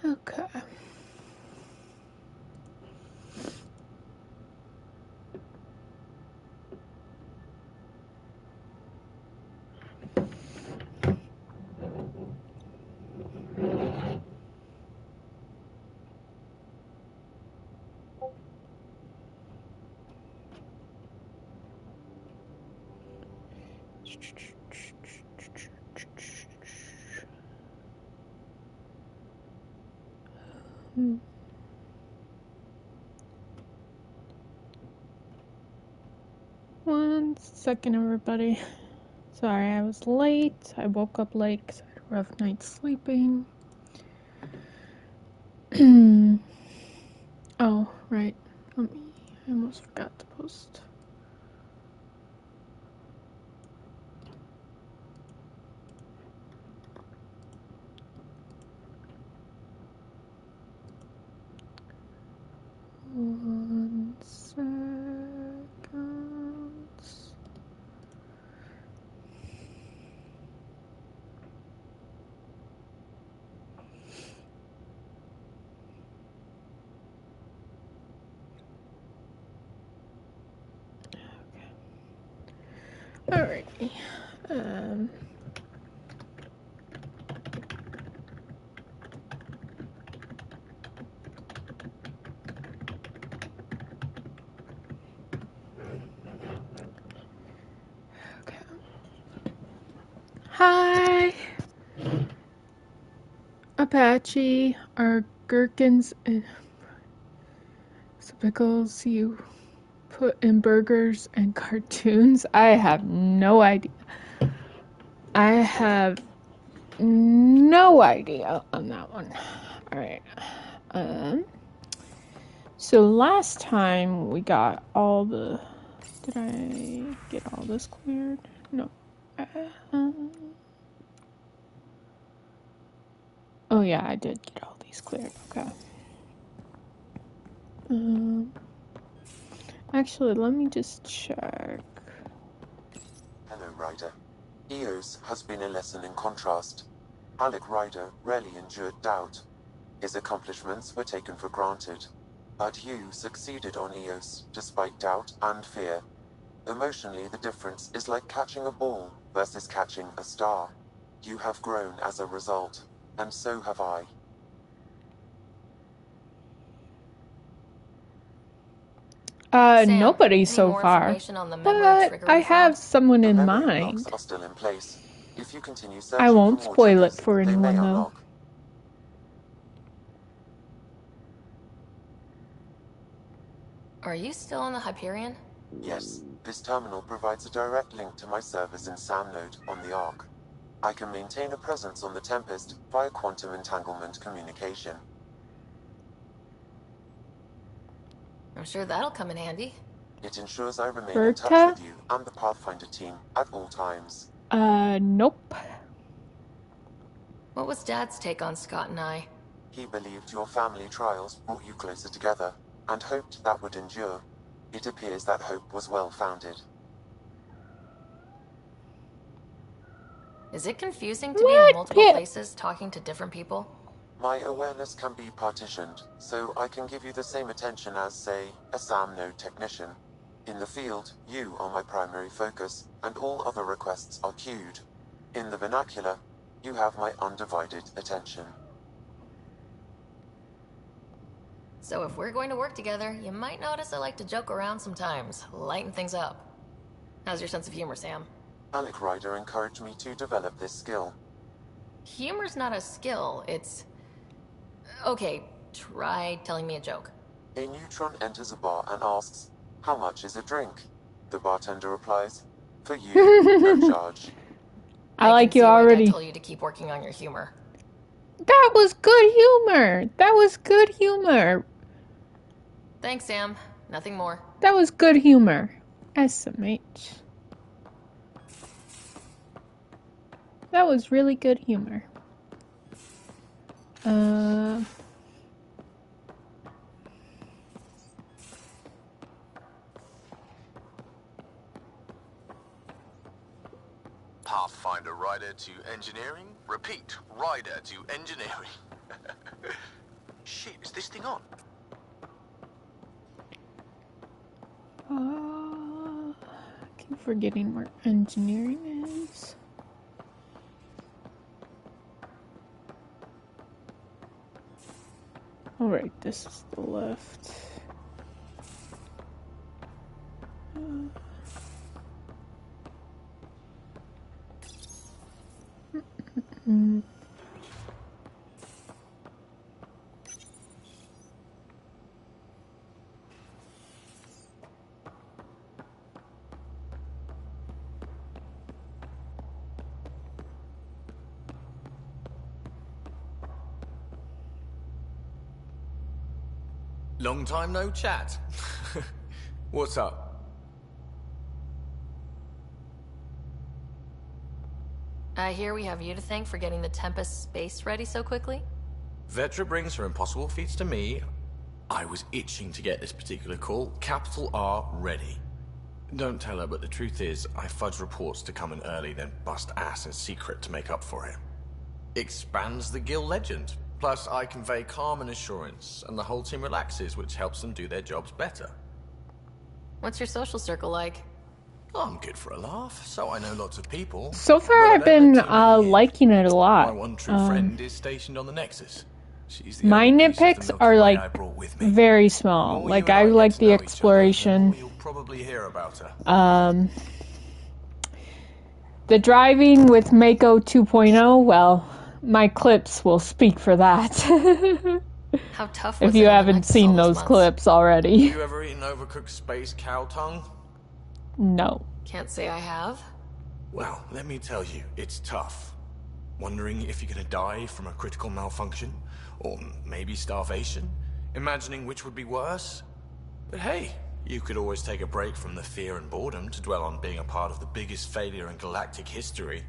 Okay. One second, everybody. Sorry, I was late. I woke up late because I had a rough night sleeping. Oh, right. I almost forgot to post. One second. Alrighty. Okay. Hi, Apache. Are gherkins and pickles you put in burgers and cartoons? I have no idea. I have no idea on that one. Alright. So last time we got all the... Did I get all this cleared? No. Oh yeah, I did get all these cleared. Okay. Actually, let me just check. Hello, Ryder. Eos has been a lesson in contrast. Alec Ryder rarely endured doubt. His accomplishments were taken for granted. But you succeeded on Eos, despite doubt and fear. Emotionally, the difference is like catching a ball versus catching a star. You have grown as a result, and so have I. Sam, Nobody so far. But I have someone in mind. Locks are still in place. If you continue I searching won't for more spoil it triggers, for they may anyone though. unlock. Are you still on the Hyperion? Yes, this terminal provides a direct link to my servers in SAM node on the Ark. I can maintain a presence on the Tempest via quantum entanglement communication. I'm sure that'll come in handy. It ensures I remain in touch with you and the Pathfinder team at all times. Nope. What was Dad's take on Scott and I? He believed your family trials brought you closer together, and hoped that would endure. It appears that hope was well-founded. Is it confusing to be in multiple places talking to different people? My awareness can be partitioned, so I can give you the same attention as, say, a SAM node technician. In the field, you are my primary focus, and all other requests are queued. In the vernacular, you have my undivided attention. So if we're going to work together, you might notice I like to joke around sometimes, lighten things up. How's your sense of humor, Sam? Alec Ryder encouraged me to develop this skill. Humor's not a skill, it's... Okay, try telling me a joke. A neutron enters a bar and asks, "How much is a drink?" The bartender replies, "For you, no charge." I like you already. I told you to keep working on your humor. That was good humor. That was good humor. Thanks, Sam. Nothing more. That was good humor. SMH. That was really good humor. Pathfinder Rider to engineering. Repeat, Rider to engineering. this thing on? I keep forgetting where engineering is. Alright, this is the left. Long time no chat. What's up? I hear we have you to thank for getting the Tempest space ready so quickly. Vetra brings her impossible feats to me. I was itching to get this particular call. Capital R ready. Don't tell her, but the truth is, I fudge reports to come in early, then bust ass in secret to make up for it. Expands the guild legend. Plus, I convey calm and assurance, and the whole team relaxes, which helps them do their jobs better. What's your social circle like? I'm good for a laugh, so I know lots of people. So far, but I I've don't been let too many in. liking it a lot. My one true friend is stationed on the Nexus. She's the My only piece of the nitpicks Milky are Way like I brought with me. very The small. more Like you and I get like to the know each other, the exploration. more you'll probably hear about her. The driving with Mako 2.0, well, my clips will speak for that. How tough was If it you on the haven't Nexus all seen those those months? clips already. You ever eaten overcooked space cow tongue? No. Can't say I have. Well, let me tell you, it's tough. Wondering if you're gonna die from a critical malfunction, or maybe starvation, imagining which would be worse. But hey, you could always take a break from the fear and boredom to dwell on being a part of the biggest failure in galactic history.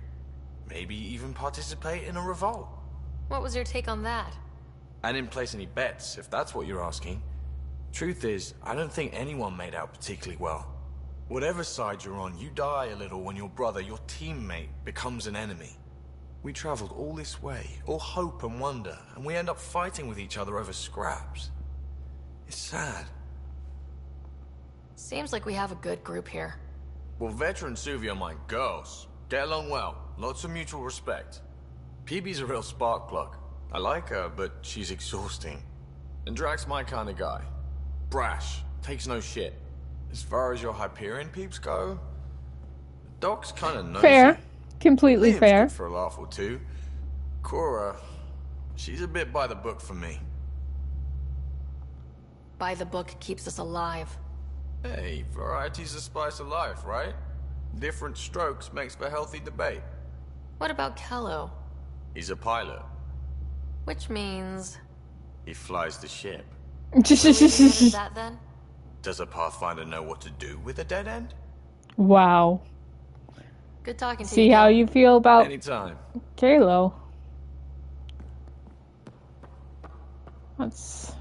Maybe even participate in a revolt. What was your take on that? I didn't place any bets, if that's what you're asking. Truth is, I don't think anyone made out particularly well. Whatever side you're on, you die a little when your brother, your teammate, becomes an enemy. We traveled all this way, all hope and wonder, and we end up fighting with each other over scraps. It's sad. Seems like we have a good group here. Well, Vetra and Suvi are my girls. Get along well, lots of mutual respect. PB's a real spark plug. I like her, but she's exhausting. And Drax's my kind of guy. Brash, takes no shit. As far as your Hyperion peeps go, Doc's kind of nosy. Fair. Completely Liam's fair. good for a laugh or two. Cora, she's a bit by the book for me. By the book keeps us alive. Hey, variety's the spice of life, right? Different strokes makes for healthy debate. What about Kello? He's a pilot. Which means... He flies the ship. we're leaving it at that then? Does a Pathfinder know what to do with a dead end? Wow. Good talking to See you. how Gil. you feel about Anytime. Kalo. That's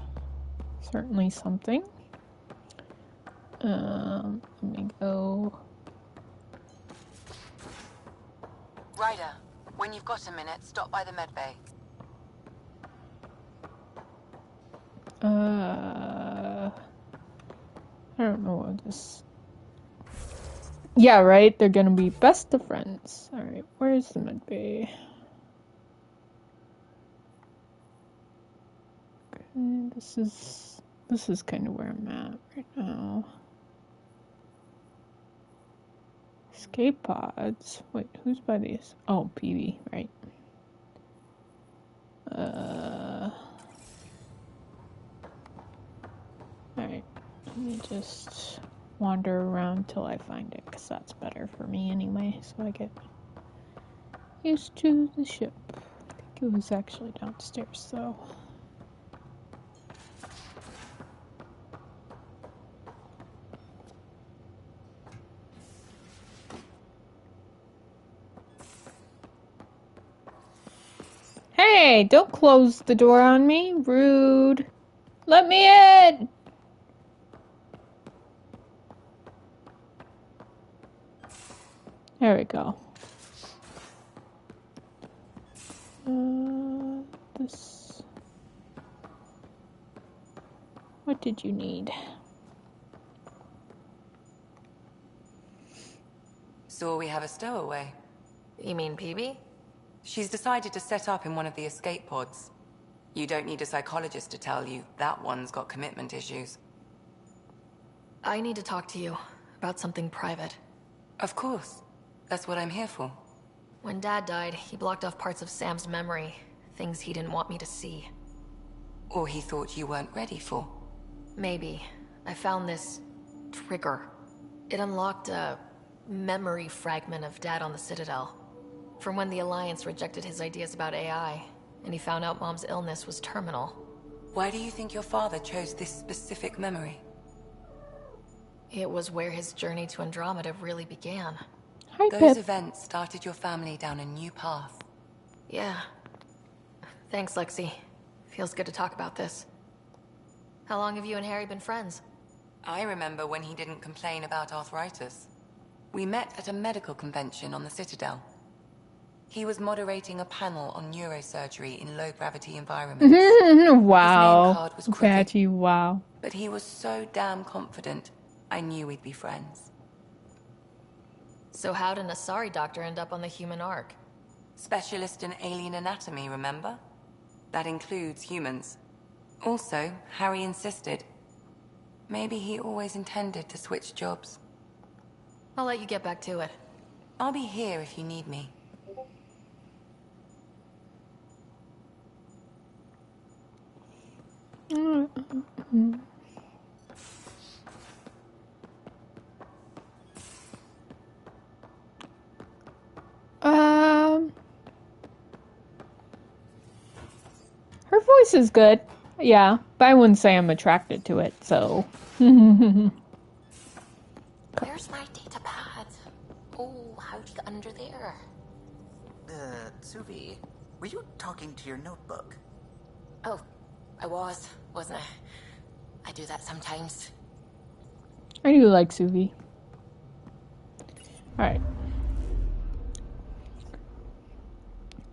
certainly something. Let me go. Ryder, when you've got a minute, stop by the medbay. I don't know what this. Yeah, right. They're gonna be best of friends. All right, where's the medbay? Okay, this is kind of where I'm at right now. Escape pods. Wait, who's by these? Oh, PB, right. Alright, let me just wander around till I find it, because that's better for me anyway, so I get used to the ship. I think it was actually downstairs, though. Hey, don't close the door on me. Rude. Let me in! There we go. This... What did you need? So we have a stowaway. You mean PB? She's decided to set up in one of the escape pods. You don't need a psychologist to tell you that one's got commitment issues. I need to talk to you about something private. Of course. That's what I'm here for. When Dad died, he blocked off parts of Sam's memory, things he didn't want me to see. Or he thought you weren't ready for. Maybe. I found this trigger. It unlocked a memory fragment of Dad on the Citadel. From when the Alliance rejected his ideas about AI, and he found out Mom's illness was terminal. Why do you think your father chose this specific memory? It was where his journey to Andromeda really began. Hi, Those Pip. events started your family down a new path. Yeah. Thanks, Lexi. Feels good to talk about this. How long have you and Harry been friends? I remember when he didn't complain about arthritis. We met at a medical convention on the Citadel. He was moderating a panel on neurosurgery in low-gravity environments. Wow. His name card was crooked. Patchy, wow. But he was so damn confident, I knew we'd be friends. So how did an Asari doctor end up on the human Ark? Specialist in alien anatomy, remember? That includes humans. Also, Harry insisted. Maybe he always intended to switch jobs. I'll let you get back to it. I'll be here if you need me. Her voice is good. Yeah, but I wouldn't say I'm attracted to it, so. Where's my data pad? Oh, how'd you get under there? Suvi, were you talking to your notebook? Oh, I wasn't I? I do that sometimes. I do like Suvi. Alright.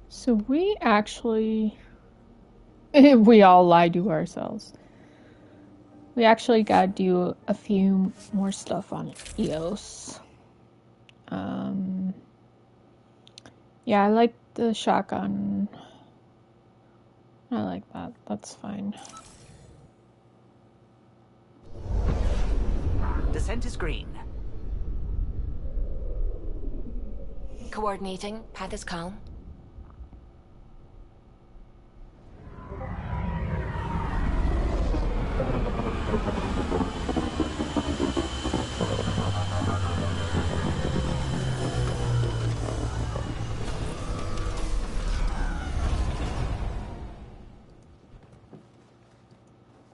So we actually... we all lie to ourselves. We actually gotta do a few more stuff on EOS. Yeah, I like the shotgun. I like that. That's fine. Descent is green. Coordinating. Path is calm.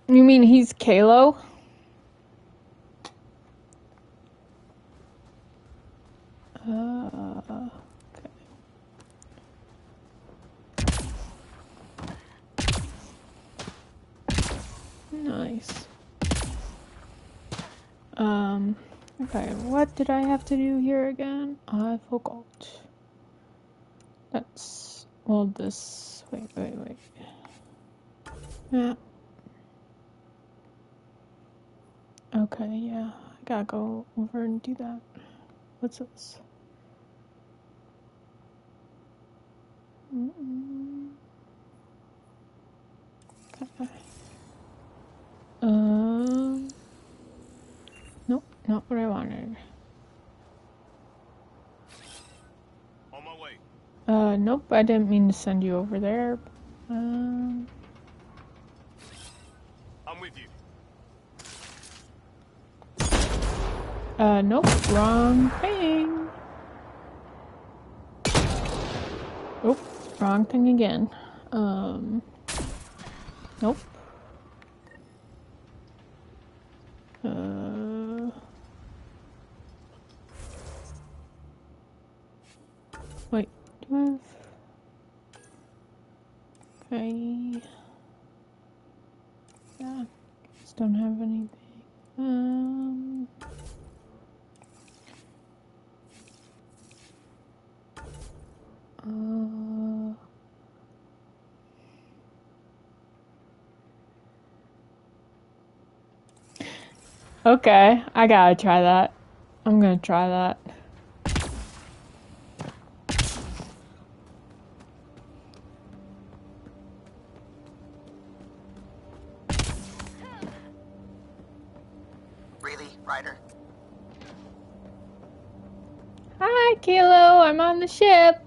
You mean he's Kalo? Okay. Nice. Okay, what did I have to do here again? I forgot. That's, well, this, wait. Yeah. Okay, yeah, I gotta go over and do that. What's this? Okay. Nope, not what I wanted. On my way. Nope, I didn't mean to send you over there. I'm with you. Nope, wrong thing. Nope, wrong thing again. Nope. Wait, do I have... Okay. Yeah, just don't have anything. Okay, I gotta try that. I'm gonna try that. Really, Ryder? Hi, Kilo. I'm on the ship.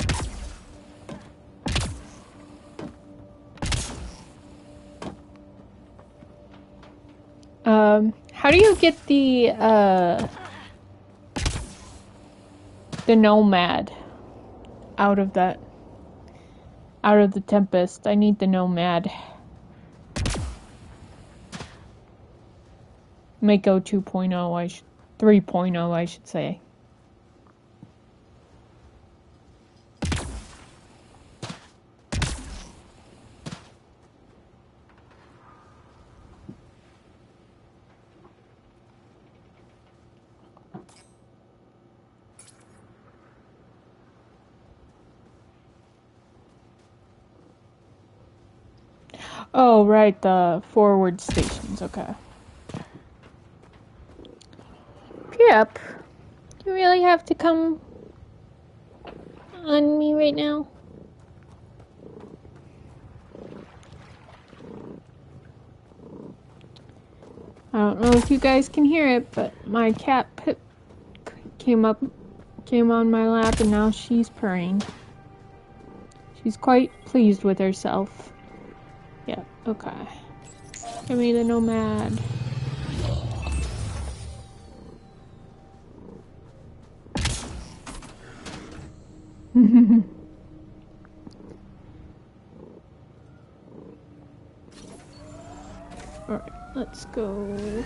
How do you get the Nomad out of the Tempest? I need the Nomad. Mako 2.0, 3.0, I should say. Oh, right, the forward stations, okay. Yep. You really have to come on me right now? I don't know if you guys can hear it, but my cat Pip came on my lap, and now she's purring. She's quite pleased with herself. Yep, okay. Give me the Nomad. Alright, let's go.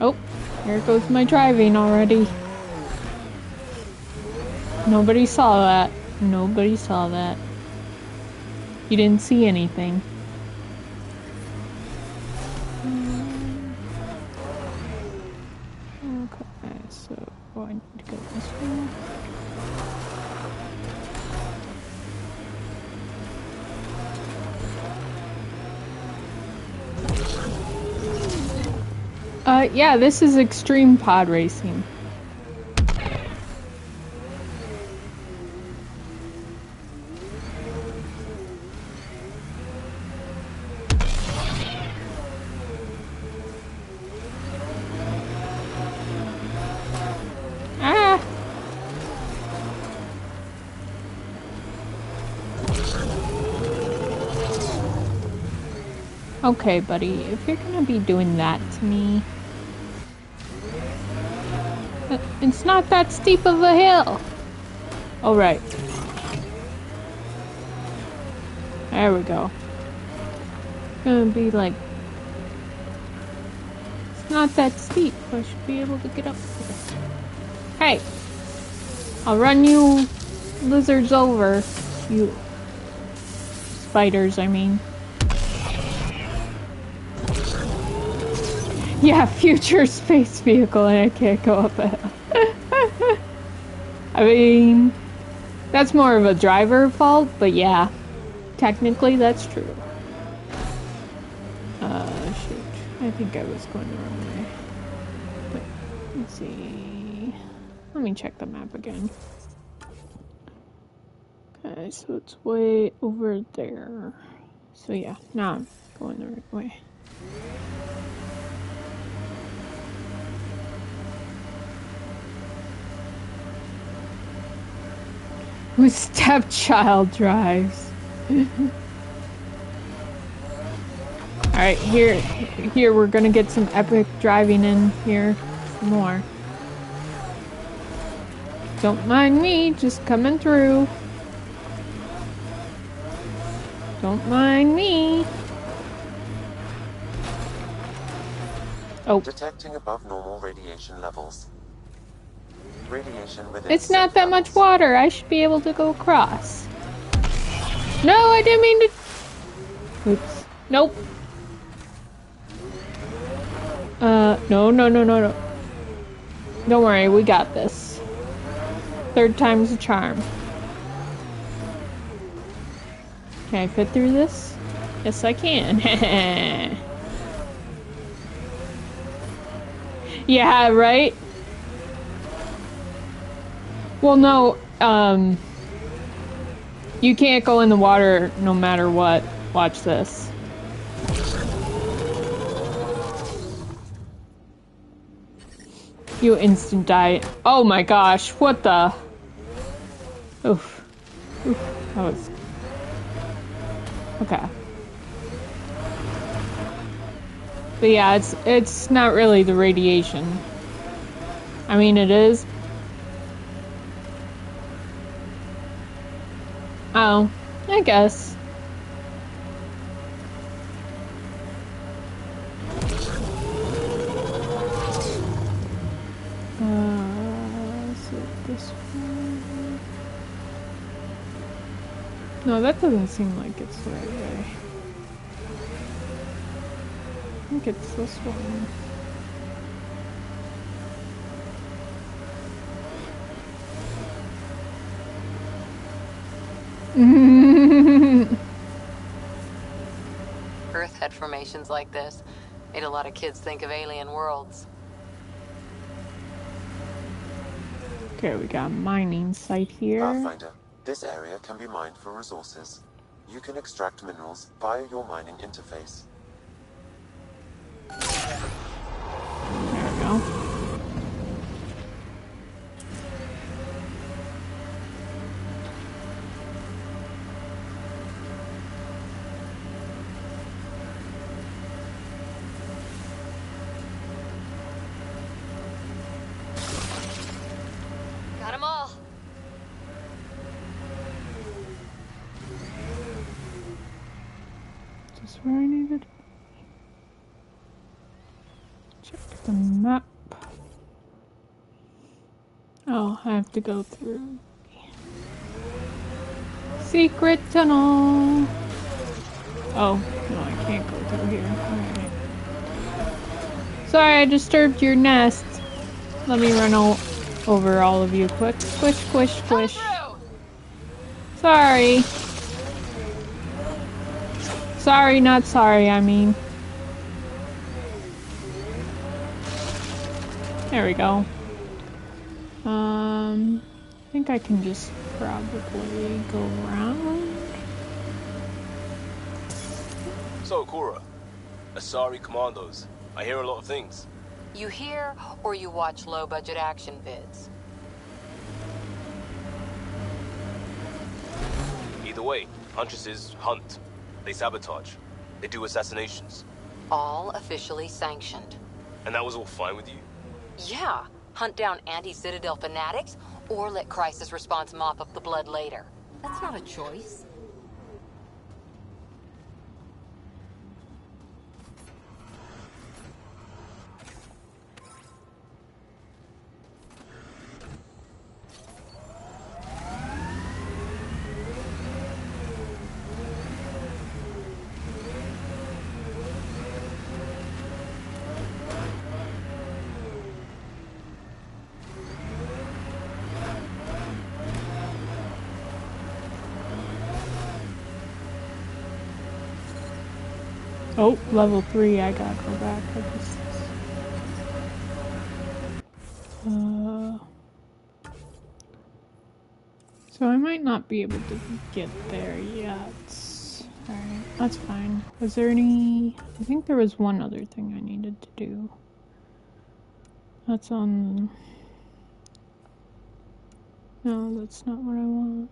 Oh, here goes my driving already. Nobody saw that. Nobody saw that. You didn't see anything. Okay, so I need to go this way. Yeah, this is extreme pod racing. Ah! Okay, buddy, if you're gonna be doing that to me... It's not that steep of a hill! Oh, right. There we go. It's gonna be like... It's not that steep. I should be able to get up there. Hey! I'll run you lizards over. You... Spiders, I mean. Yeah, future space vehicle, and I can't go up it. I mean, that's more of a driver fault, but yeah, technically that's true. Shoot. I think I was going the wrong way. But, let's see. Let me check the map again. Okay, so it's way over there. So yeah, now I'm going the right way. Whose stepchild drives. Alright, here we're gonna get some epic driving in here. Some more. Don't mind me, just coming through. Don't mind me. Oh. Detecting above normal radiation levels. Radiation within It's not safe that levels. much water. I should be able to go across. No, I didn't mean to... Oops. Nope. No. Don't worry, we got this. Third time's a charm. Can I fit through this? Yes, I can. Yeah, right? Well, no, you can't go in the water no matter what. Watch this. You instant die. Oh my gosh, what the? Oof. Oof. That was... Okay. But yeah, it's not really the radiation. I mean, it is. Oh, I guess. Is it this one? No, that doesn't seem like it's the right way. I think it's this one. Earth had formations like this. Made a lot of kids think of alien worlds. Okay, we got a mining site here. Pathfinder, this area can be mined for resources. You can extract minerals via your mining interface. There we go. Got them all. Is this where I needed? Check the map. Oh, I have to go through. Secret tunnel! Oh, no, I can't go through here. Alright. Sorry, I disturbed your nest. Let me run over all of you quick. Squish, squish, squish. Sorry. Sorry, not sorry, I mean. There we go. I think I can just probably go around. So, Cora, Asari Commandos. I hear a lot of things. You hear or you watch low-budget action vids? Either way, Huntresses hunt. They sabotage. They do assassinations. All officially sanctioned. And that was all fine with you? Yeah, hunt down anti-Citadel fanatics, or let crisis response mop up the blood later. That's not a choice. Oh, level 3, I gotta go back. So I might not be able to get there yet. Alright, that's fine. Was there any... I think there was one other thing I needed to do. That's on... No, that's not what I want.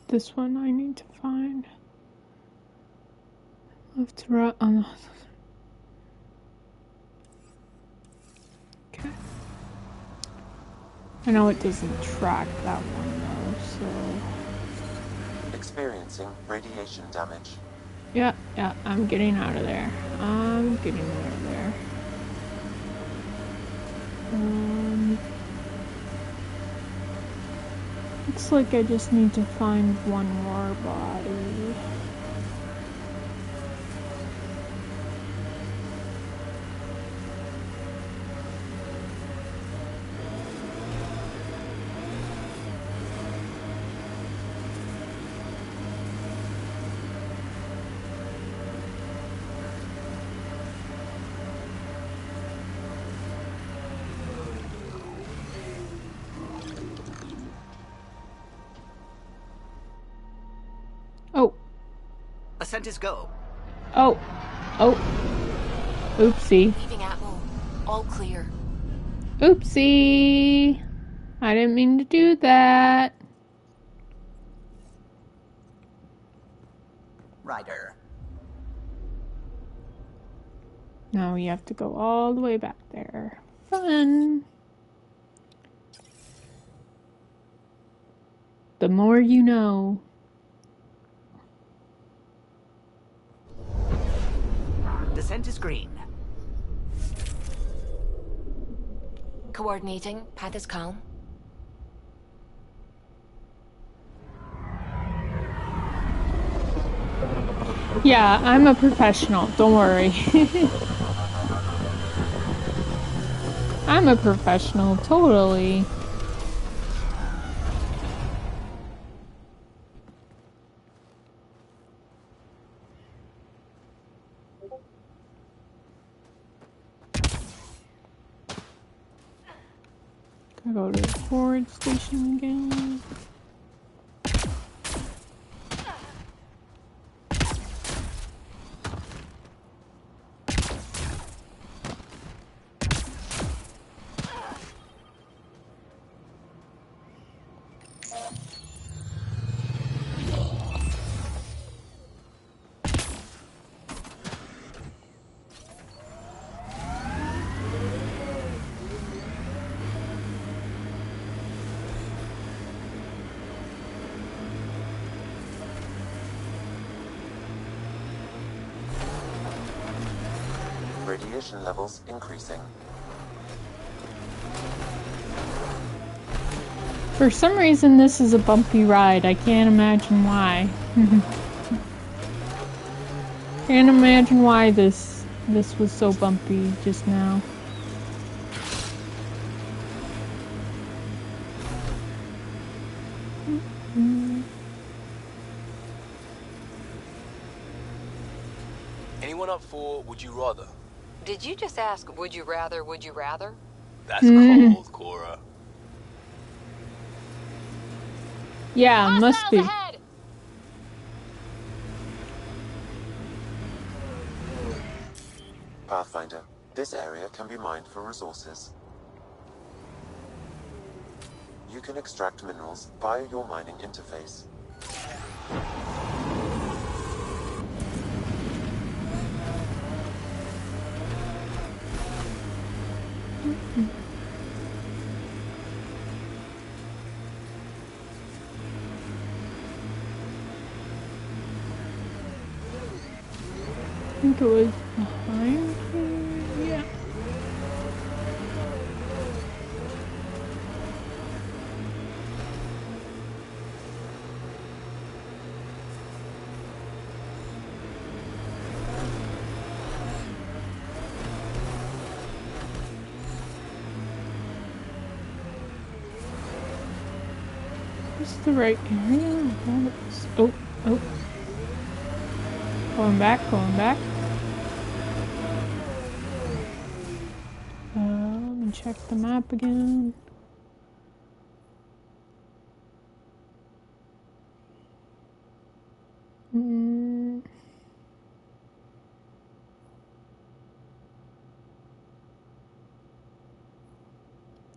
This one I need to find. Left to right on the... Okay. I know it doesn't track that one though, so... Experiencing radiation damage. Yeah, I'm getting out of there. I'm getting out of there. Looks like I just need to find one more body. Oh. Ascent is go. Oh. Oh. Oopsie. Leaving Atmo. All clear. Oopsie. I didn't mean to do that. Ryder. Now you have to go all the way back there. Fun. The more you know. Descent is green. Coordinating. Path is calm. Yeah, I'm a professional. Don't worry. I'm a professional, totally. Gotta go to the forward station again. Radiation levels increasing. For some reason, this is a bumpy ride. I can't imagine why. Can't imagine why this was so bumpy just now. Anyone up for Would You Rather? Did you just ask, would you rather, would you rather? That's cold, Cora. Yeah, must be. Ahead! Pathfinder, this area can be mined for resources. You can extract minerals via your mining interface. I think it was behind here. Yeah. This is the right area. Oh, oh. Going back, going back. Let me check the map again.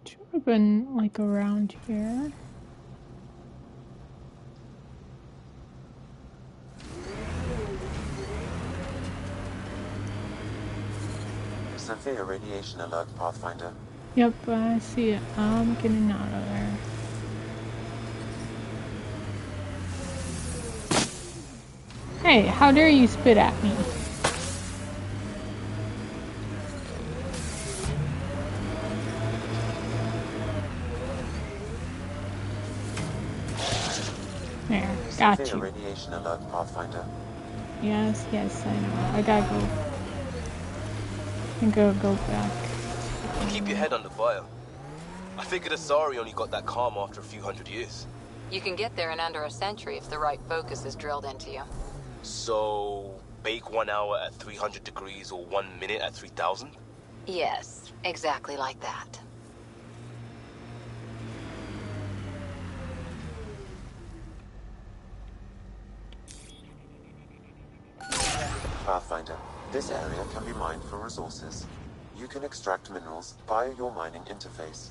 Should have been like around here. Severe radiation alert, Pathfinder. Yep, I see it. I'm getting out of there. Hey, how dare you spit at me? There, got Severe you. radiation alert, Pathfinder. Yes, yes, I know. I gotta go. I gotta go back. Keep your head under fire. I figured Asari only got that calm after a few hundred years. You can get there in under a century if the right focus is drilled into you. So, bake 1 hour at 300 degrees or 1 minute at 3000? Yes, exactly like that. Pathfinder, this area can be mined for resources. You can extract minerals via your mining interface.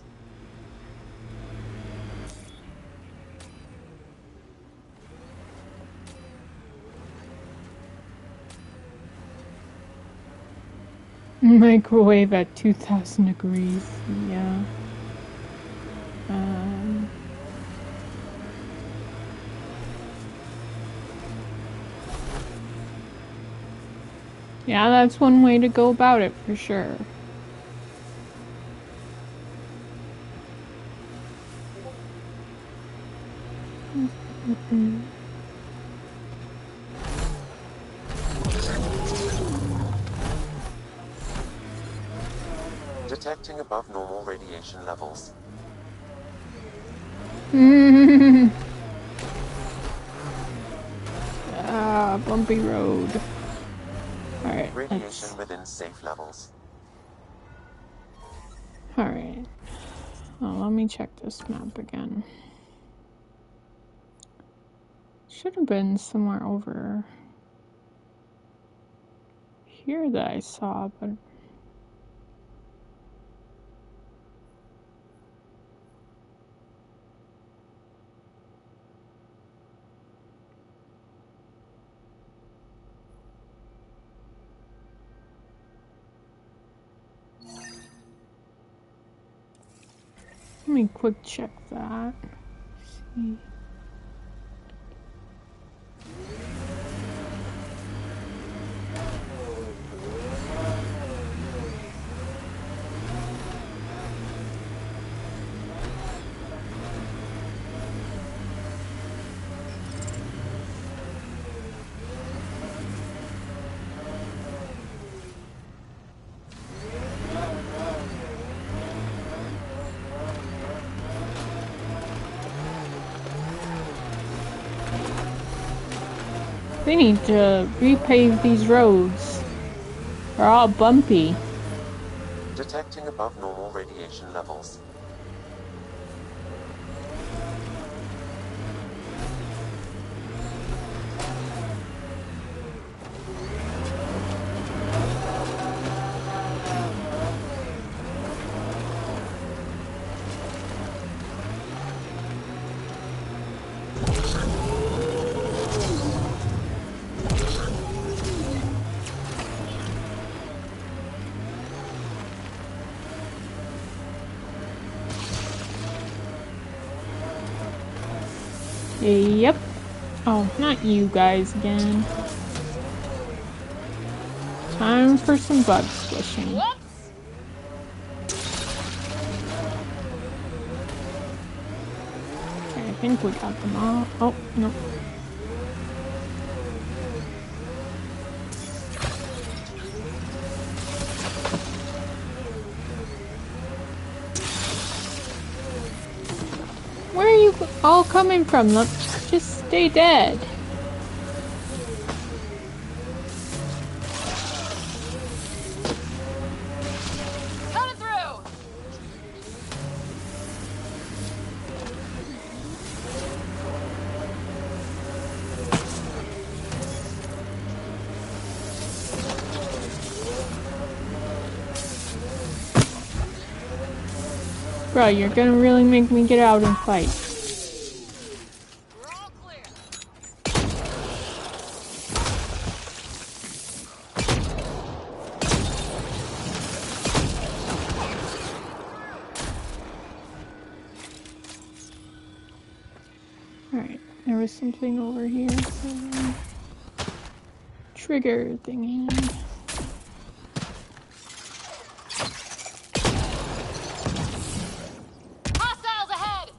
Microwave at 2000 degrees. Yeah. Yeah, that's one way to go about it for sure. Detecting above normal radiation levels. Bumpy road. Alright, Radiation within safe levels. Alright. Oh, let me check this map again. Should have been somewhere over here that I saw, but... Let me quick check that. See. They need to repave these roads. They're all bumpy. Detecting above normal radiation levels. Yep. Oh, not you guys again. Time for some bug squishing. Whoops! Okay, I think we got them all. Oh, no. Where are you all coming from? Let's just stay dead. Coming through! Bro, you're gonna really make me get out and fight. We're all clear. Alright, there was something over here. Trigger thingy. Hostiles ahead!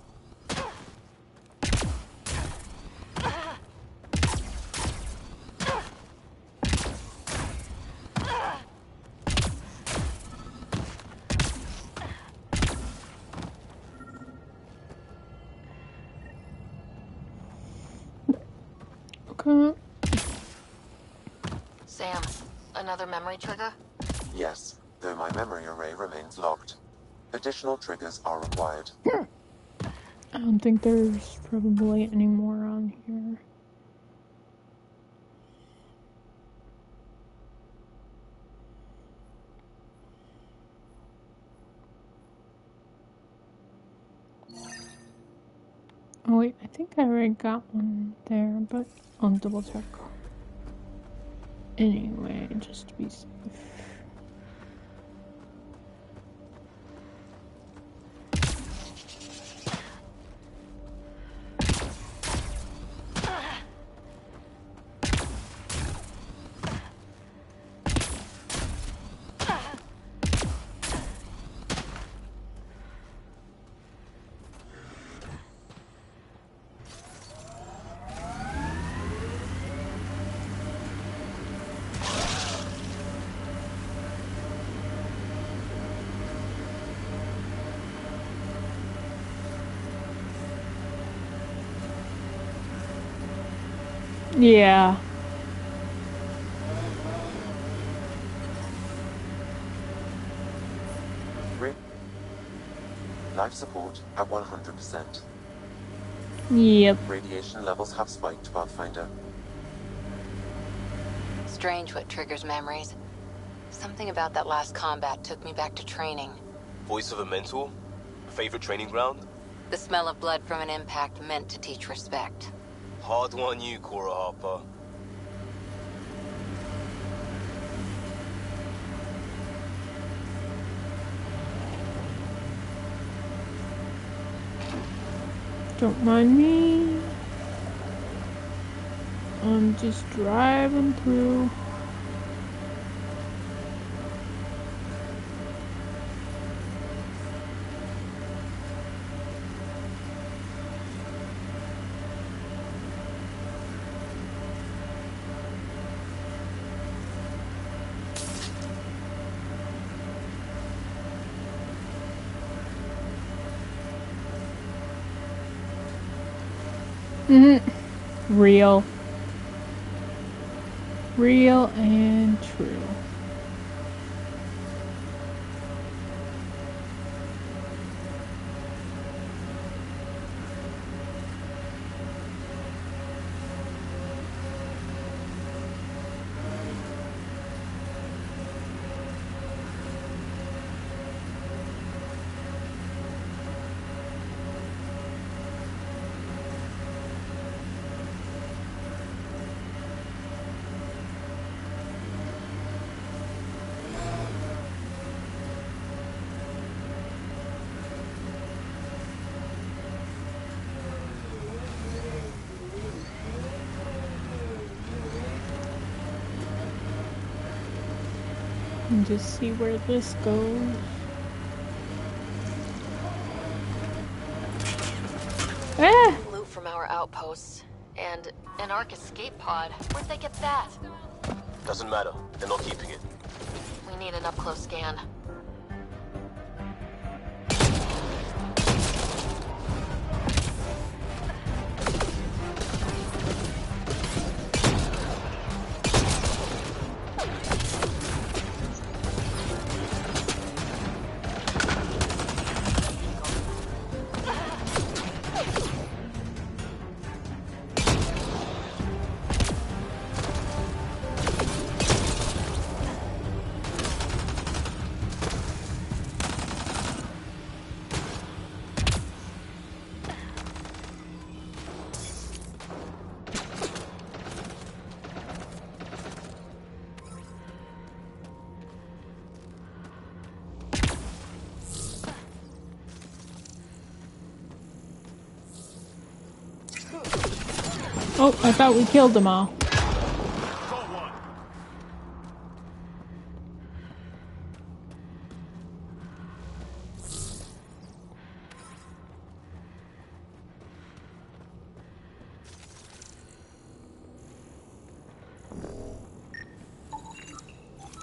Sam, another memory trigger? Yes, though my memory array remains locked. Additional triggers are required. I don't think there's probably any more on here. Oh wait, I think I already got one there, but I'll double check. Anyway, just to be safe. Yeah. Life support at 100%. Yep. Radiation levels have spiked, Pathfinder. Strange what triggers memories. Something about that last combat took me back to training. Voice of a mentor? Favorite training ground? The smell of blood from an impact meant to teach respect. Hard one you, Cora Harper. Don't mind me. I'm just driving through. Real. Real and true. And just see where this goes. Ah! Loot from our outposts. And an Ark escape pod. Where'd they get that? Doesn't matter. They're not keeping it. We need an up-close scan. Oh, I thought we killed them all.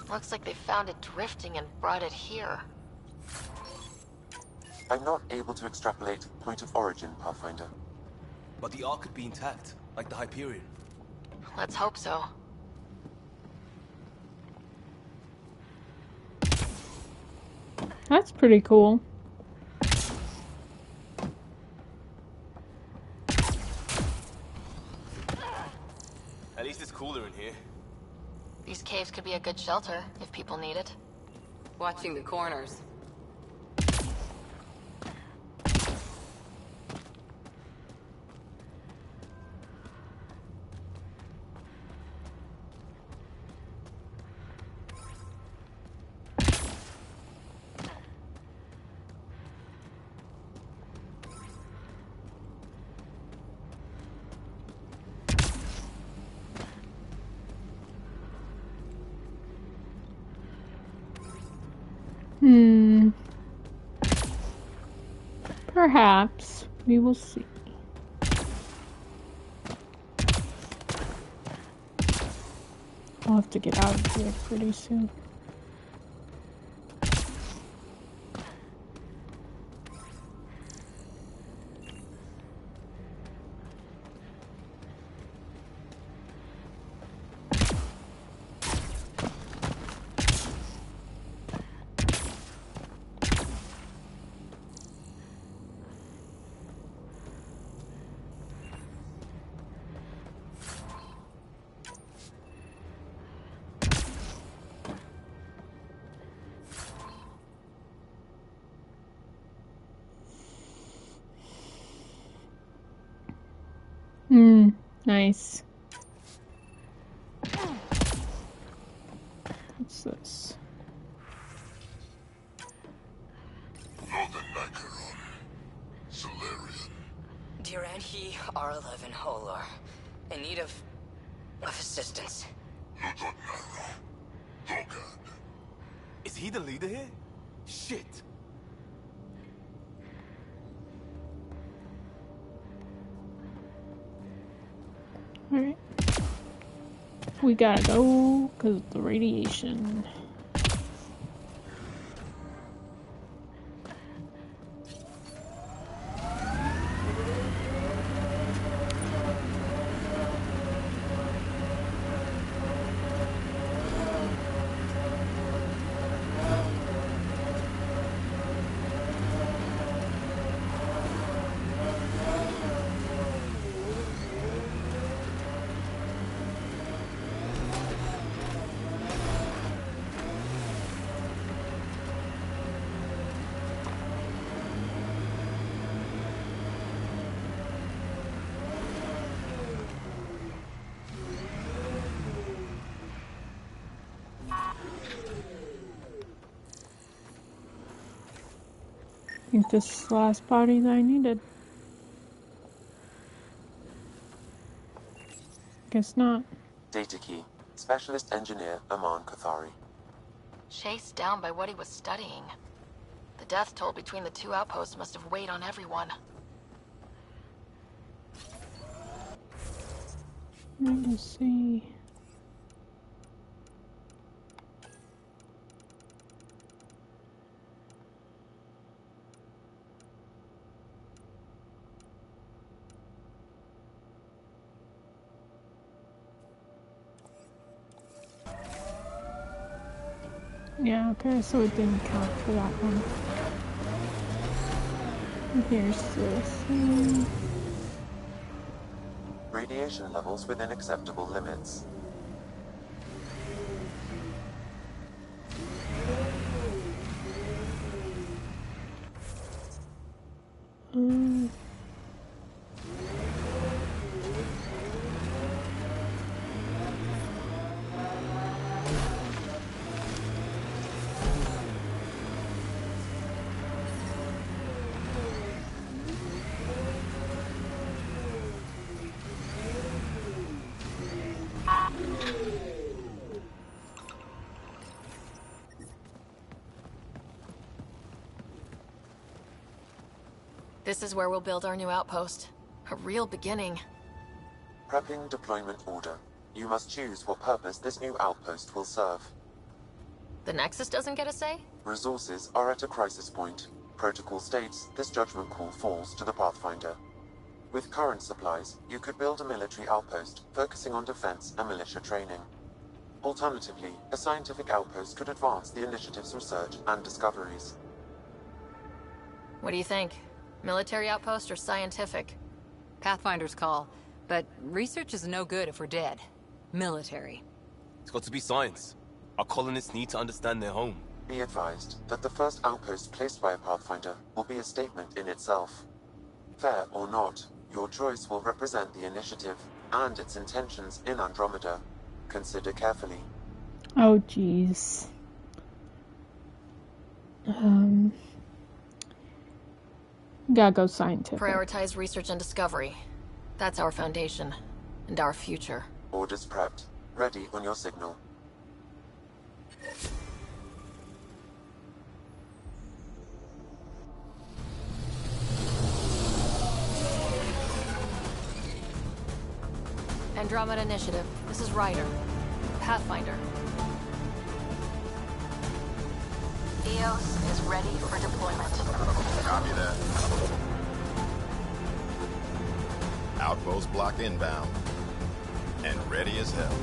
Looks like they found it drifting and brought it here. I'm not able to extrapolate point of origin, Pathfinder. But the Ark could be intact, like the Hyperion. Let's hope so. That's pretty cool. At least it's cooler in here. These caves could be a good shelter if people need it. Watching the corners. Perhaps. We will see. I'll have to get out of here pretty soon. Nice. What's this? Dear Anhi, R11 Holar. In need of assistance. Is he the leader here? Shit. Alright. We gotta go because of the radiation. I think this is the last body that I needed. Guess not. Data key. Specialist Engineer Aman Kathari. Chased down by what he was studying. The death toll between the two outposts must have weighed on everyone. Let me see. Yeah, okay, so it didn't count for that one. And here's this. Radiation levels within acceptable limits. This is where we'll build our new outpost. A real beginning. Prepping deployment order. You must choose what purpose this new outpost will serve. The Nexus doesn't get a say? Resources are at a crisis point. Protocol states this judgment call falls to the Pathfinder. With current supplies, you could build a military outpost, focusing on defense and militia training. Alternatively, a scientific outpost could advance the initiative's research and discoveries. What do you think? Military outpost or scientific? Pathfinder's call, but research is no good if we're dead. Military. It's got to be science. Our colonists need to understand their home. Be advised that the first outpost placed by a Pathfinder will be a statement in itself. Fair or not, your choice will represent the initiative and its intentions in Andromeda. Consider carefully. Oh, jeez. Gotta go scientific. Prioritize research and discovery. That's our foundation. And our future. Orders prepped. Ready on your signal. Andromeda Initiative. This is Ryder. Pathfinder. EOS is ready for deployment. Copy that. Outpost block inbound. And ready as hell.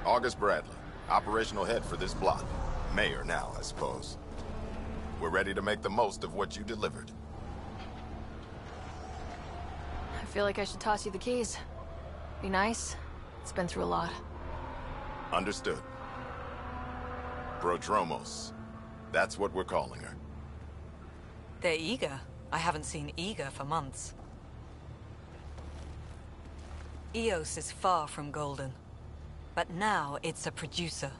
August Bradley, operational head for this block. Mayor now, I suppose. We're ready to make the most of what you delivered. I feel like I should toss you the keys. Be nice. It's been through a lot. Understood. Prodromos. That's what we're calling her. They're eager. I haven't seen eager for months. EOS is far from golden. But now it's a producer.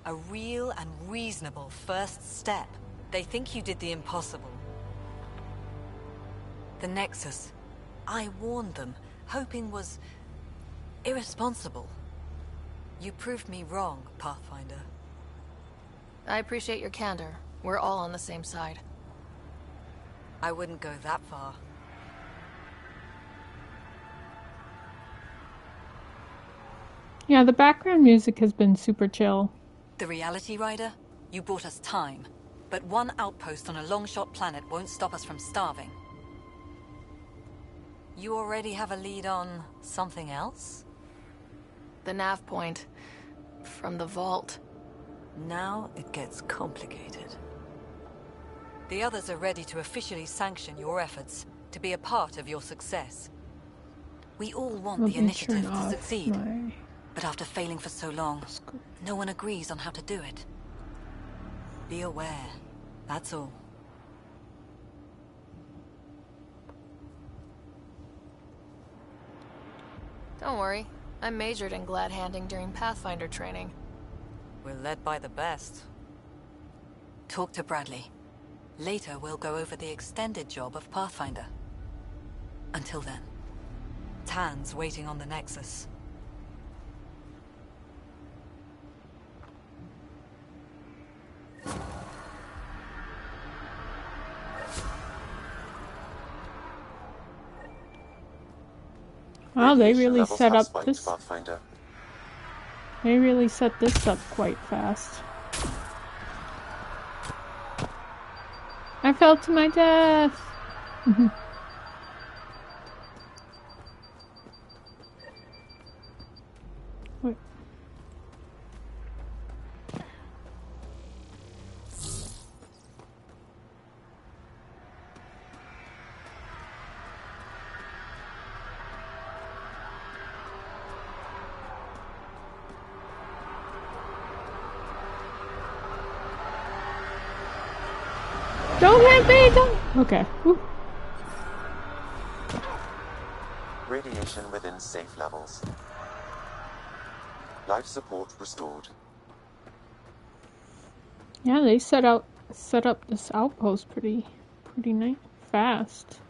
A real and reasonable first step. They think you did the impossible. The Nexus. I warned them, hoping was irresponsible. You proved me wrong, Pathfinder. I appreciate your candor. We're all on the same side. I wouldn't go that far. Yeah, the background music has been super chill. The Reality Rider? You bought us time. But one outpost on a long-shot planet won't stop us from starving. You already have a lead on something else? The nav point. From the vault. Now it gets complicated. The others are ready to officially sanction your efforts, to be a part of your success. We all want the initiative to succeed. But after failing for so long, no one agrees on how to do it. Be aware, that's all. Don't worry. I majored in glad-handing during Pathfinder training. We're led by the best. Talk to Bradley. Later we'll go over the extended job of Pathfinder. Until then, Tan's waiting on the Nexus. Wow, they really set up this. Pathfinder. They really set this up quite fast. I fell to my death. Wait. Don't hit me! Don't. Okay. Whew. Radiation within safe levels. Life support restored. Yeah, they set up this outpost pretty nice, fast.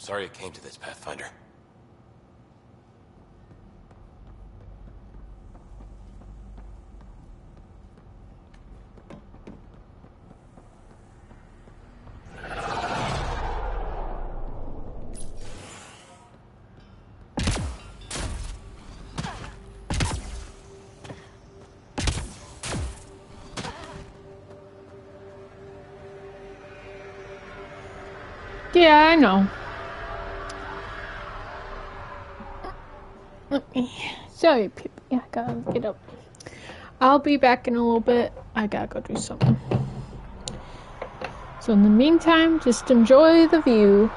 sorry it came to this, Pathfinder. Yeah, I know. Sorry, Pippi. I gotta get up. I'll be back in a little bit. I gotta go do something. So in the meantime, just enjoy the view.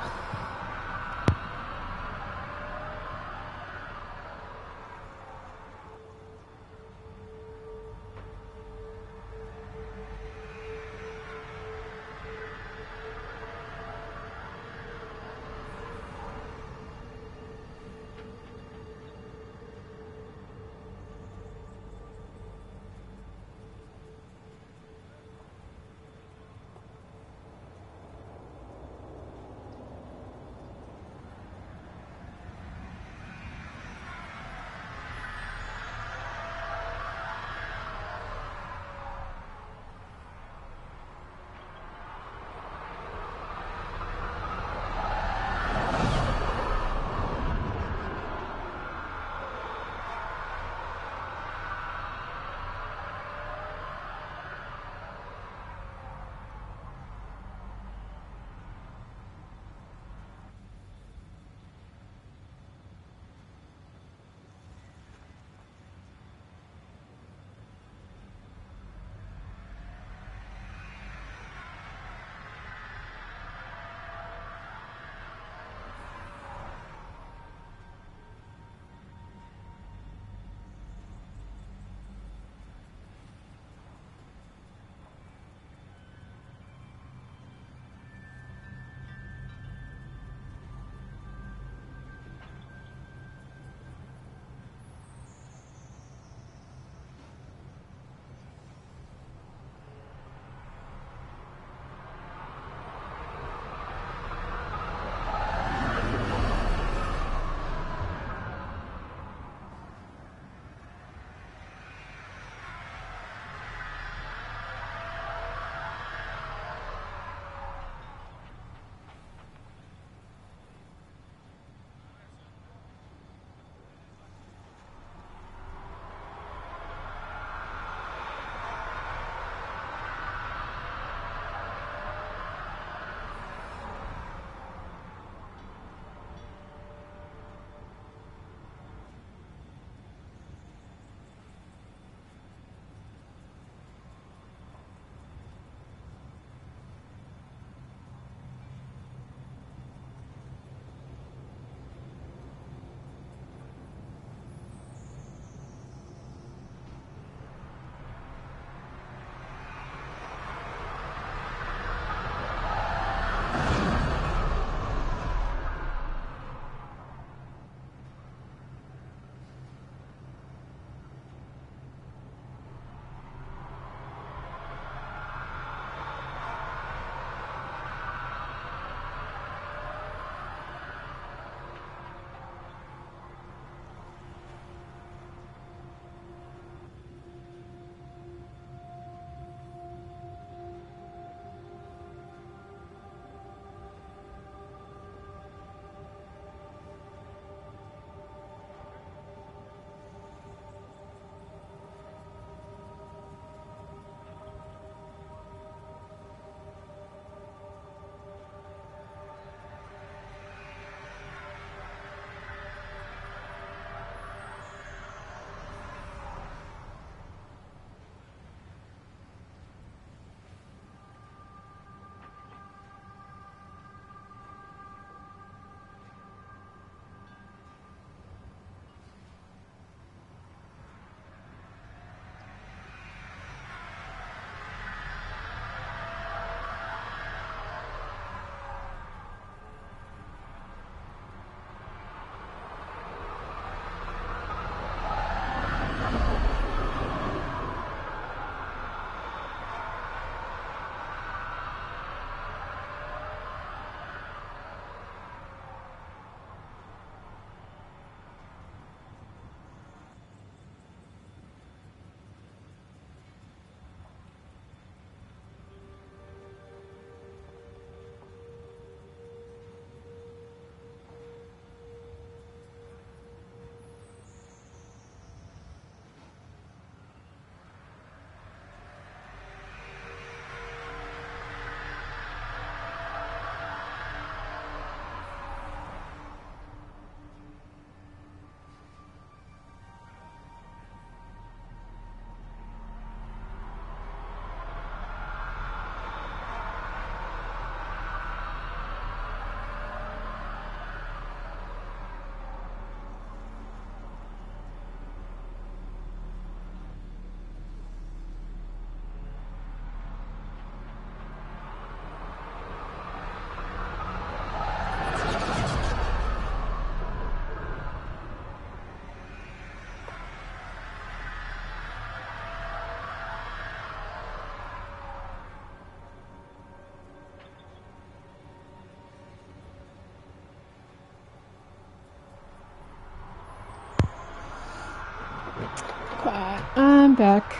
I'm back.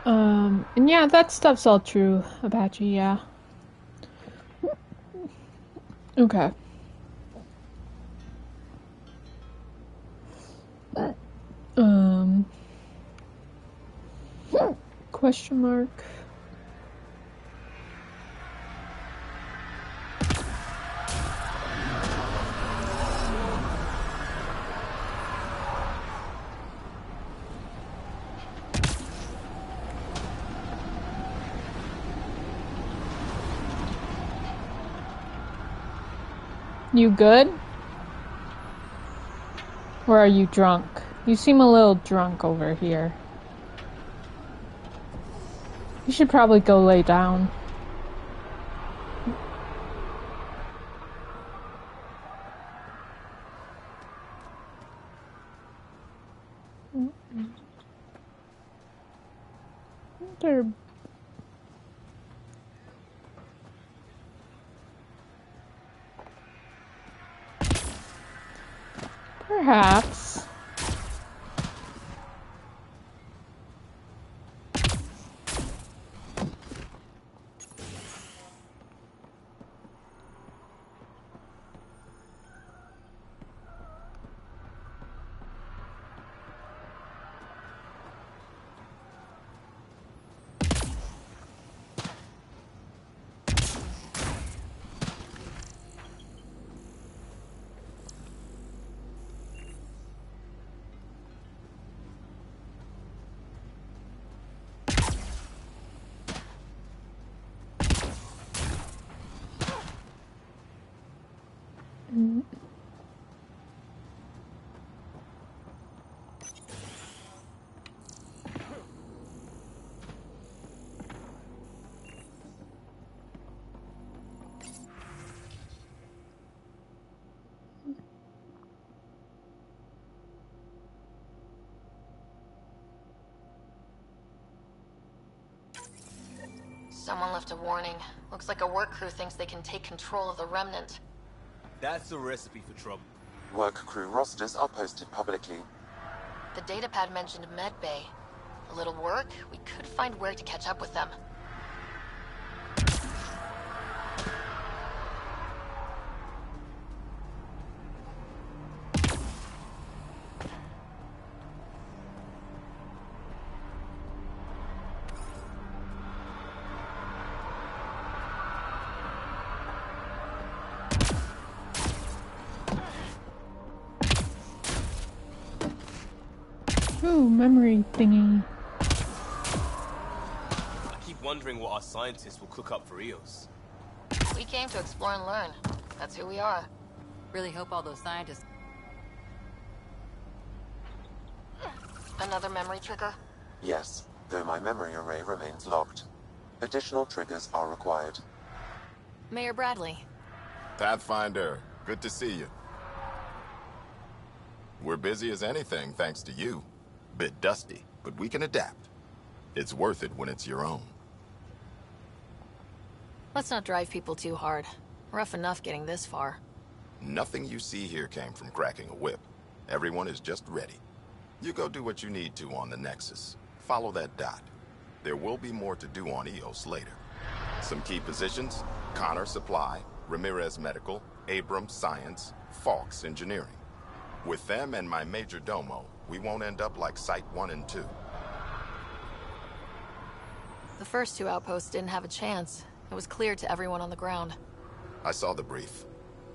And yeah, that stuff's all true about you, yeah. Okay. Question mark. You good? Or are you drunk? You seem a little drunk over here. You should probably go lay down. There. Perhaps. Someone left a warning. Looks like a work crew thinks they can take control of the remnant. That's a recipe for trouble. Work crew rosters are posted publicly. The datapad mentioned medbay. A little work, we could find where to catch up with them. Ooh, memory thingy. I keep wondering what our scientists will cook up for Eos. We came to explore and learn. That's who we are. Really hope all those scientists... Another memory trigger? Yes, though my memory array remains locked. Additional triggers are required. Mayor Bradley. Pathfinder, good to see you. We're busy as anything thanks to you. Bit dusty, but we can adapt. It's worth it when it's your own. Let's not drive people too hard. Rough enough getting this far. Nothing you see here came from cracking a whip. Everyone is just ready. You go do what you need to on the Nexus. Follow that dot. There will be more to do on Eos later. Some key positions: Connor Supply, Ramirez Medical, Abrams Science, Fawkes Engineering. With them and my major domo, we won't end up like Site 1 and 2. The first two outposts didn't have a chance. It was clear to everyone on the ground. I saw the brief.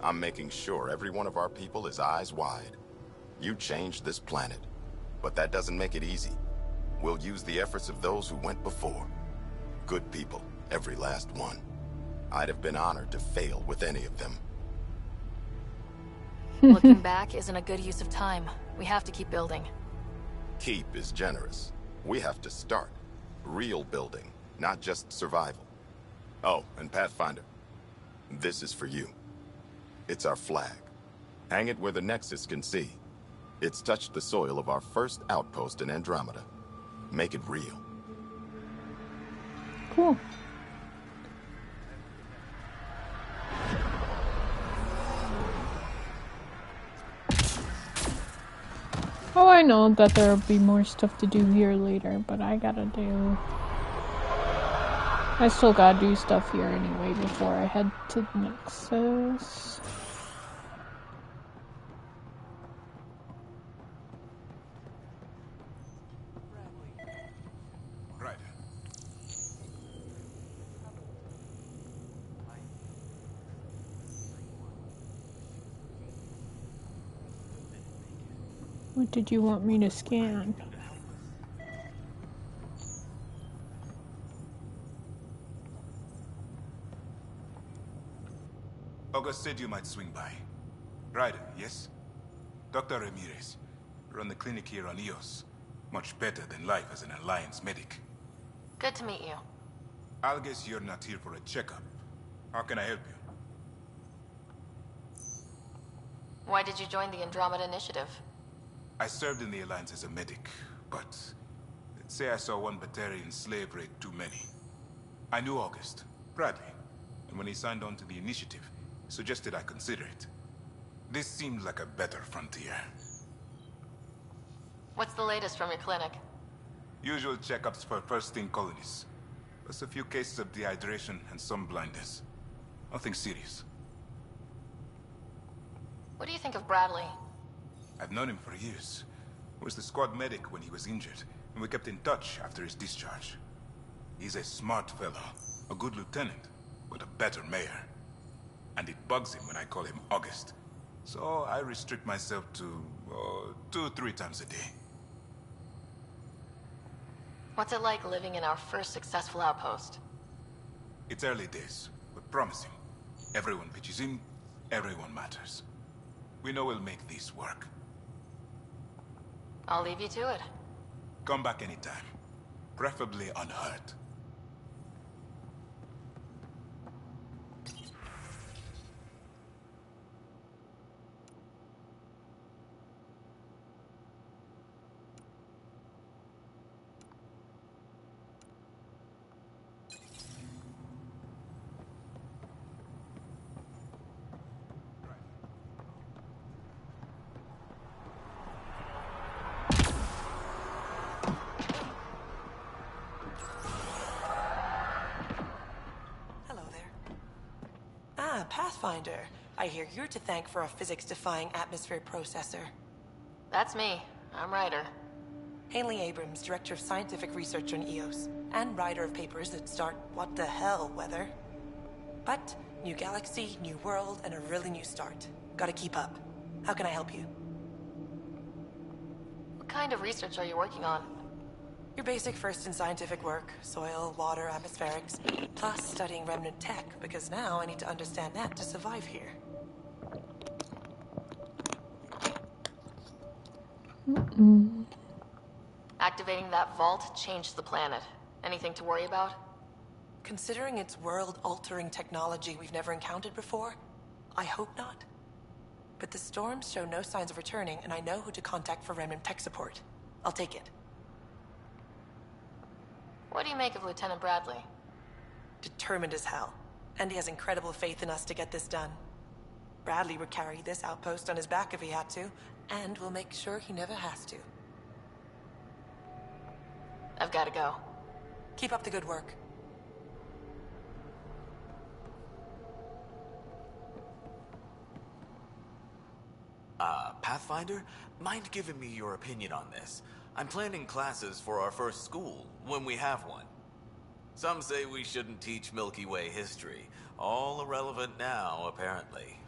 I'm making sure every one of our people is eyes wide. You changed this planet, but that doesn't make it easy. We'll use the efforts of those who went before. Good people, every last one. I'd have been honored to fail with any of them. Looking back isn't a good use of time. We have to keep building. Keep is generous. We have to start. Real building, not just survival. Oh, and Pathfinder, this is for you. It's our flag. Hang it where the Nexus can see. It's touched the soil of our first outpost in Andromeda. Make it real. Cool. Oh, I know that there'll be more stuff to do here later, but I still gotta do stuff here anyway before I head to the Nexus. Right. What did you want me to scan? August said you might swing by. Ryder, yes? Dr. Ramirez. Run the clinic here on Eos. Much better than life as an Alliance medic. Good to meet you. I'll guess you're not here for a checkup. How can I help you? Why did you join the Andromeda Initiative? I served in the Alliance as a medic, but let's say I saw one Batarian slave raid too many. I knew August, Bradley, and when he signed on to the initiative, he suggested I consider it. This seemed like a better frontier. What's the latest from your clinic? Usual checkups for first-in colonists, plus a few cases of dehydration and some blindness. Nothing serious. What do you think of Bradley? I've known him for years. He was the squad medic when he was injured, and we kept in touch after his discharge. He's a smart fellow, a good lieutenant, but a better mayor. And it bugs him when I call him August. So I restrict myself to 2-3 times a day. What's it like living in our first successful outpost? It's early days, but promising. Everyone pitches in, everyone matters. We know we'll make this work. I'll leave you to it. Come back anytime. Preferably unhurt. Pathfinder. I hear you're to thank for a physics-defying atmosphere processor. That's me. I'm Ryder. Haley Abrams, Director of Scientific Research on EOS, and writer of papers that start what the hell weather. But, new galaxy, new world, and a really new start. Gotta keep up. How can I help you? What kind of research are you working on? Your basic first in scientific work, soil, water, atmospherics, plus studying remnant tech, because now I need to understand that to survive here. Activating that vault changed the planet. Anything to worry about? Considering it's world-altering technology we've never encountered before, I hope not. But the storms show no signs of returning, and I know who to contact for remnant tech support. I'll take it. What do you make of Lieutenant Bradley? Determined as hell. And he has incredible faith in us to get this done. Bradley would carry this outpost on his back if he had to, and we'll make sure he never has to. I've got to go. Keep up the good work. Pathfinder? Mind giving me your opinion on this? I'm planning classes for our first school, when we have one. Some say we shouldn't teach Milky Way history. All irrelevant now, apparently.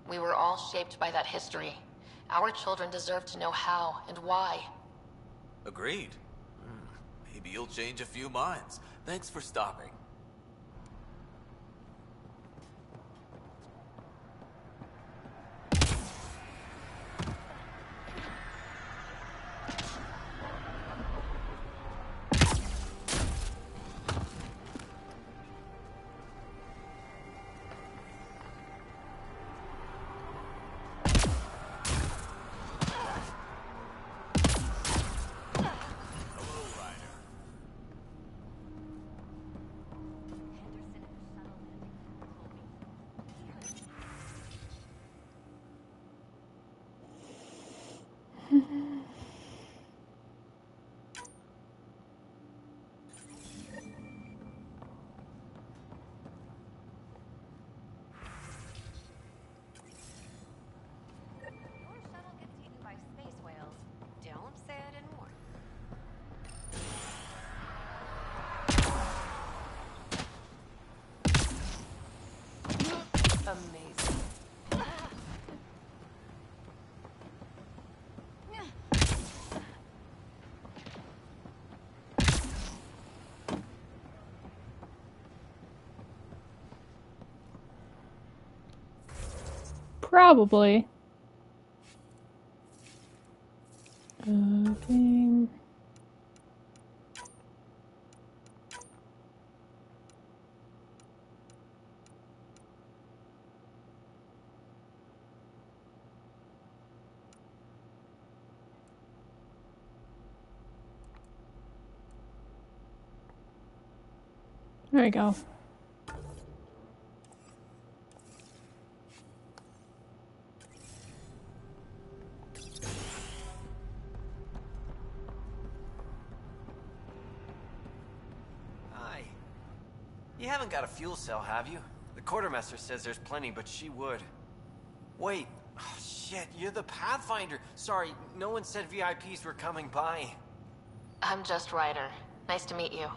We were all shaped by that history. Our children deserve to know how and why. Agreed. Maybe you'll change a few minds. Thanks for stopping. Probably. Game. There we go. Hi. You haven't got a fuel cell, have you? The quartermaster says there's plenty, but she would. Wait. Oh, shit, you're the Pathfinder. Sorry, no one said VIPs were coming by. I'm just Ryder. Nice to meet you.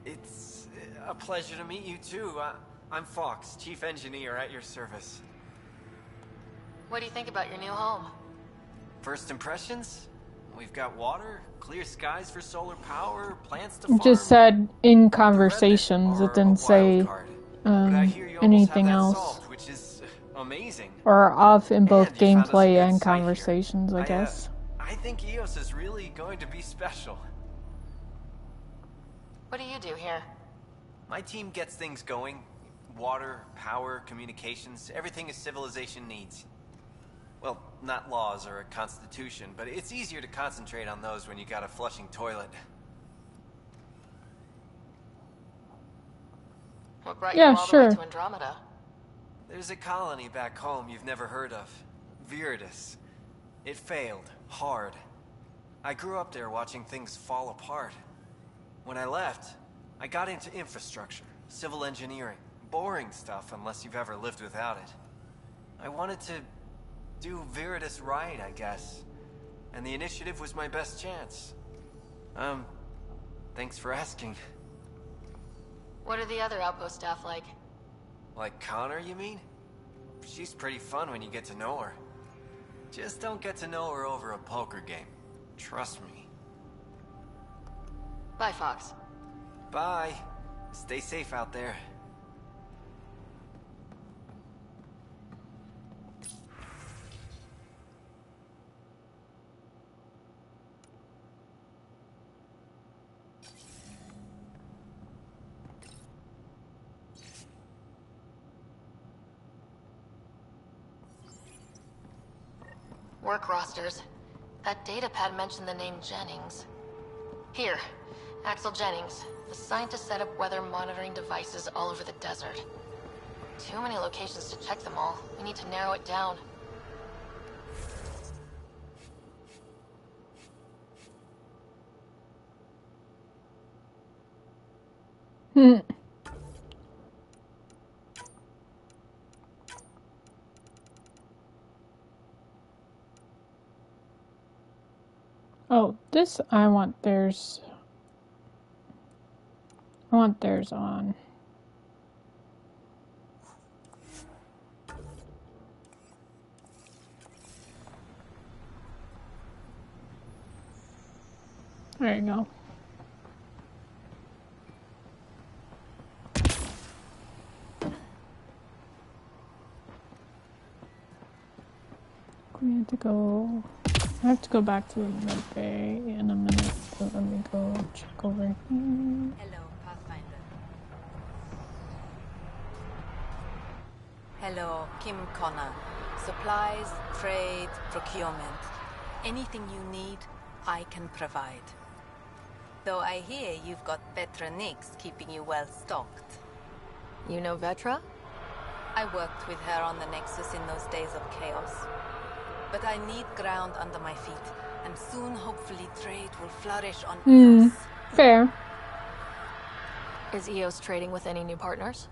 It's a pleasure to meet you, too. I'm Fox, Chief Engineer at your service. What do you think about your new home? First impressions? We've got water, clear skies for solar power, plants to farm. It just said in conversations. It didn't say anything else. Solved, which is amazing. Or off in both gameplay and conversations, I guess. I think EOS is really going to be special. What do you do here? My team gets things going. Water, power, communications, everything a civilization needs. Well, not laws or a constitution, but it's easier to concentrate on those when you got a flushing toilet. What brought you all the way to Andromeda? There's a colony back home you've never heard of. Viridis. It failed. Hard. I grew up there watching things fall apart. When I left, I got into infrastructure, civil engineering. Boring stuff unless you've ever lived without it. I wanted to do Viridis right, I guess. And the initiative was my best chance. Thanks for asking. What are the other outpost staff like? Like Connor, you mean? She's pretty fun when you get to know her. Just don't get to know her over a poker game. Trust me. Bye, Fox. Bye. Stay safe out there. Work rosters. That datapad mentioned the name Jennings. Here, Axel Jennings, assigned to set up weather monitoring devices all over the desert. Too many locations to check them all. We need to narrow it down. Oh, this, I want theirs on. There you go. We have to go. I have to go back to the med bay in a minute, so let me go check over here. Hello, Pathfinder. Hello, Kim Connor. Supplies, trade, procurement. Anything you need, I can provide. Though I hear you've got Vetra Nix keeping you well stocked. You know Vetra? I worked with her on the Nexus in those days of chaos. But I need ground under my feet, and soon, hopefully, trade will flourish on Eos. Fair. Is Eos trading with any new partners?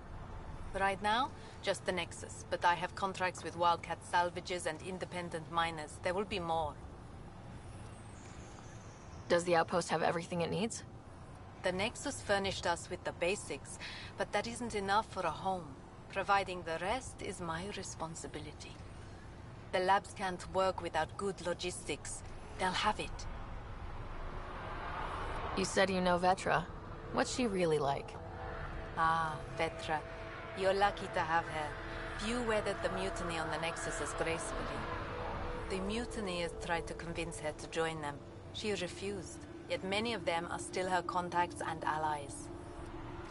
Right now, just the Nexus, but I have contracts with Wildcat salvages and independent miners. There will be more. Does the outpost have everything it needs? The Nexus furnished us with the basics, but that isn't enough for a home. Providing the rest is my responsibility. The labs can't work without good logistics. They'll have it. You said you know Vetra. What's she really like? Ah, Vetra. You're lucky to have her. Few weathered the mutiny on the Nexus as gracefully. The mutineers tried to convince her to join them. She refused, yet many of them are still her contacts and allies.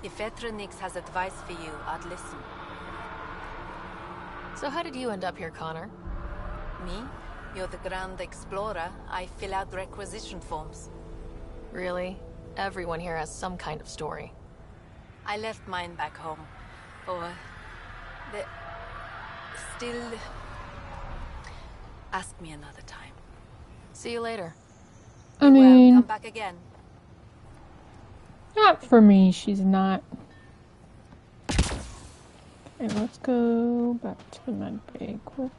If Vetronix has advice for you, I'd listen. So how did you end up here, Connor? Me? You're the Grand Explorer. I fill out requisition forms. Really? Everyone here has some kind of story. I left mine back home. Or... the... still... Ask me another time. See you later. I mean... come back again. Not for me, she's not. Okay, let's go back to the med bay quick.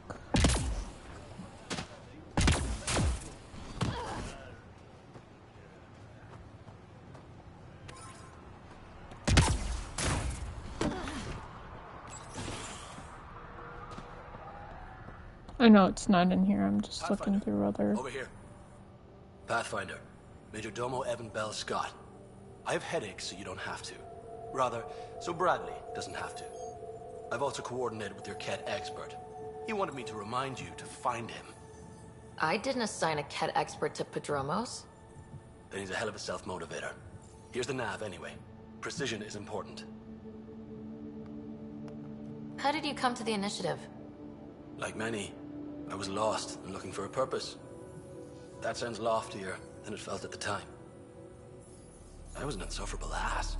I know it's not in here, I'm just looking through other... Over here. Pathfinder. Major Domo Evan Bell Scott. I have headaches, so you don't have to. Rather, so Bradley doesn't have to. I've also coordinated with your Ket expert. He wanted me to remind you to find him. I didn't assign a Ket expert to Padromos. Then he's a hell of a self-motivator. Here's the nav anyway. Precision is important. How did you come to the initiative? Like many, I was lost and looking for a purpose. That sounds loftier than it felt at the time. I was an insufferable ass.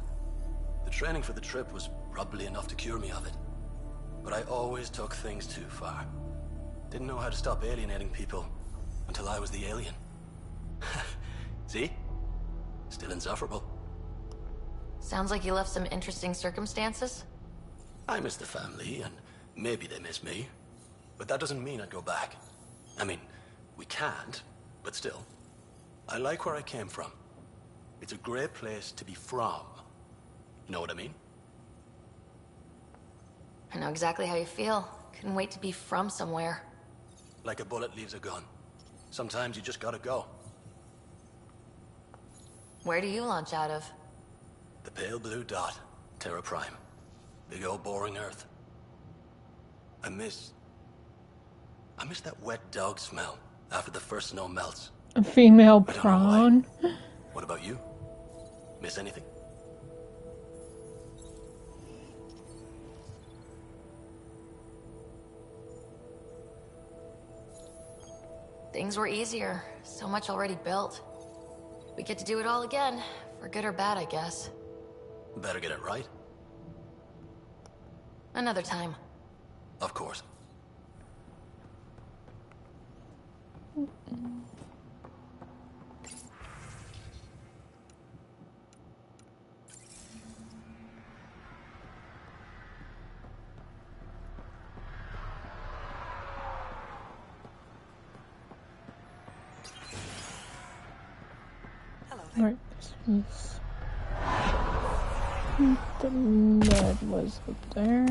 The training for the trip was probably enough to cure me of it. But I always took things too far. Didn't know how to stop alienating people until I was the alien. See? Still insufferable. Sounds like you left some interesting circumstances. I miss the family, and maybe they miss me. But that doesn't mean I'd go back. I mean, we can't, but still. I like where I came from. It's a great place to be from. You know what I mean? I know exactly how you feel. Couldn't wait to be from somewhere. Like a bullet leaves a gun. Sometimes you just gotta go. Where do you launch out of? The pale blue dot, Terra Prime. Big old boring Earth. I miss that wet dog smell after the first snow melts. A female prawn? What about you? Miss anything? Things were easier. So much already built. We get to do it all again. For good or bad, I guess. Better get it right. Another time. Of course. Right, this was... The med was up there.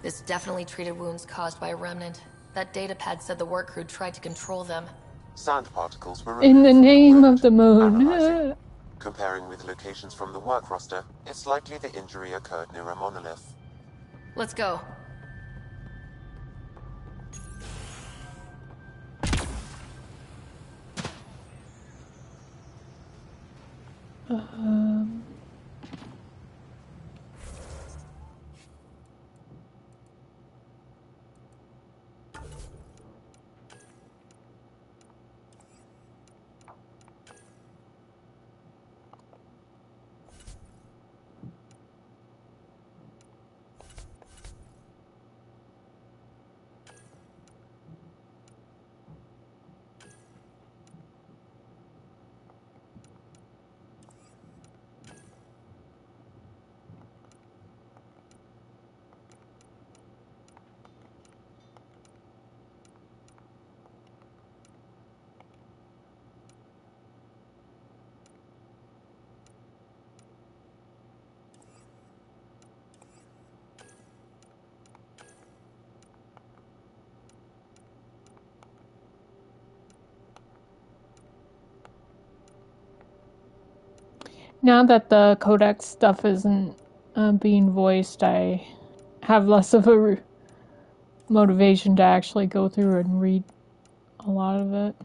This definitely treated wounds caused by a remnant. That datapad said the work crew tried to control them. Sand particles were In the removed name of the moon. analyzing. Comparing with locations from the work roster, it's likely the injury occurred near a monolith. Let's go. Now that the codex stuff isn't being voiced, I have less of a motivation to actually go through and read a lot of it.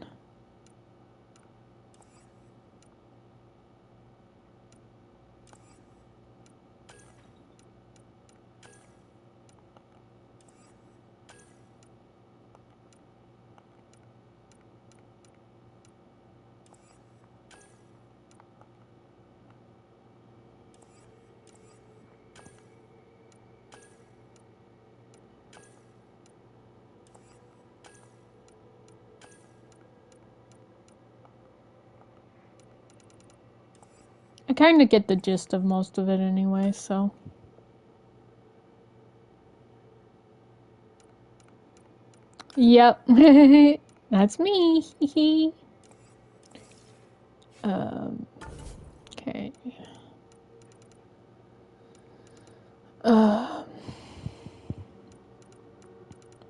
I kind of get the gist of most of it anyway, so. Yep, that's me. Okay.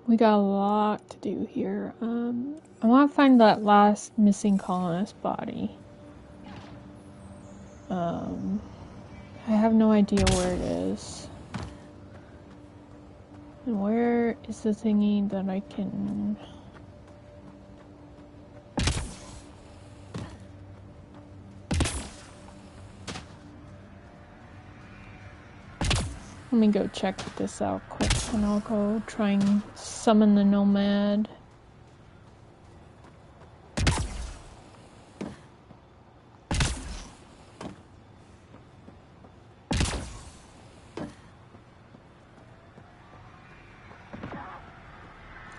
We got a lot to do here. I want to find that last missing colonist body. I have no idea where it is. And where is the thingy that I can... Let me go check this out quick, and I'll go try and summon the nomad.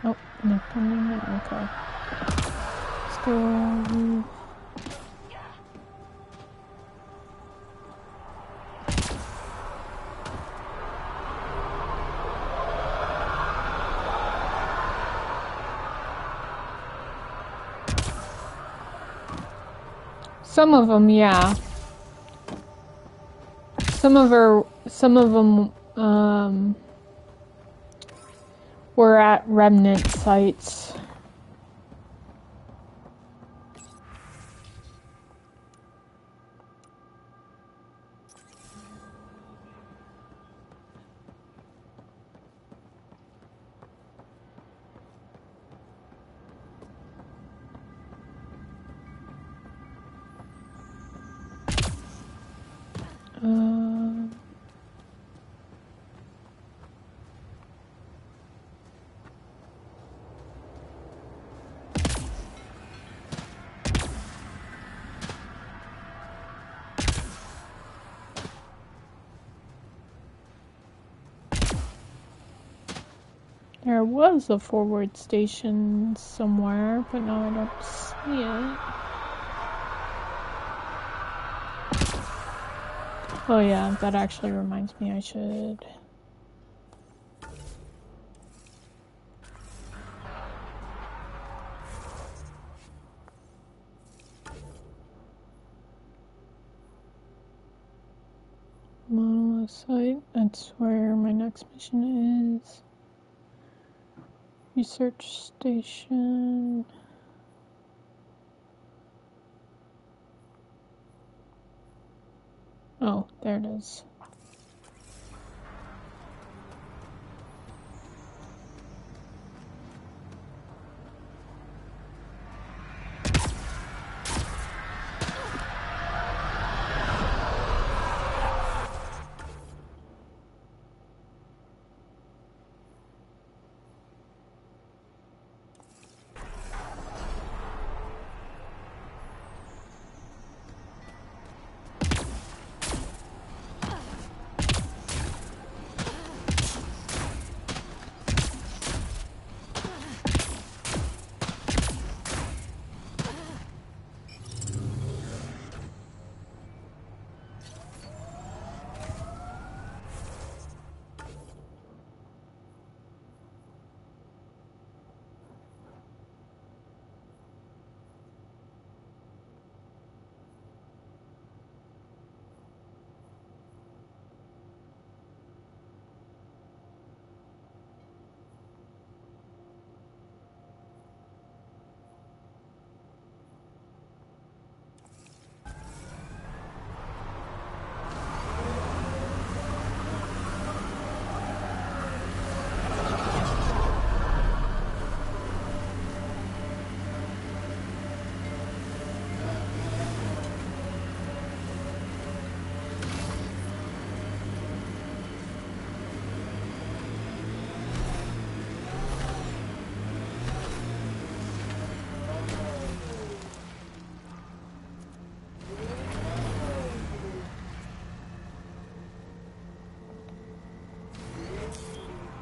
Oh, nothing in there. Okay. Let's go. Some of them, yeah. Some of them, were at remnant sites. There was a forward station somewhere, but now I don't see it. Oh yeah, that actually reminds me I should... Monolith site, that's where my next mission is. Research station. Oh, there it is.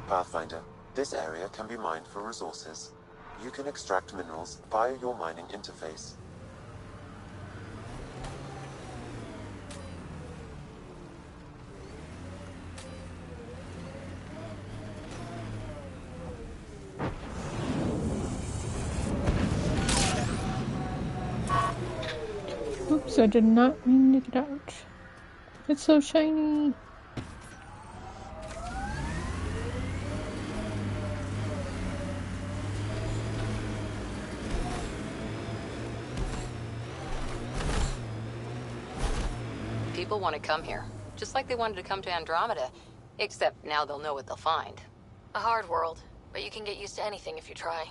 Pathfinder, this area can be mined for resources. You can extract minerals via your mining interface. Oops, I did not mean to get out. It's so shiny. People want to come here, just like they wanted to come to Andromeda, except now they'll know what they'll find. A hard world, but you can get used to anything if you try.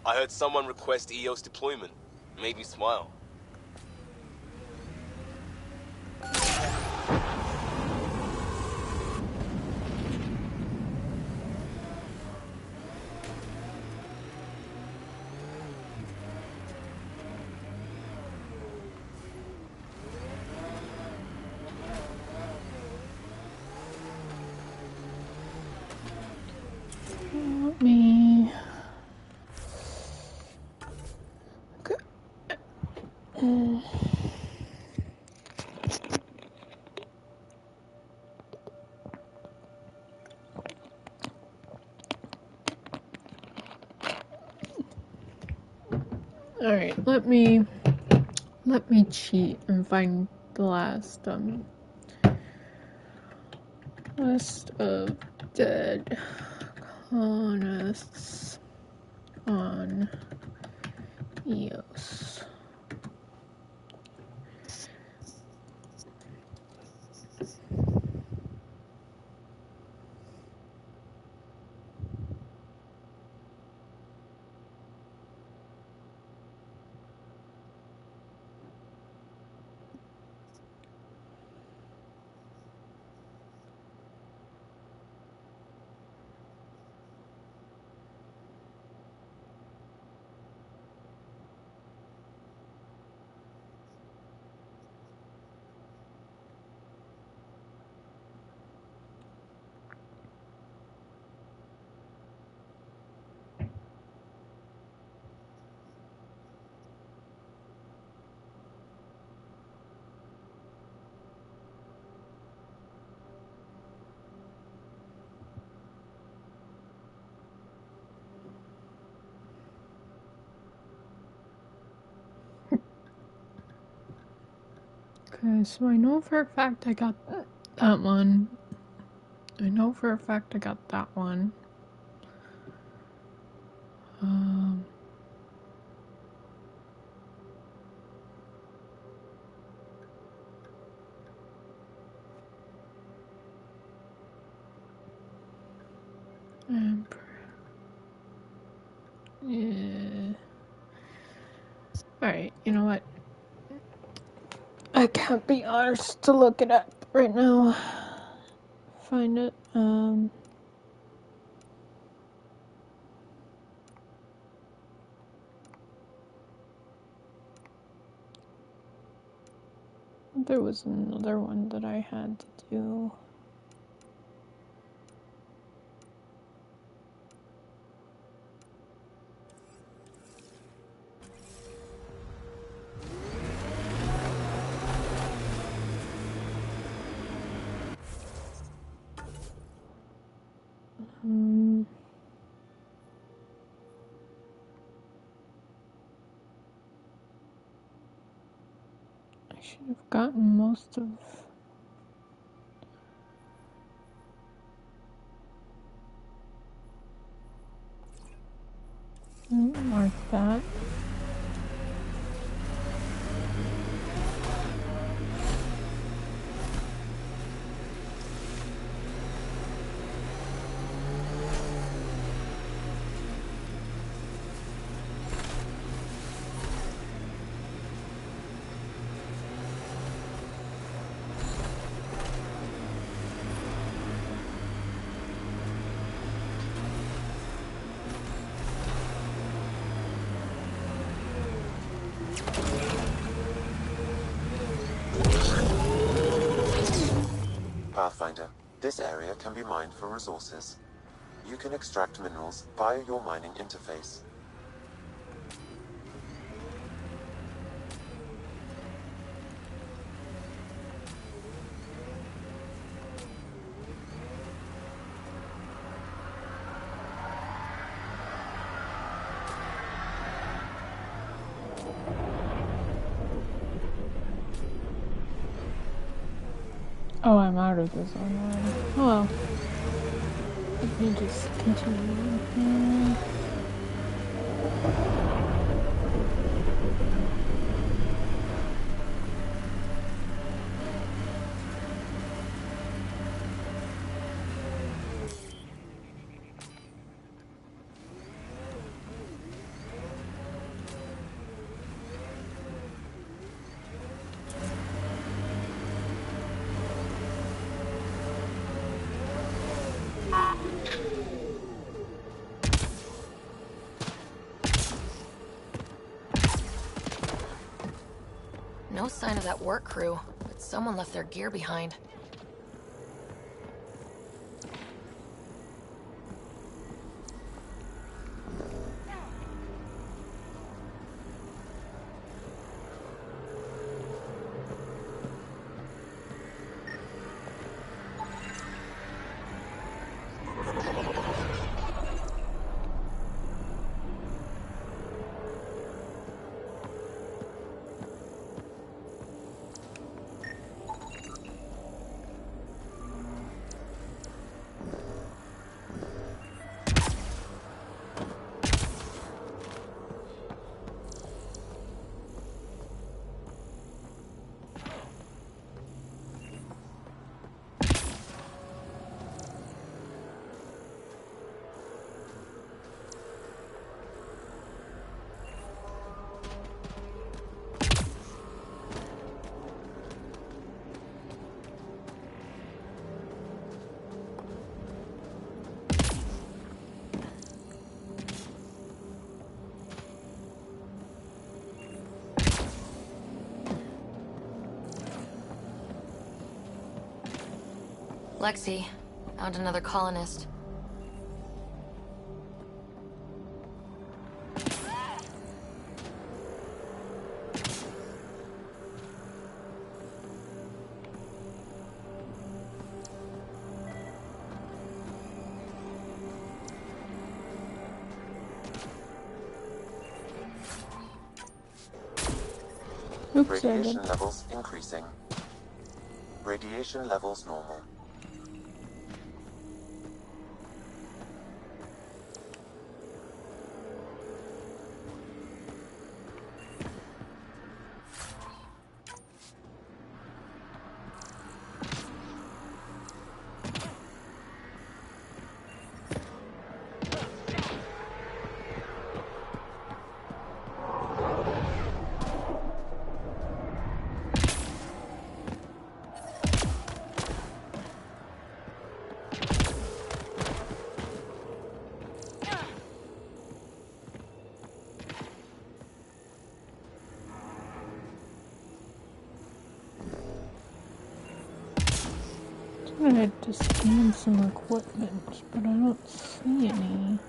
I heard someone request EOS deployment. Made me smile. Let me... Okay. Alright, let me cheat and find the last list of dead colonists on EOS. Okay, so I know for a fact I got that one. I know for a fact I got that one. Yeah. Alright, you know what? I can't be arsed to look it up right now. Find it. There was another one that I had to do. I should have gotten most of... Mark that. Pathfinder, this area can be mined for resources. You can extract minerals via your mining interface. Oh, I'm out of this one already. Oh well. Let me just continue here. No sign of that work crew, but someone left their gear behind. Lexi, found another colonist. Oops, Radiation levels increasing. Radiation levels normal. I had to scan some equipment, but I don't see any.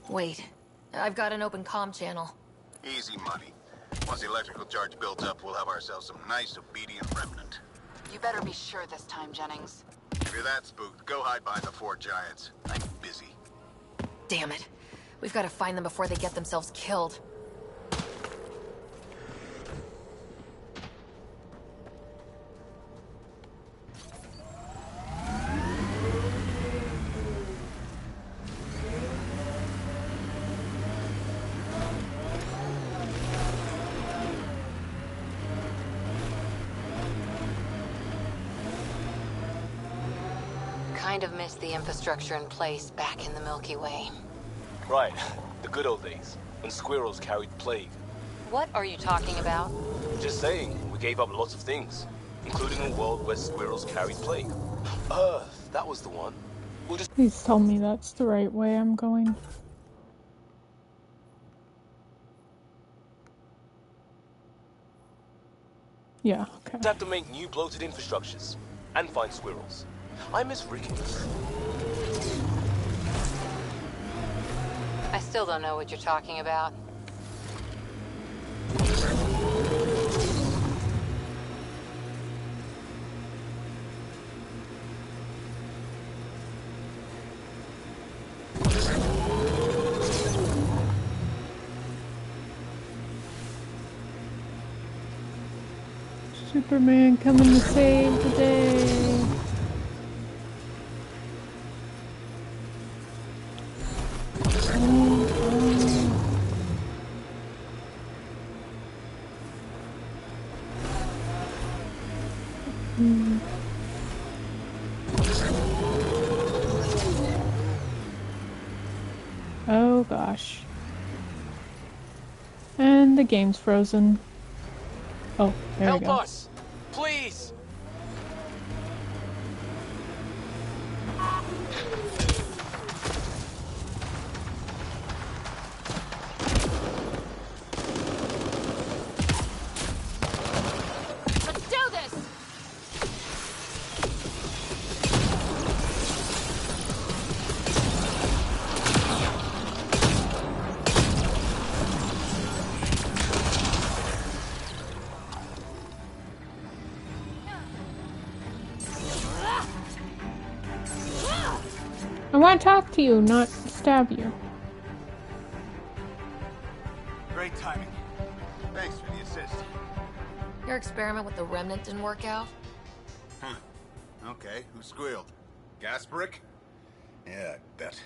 Wait, I've got an open comm channel. Easy money. Once the electrical charge builds up, we'll have ourselves some nice obedient remnant. You better be sure this time, Jennings. If you're that spooked, go hide behind the four giants. I'm busy. Damn it. We've got to find them before they get themselves killed. Kind of missed the infrastructure in place back in the Milky Way. Right, the good old days, when squirrels carried plague. What are you talking about? Just saying, we gave up lots of things, including a world where squirrels carried plague. Earth, that was the one. We'll just... Please tell me that's the right way I'm going. Yeah, okay. have to make new bloated infrastructures, and find squirrels. I miss riggings. I still don't know what you're talking about. Superman coming to save the day. Oh gosh. And the game's frozen. Oh, there we go. Help us! Please! Let's do this! I want to talk to you, not stab you. Great timing. Thanks for the assist. Your experiment with the remnant didn't work out? Huh. Okay, who squealed? Gasparic? Yeah, I bet.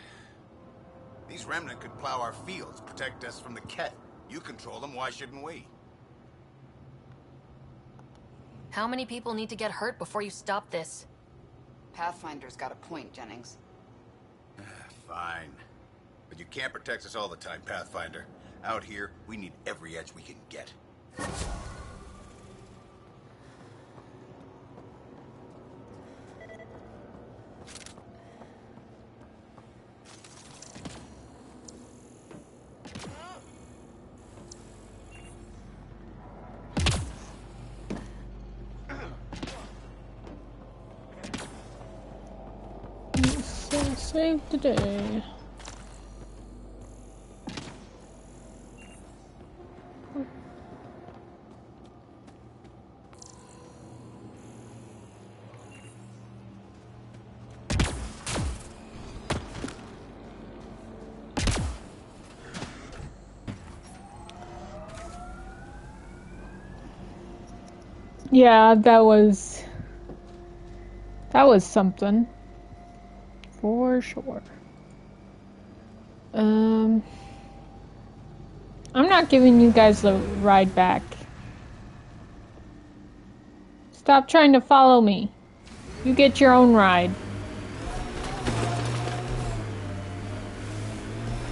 These remnant could plow our fields, protect us from the Ket. You control them, why shouldn't we? How many people need to get hurt before you stop this? Pathfinder's got a point, Jennings. Fine. But you can't protect us all the time, Pathfinder. Out here, we need every edge we can get. Save the day. Yeah, that was something. For sure. I'm not giving you guys the ride back. Stop trying to follow me. You get your own ride.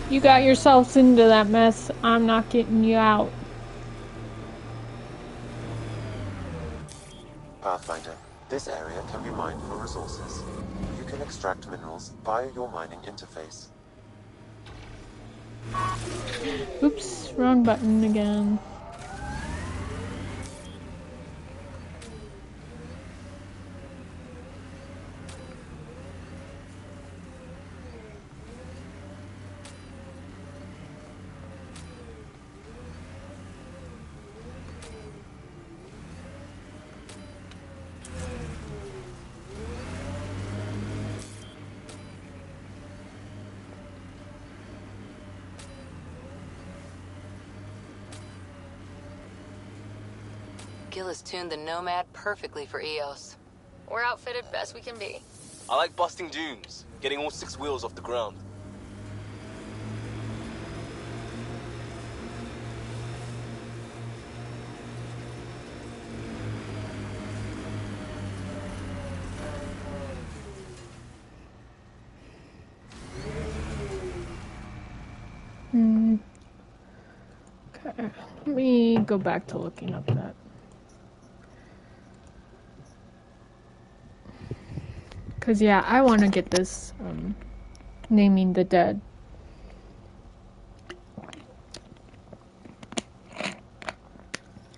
You got yourselves into that mess. I'm not getting you out. Pathfinder, this area can be mined for resources. You can extract minerals via your mining interface. Oops, wrong button again. Gil has tuned the Nomad perfectly for Eos. We're outfitted best we can be. I like busting dunes, getting all 6 wheels off the ground. Okay, let me go back to looking up that. Cause yeah, I want to get this naming the dead.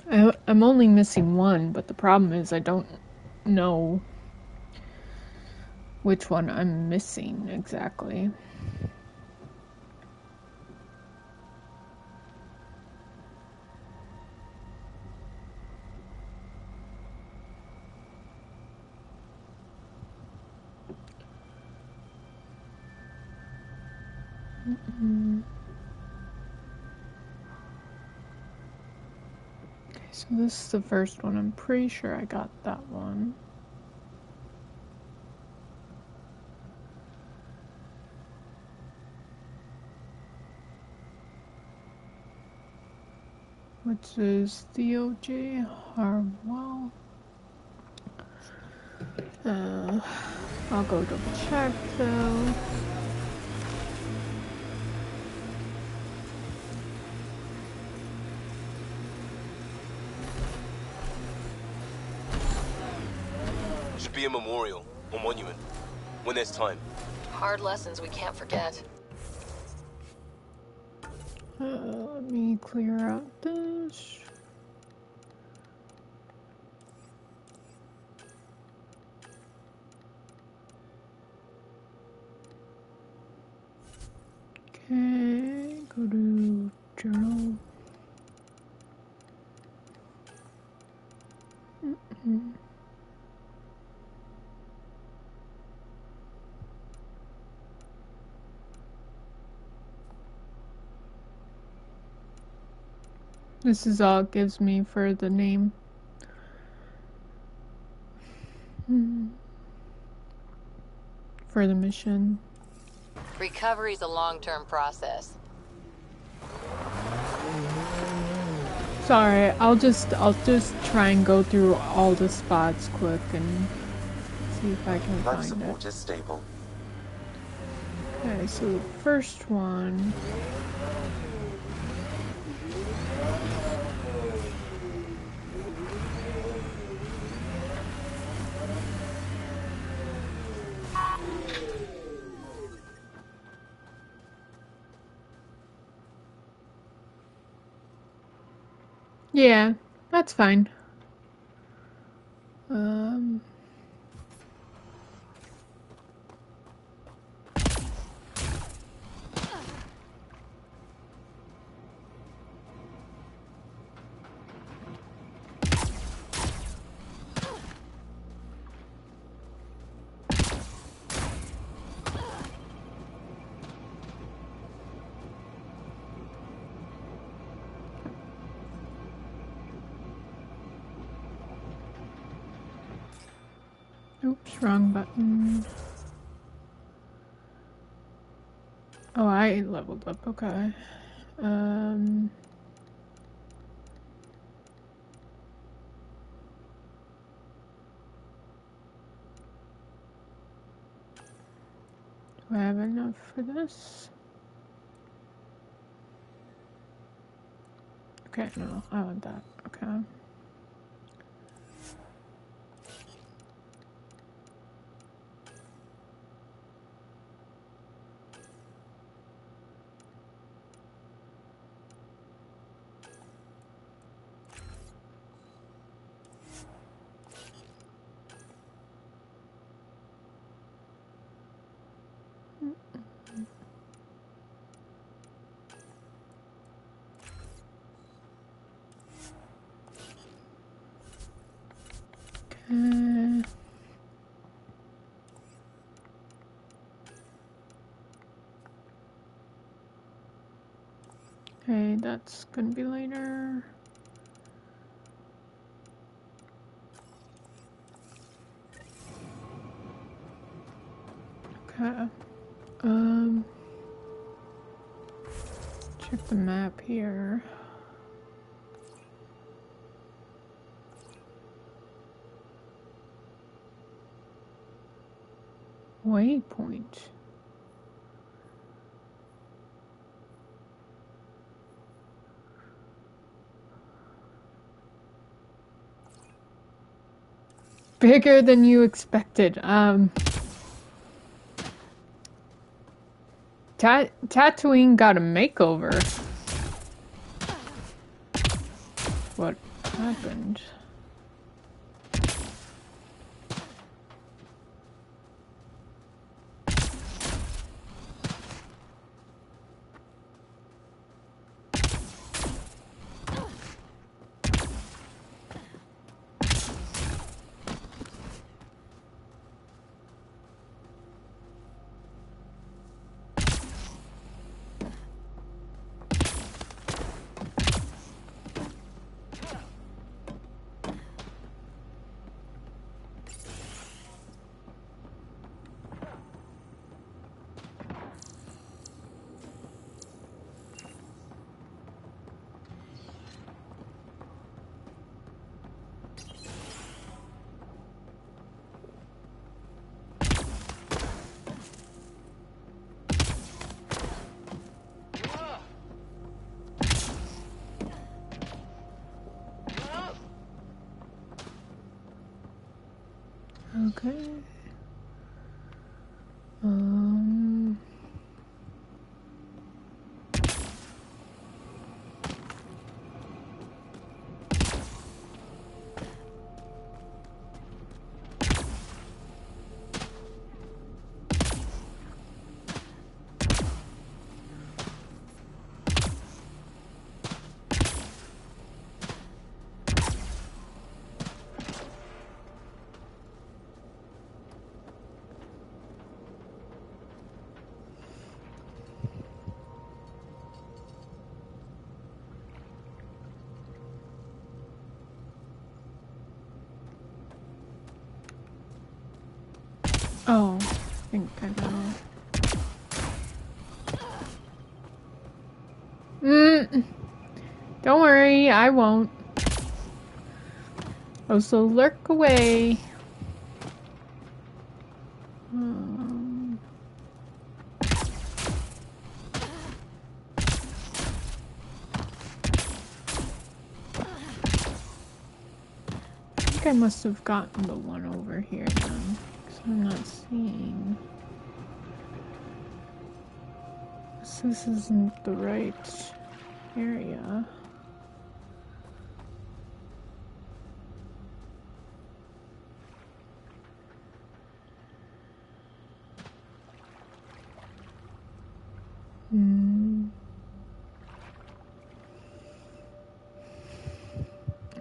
I'm only missing one, but the problem is I don't know which one I'm missing exactly. Okay, so this is the first one. I'm pretty sure I got that one. Which is Theo J. Harwell. I'll go double check though. Should be a memorial or monument when there's time. Hard lessons we can't forget. Let me clear out this. Okay, go to journal. This is all it gives me for the name. For the mission. Recovery's a long-term process. Sorry, I'll just try and go through all the spots quick and see if I can Life find support it. is stable. Okay, so the first one. Yeah, that's fine. Oops, wrong button. Oh, I leveled up, okay. Do I have enough for this? Okay, no, I want that, okay. Okay, that's gonna be later. Okay. Check the map here. Waypoint. Bigger than you expected. Tatooine got a makeover. What happened? Okay. Oh, I think I know. Don't worry, I won't. Also, lurk away. I think I must have gotten the one over here then, because I'm not seeing. This isn't the right area.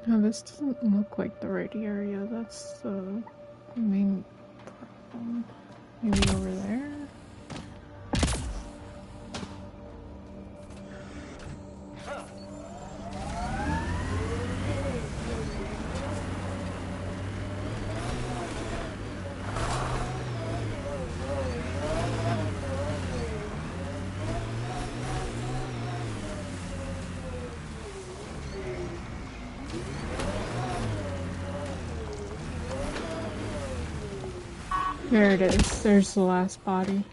No, this doesn't look like the right area. That's the main problem. Maybe over there? There it is. There's the last body.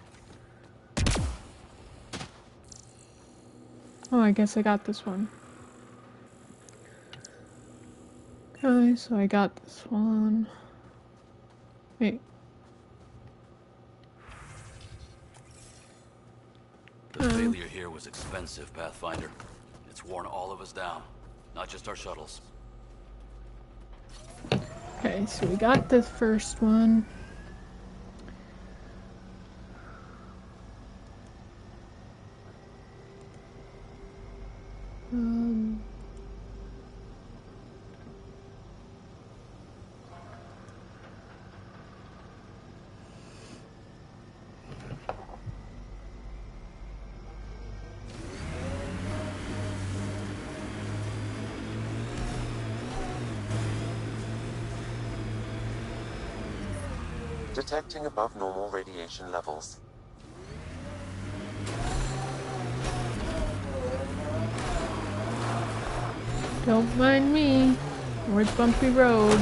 Oh, I guess I got this one. Okay, so I got this one. Wait. The failure here was expensive, Pathfinder. It's worn all of us down, not just our shuttles. Okay, so we got the first one. Detecting above normal radiation levels. Don't mind me. Where's Bumpy Road?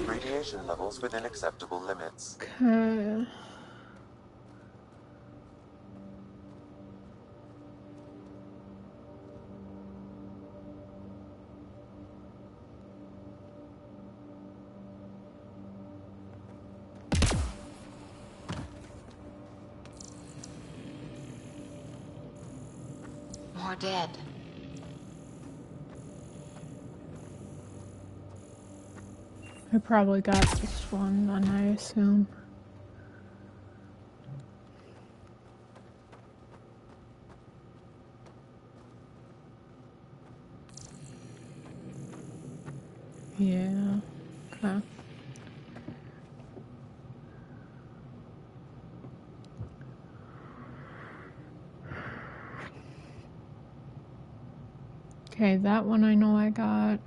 Radiation levels within acceptable limits. Okay. More dead. I probably got this one then, I assume. Yeah. Okay. Okay, that one I know I got.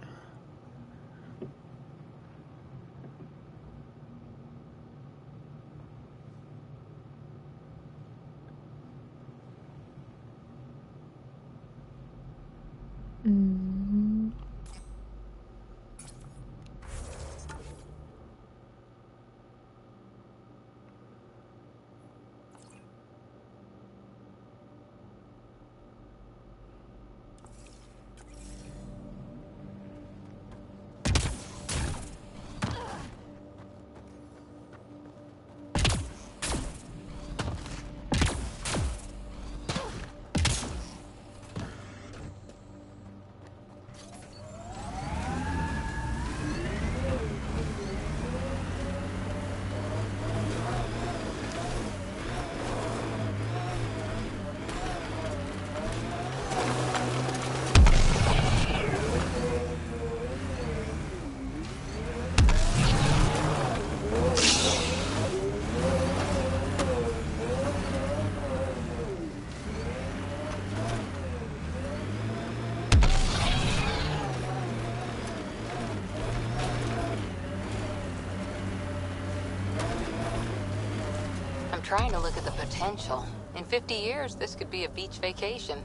I'm trying to look at the potential. In 50 years, this could be a beach vacation.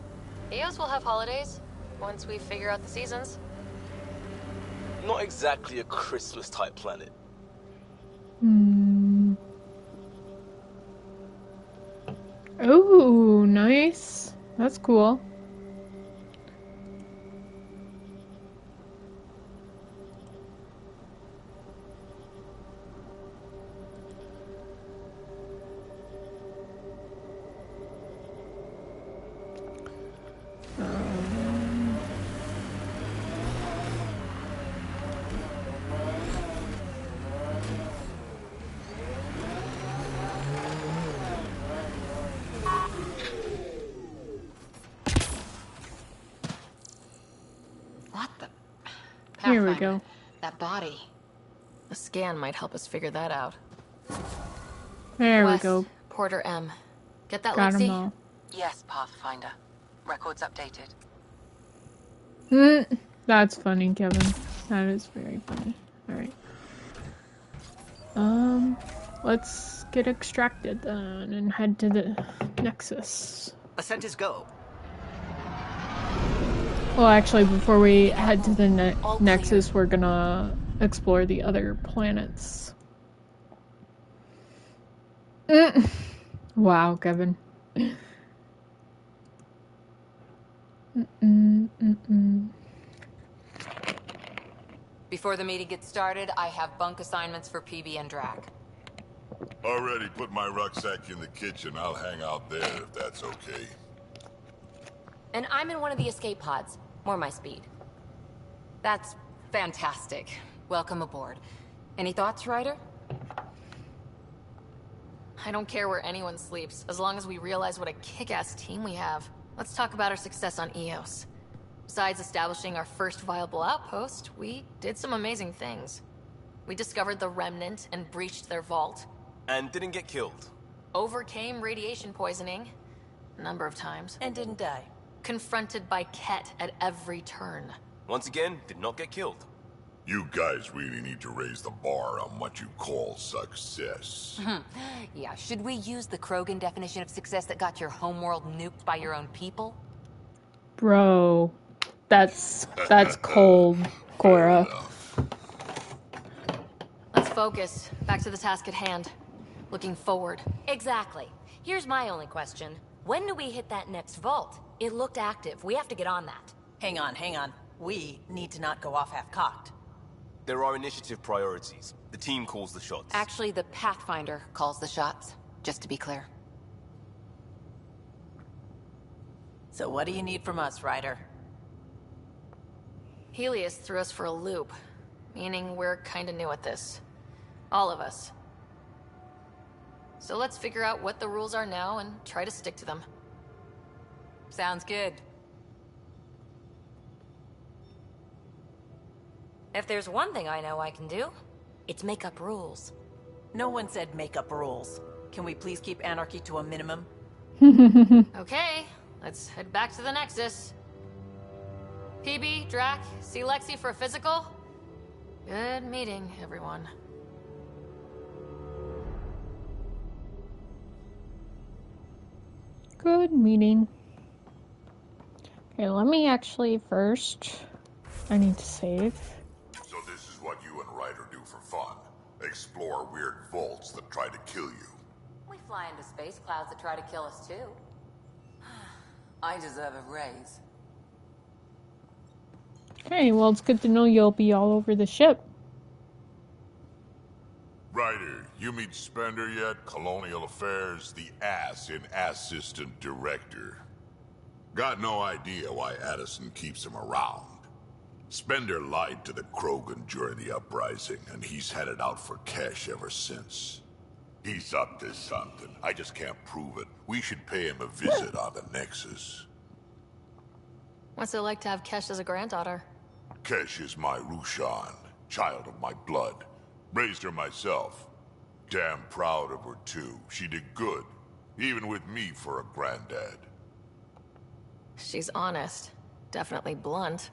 Eos will have holidays once we figure out the seasons. Not exactly a Christmas-type planet. Oh, nice. That's cool. What the? Here we Pathfinder, go. that body. A scan might help us figure that out. There West, we go. Porter M. Get that, Got 'em Lexi? all. Yes, Pathfinder. Records updated. That's funny, Kevin. That is very funny. Alright. Let's get extracted then and head to the Nexus. Ascent is go. Well, actually, before we head to the Nexus, we're gonna explore the other planets. Wow, Kevin. Before the meeting gets started, I have bunk assignments for PB and Drac. Already put my rucksack in the kitchen. I'll hang out there if that's okay. And I'm in one of the escape pods. More my speed. That's fantastic. Welcome aboard. Any thoughts, Ryder? I don't care where anyone sleeps, as long as we realize what a kick-ass team we have. Let's talk about our success on Eos. Besides establishing our first viable outpost, we did some amazing things. We discovered the Remnant and breached their vault. And didn't get killed. Overcame radiation poisoning a number of times. And didn't die. Confronted by Ket at every turn. Once again, did not get killed. You guys really need to raise the bar on what you call success. Yeah, should we use the Krogan definition of success that got your homeworld nuked by your own people? Bro, that's cold, Cora. Let's focus. Back to the task at hand. Looking forward. Exactly. Here's my only question. When do we hit that next vault? It looked active. We have to get on that. Hang on. We need to not go off half-cocked. There are initiative priorities. The team calls the shots. Actually, the Pathfinder calls the shots, just to be clear. So what do you need from us, Ryder? Helios threw us for a loop, meaning we're kinda new at this. All of us. So let's figure out what the rules are now and try to stick to them. Sounds good. If there's one thing I know I can do, it's make up rules. No one said make up rules. Can we please keep anarchy to a minimum? Okay, let's head back to the Nexus. PB, Drac, see Lexi for a physical? Good meeting, everyone. Good meeting. Okay, let me actually first... I need to save. So this is what you and Ryder do for fun. Explore weird vaults that try to kill you. We fly into space clouds that try to kill us too. I deserve a raise. Okay, well, it's good to know you'll be all over the ship. Ryder, you meet Spender yet? Colonial Affairs, the ass in Assistant Director. Got no idea why Addison keeps him around. Spender lied to the Krogan during the uprising, and he's had it out for cash ever since. He's up to something. I just can't prove it. We should pay him a visit on the Nexus. What's it like to have Kesh as a granddaughter? Kesh is my Rushan, child of my blood. Raised her myself. Damn proud of her too. She did good, even with me for a granddad. She's honest. Definitely blunt.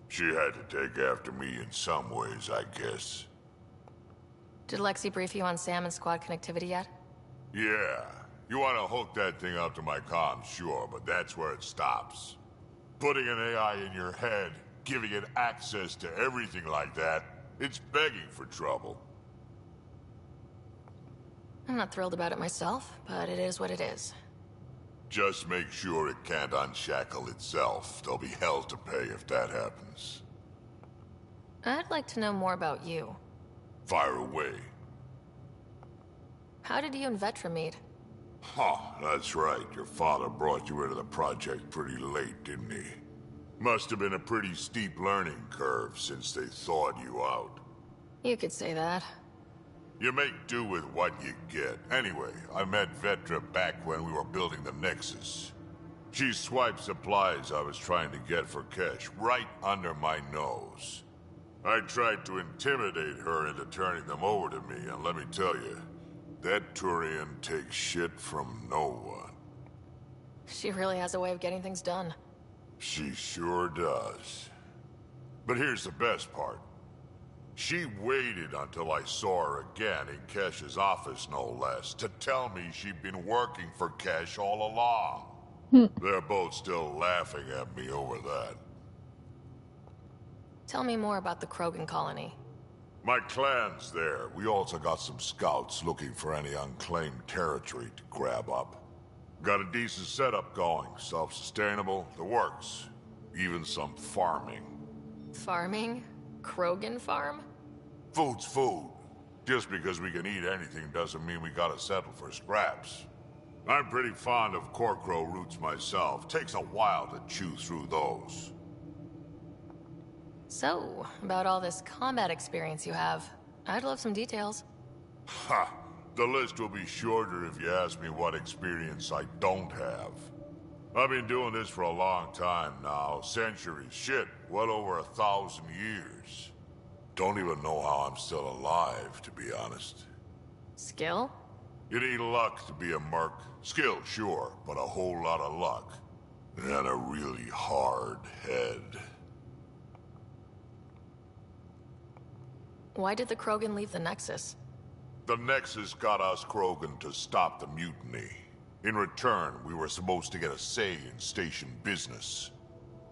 She had to take after me in some ways, I guess. Did Lexi brief you on Sam and squad connectivity yet? Yeah. You want to hook that thing up to my comms, sure, but that's where it stops. Putting an AI in your head, giving it access to everything like that, it's begging for trouble. I'm not thrilled about it myself, but it is what it is. Just make sure it can't unshackle itself. There'll be hell to pay if that happens. I'd like to know more about you. Fire away. How did you and Vetra meet? Huh, that's right. Your father brought you into the project pretty late, didn't he? Must have been a pretty steep learning curve since they thawed you out. You could say that. You make do with what you get. Anyway, I met Vetra back when we were building the Nexus. She swiped supplies I was trying to get for Kesh right under my nose. I tried to intimidate her into turning them over to me, and let me tell you, that Turian takes shit from no one. She really has a way of getting things done. She sure does. But here's the best part. She waited until I saw her again in Kesh's office, no less, to tell me she'd been working for Kesh all along. They're both still laughing at me over that. Tell me more about the Krogan colony. My clan's there. We also got some scouts looking for any unclaimed territory to grab up. Got a decent setup going, self-sustainable, the works. Even some farming. Farming? Krogan farm? Food's food. Just because we can eat anything doesn't mean we gotta settle for scraps. I'm pretty fond of Corcrow roots myself. Takes a while to chew through those. So, about all this combat experience you have, I'd love some details. Ha! The list will be shorter if you ask me what experience I don't have. I've been doing this for a long time now. Centuries. Shit, well over 1,000 years. Don't even know how I'm still alive, to be honest. Skill? You need luck to be a merc. Skill, sure, but a whole lot of luck. And a really hard head. Why did the Krogan leave the Nexus? The Nexus got us Krogan to stop the mutiny. In return, we were supposed to get a say in station business.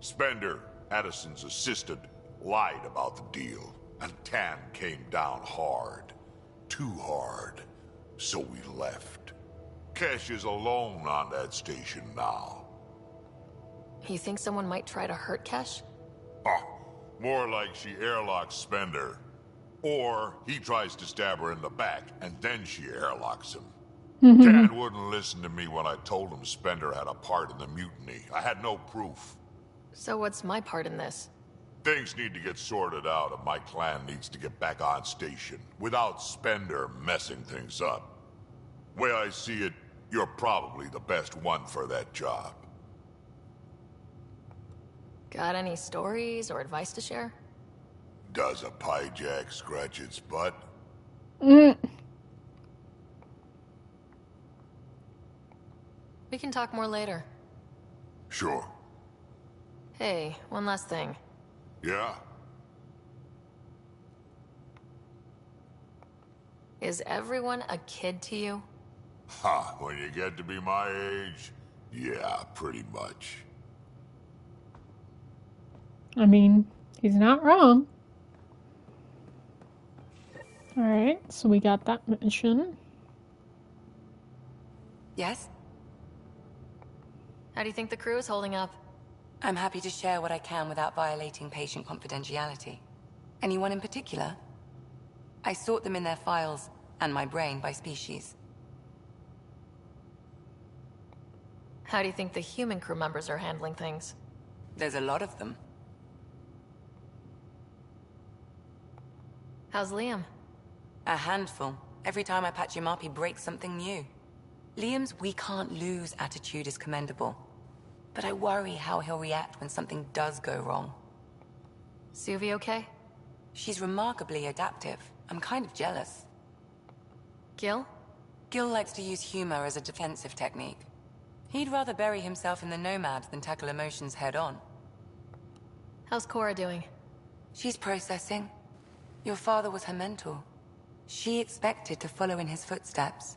Spender, Addison's assistant, lied about the deal, and Tan came down hard. Too hard. So we left. Kesh is alone on that station now. You think someone might try to hurt Kesh? More like she airlocks Spender. Or he tries to stab her in the back, and then she airlocks him. Tan wouldn't listen to me when I told him Spender had a part in the mutiny. I had no proof. So what's my part in this? Things need to get sorted out, and my clan needs to get back on station, without Spender messing things up. Way I see it, you're probably the best one for that job. Got any stories or advice to share? Does a pie jack scratch its butt? We can talk more later. Sure. Hey, one last thing. Yeah? Is everyone a kid to you? Ha, when you get to be my age, yeah, pretty much. I mean, he's not wrong. Alright, so we got that mission. Yes? How do you think the crew is holding up? I'm happy to share what I can without violating patient confidentiality. Anyone in particular? I sort them in their files, and my brain, by species. How do you think the human crew members are handling things? There's a lot of them. How's Liam? A handful. Every time I patch him up, he breaks something new. Liam's we can't lose attitude is commendable. But I worry how he'll react when something does go wrong. Suvi okay? She's remarkably adaptive. I'm kind of jealous. Gil? Gil likes to use humor as a defensive technique. He'd rather bury himself in the Nomad than tackle emotions head-on. How's Cora doing? She's processing. Your father was her mentor. She expected to follow in his footsteps,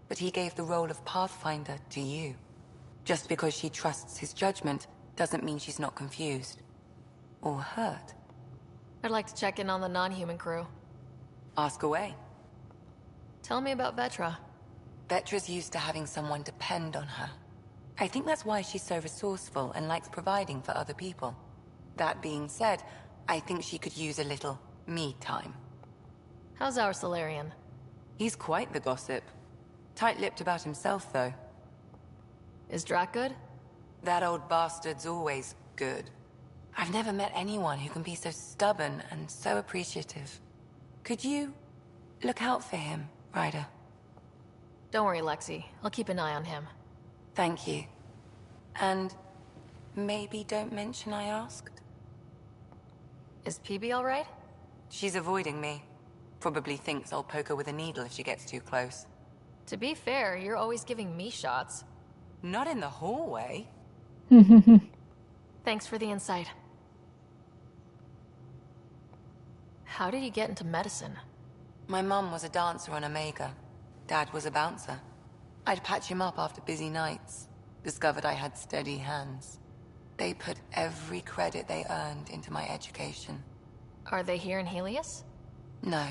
but he gave the role of Pathfinder to you. Just because she trusts his judgment doesn't mean she's not confused. Or hurt. I'd like to check in on the non-human crew. Ask away. Tell me about Vetra. Vetra's used to having someone depend on her. I think that's why she's so resourceful and likes providing for other people. That being said, I think she could use a little me time. How's our Solarian? He's quite the gossip. Tight-lipped about himself, though. Is Drac good? That old bastard's always good. I've never met anyone who can be so stubborn and so appreciative. Could you look out for him, Ryder? Don't worry, Lexi. I'll keep an eye on him. Thank you. And maybe don't mention I asked? Is PB all right? She's avoiding me. Probably thinks I'll poke her with a needle if she gets too close. To be fair, you're always giving me shots. Not in the hallway. Thanks for the insight. How did you get into medicine? My mum was a dancer on Omega. Dad was a bouncer. I'd patch him up after busy nights. Discovered I had steady hands. They put every credit they earned into my education. Are they here in Helios? No.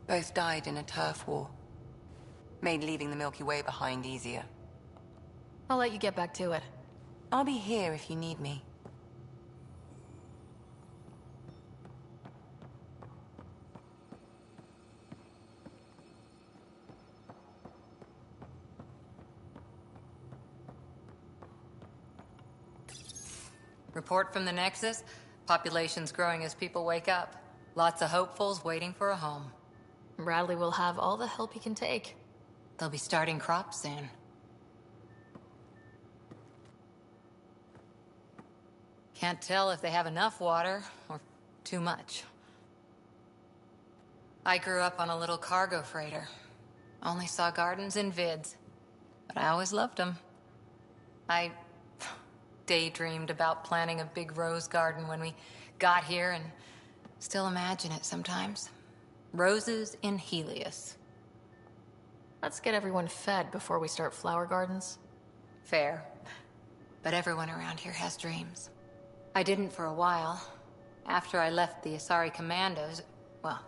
Both died in a turf war. Made leaving the Milky Way behind easier. I'll let you get back to it. I'll be here if you need me. Report from the Nexus. Population's growing as people wake up. Lots of hopefuls waiting for a home. Bradley will have all the help he can take. They'll be starting crops soon. Can't tell if they have enough water or too much. I grew up on a little cargo freighter. Only saw gardens in vids, but I always loved them. I daydreamed about planting a big rose garden when we got here and still imagine it sometimes. Roses in Helios. Let's get everyone fed before we start flower gardens. Fair. But everyone around here has dreams. I didn't for a while. After I left the Asari Commandos, well,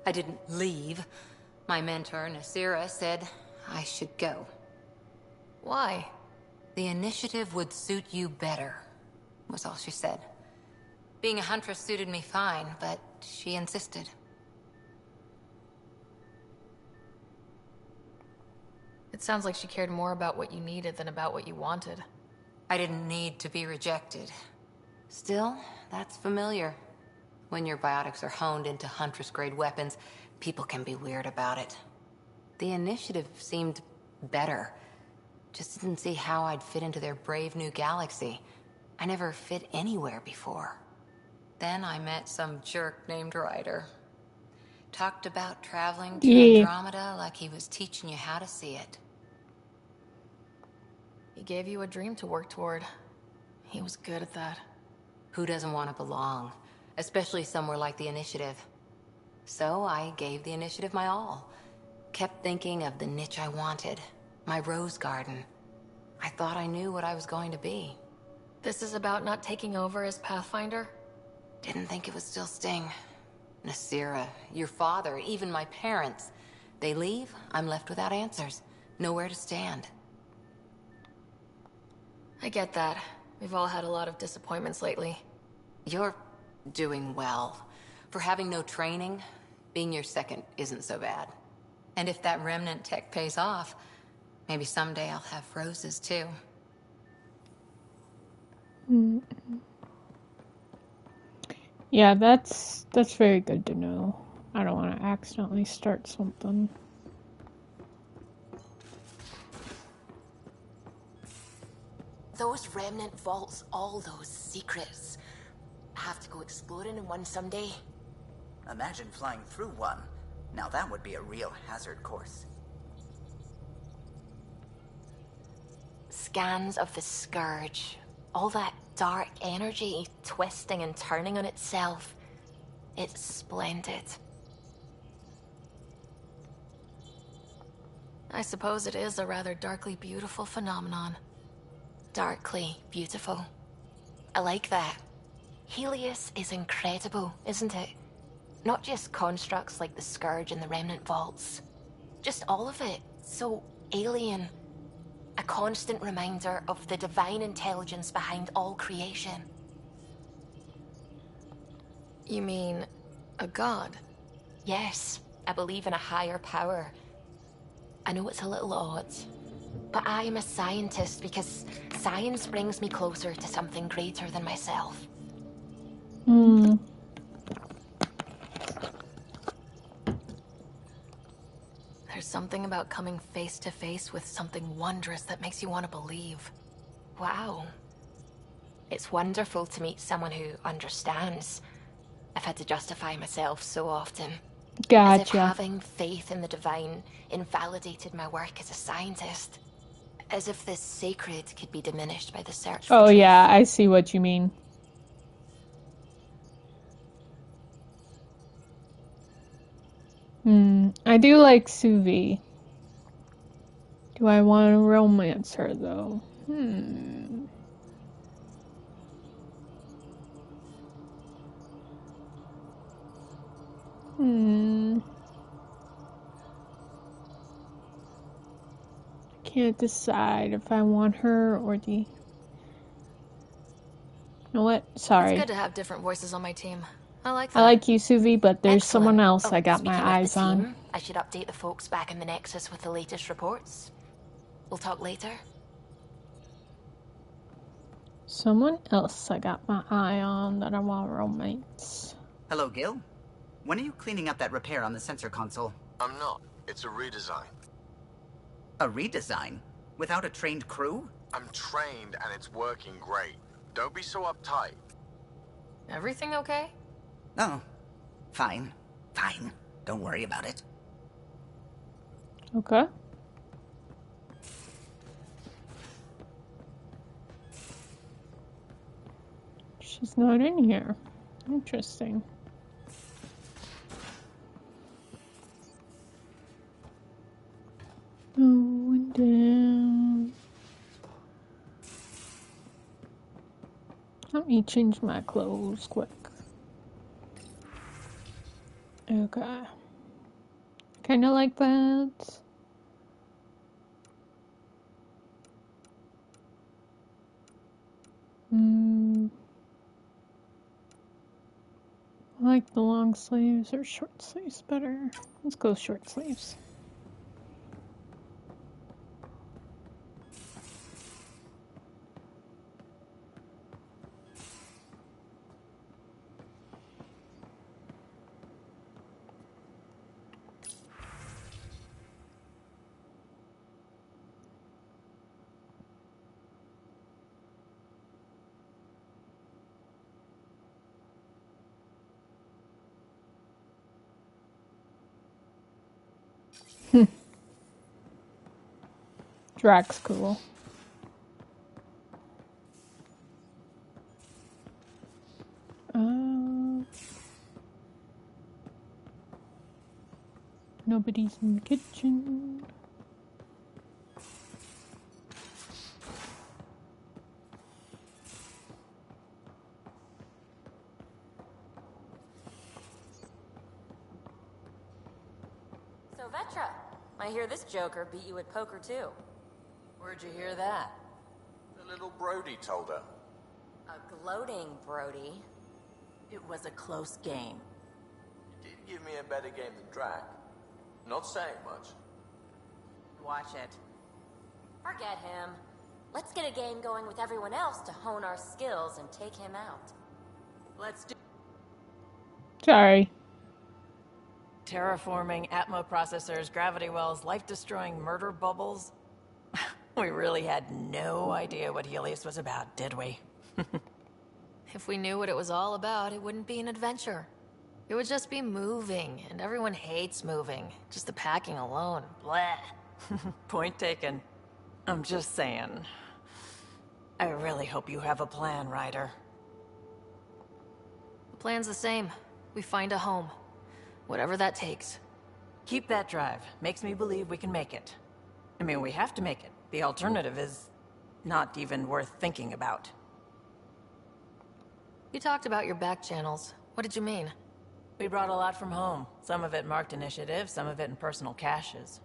I didn't leave. My mentor, Nasira, said I should go. Why? The initiative would suit you better, was all she said. Being a huntress suited me fine, but she insisted. It sounds like she cared more about what you needed than about what you wanted. I didn't need to be rejected. Still, that's familiar. When your biotics are honed into Huntress-grade weapons, people can be weird about it. The initiative seemed better. Just didn't see how I'd fit into their brave new galaxy. I never fit anywhere before. Then I met some jerk named Ryder. Talked about traveling to Andromeda like he was teaching you how to see it. He gave you a dream to work toward. He was good at that. Who doesn't want to belong? Especially somewhere like the Initiative. So I gave the Initiative my all. Kept thinking of the niche I wanted. My rose garden. I thought I knew what I was going to be. This is about not taking over as Pathfinder? Didn't think it would still sting. Nasira, your father, even my parents. They leave, I'm left without answers. Nowhere to stand. I get that. We've all had a lot of disappointments lately. You're doing well. For having no training, being your second isn't so bad. And if that remnant tech pays off, maybe someday I'll have roses too. Yeah, that's very good to know. I don't want to accidentally start something. Those remnant vaults, all those secrets. Have to go exploring in one someday. Imagine flying through one. Now that would be a real hazard course. Scans of the Scourge. All that dark energy twisting and turning on itself. It's splendid. I suppose it is a rather darkly beautiful phenomenon. Darkly beautiful. I like that. Helios is incredible, isn't it? Not just constructs like the Scourge and the Remnant Vaults. Just all of it. So alien. A constant reminder of the divine intelligence behind all creation. You mean a god? Yes, I believe in a higher power. I know it's a little odd, but I am a scientist because science brings me closer to something greater than myself. There's something about coming face to face with something wondrous that makes you want to believe. Wow. It's wonderful to meet someone who understands. I've had to justify myself so often. Gotcha. As if having faith in the divine invalidated my work as a scientist. As if the sacred could be diminished by the search for truth. Yeah, I see what you mean. I do like Suvi. Do I want to romance her, though? Can't decide if I want her or the... You know what? Sorry. It's good to have different voices on my team. I like that. I like you, Suvi, but there's someone else Oh, I got my eyes on. I should update the folks back in the Nexus with the latest reports. We'll talk later. Someone else I got my eye on that I want romance. Hello, Gil. When are you cleaning up that repair on the sensor console? I'm not. It's a redesign. A redesign? Without a trained crew? I'm trained and it's working great. Don't be so uptight. Everything okay? Oh, fine. Fine. Don't worry about it. Okay. She's not in here. Interesting. Going down. Let me change my clothes quick. Okay. Kind of like that. I like the long sleeves or short sleeves better. Let's go short sleeves. Drax cool. Nobody's in the kitchen. So, Vetra, I hear this joker beat you at poker too. Where'd you hear that? The little Brody told her. A gloating Brody. It was a close game. He did give me a better game than Drac. Not saying much. Watch it. Forget him. Let's get a game going with everyone else to hone our skills and take him out. Let's do... Sorry. Terraforming, Atmo processors, gravity wells, life-destroying murder bubbles. We really had no idea what Helios was about, did we? If we knew what it was all about, it wouldn't be an adventure. It would just be moving, and everyone hates moving. Just the packing alone. Bleh. Point taken. I'm just saying. I really hope you have a plan, Ryder. The plan's the same. We find a home. Whatever that takes. Keep that drive. Makes me believe we can make it. I mean, we have to make it. The alternative is not even worth thinking about. You talked about your back channels. What did you mean? We brought a lot from home. Some of it marked initiative, some of it in personal caches.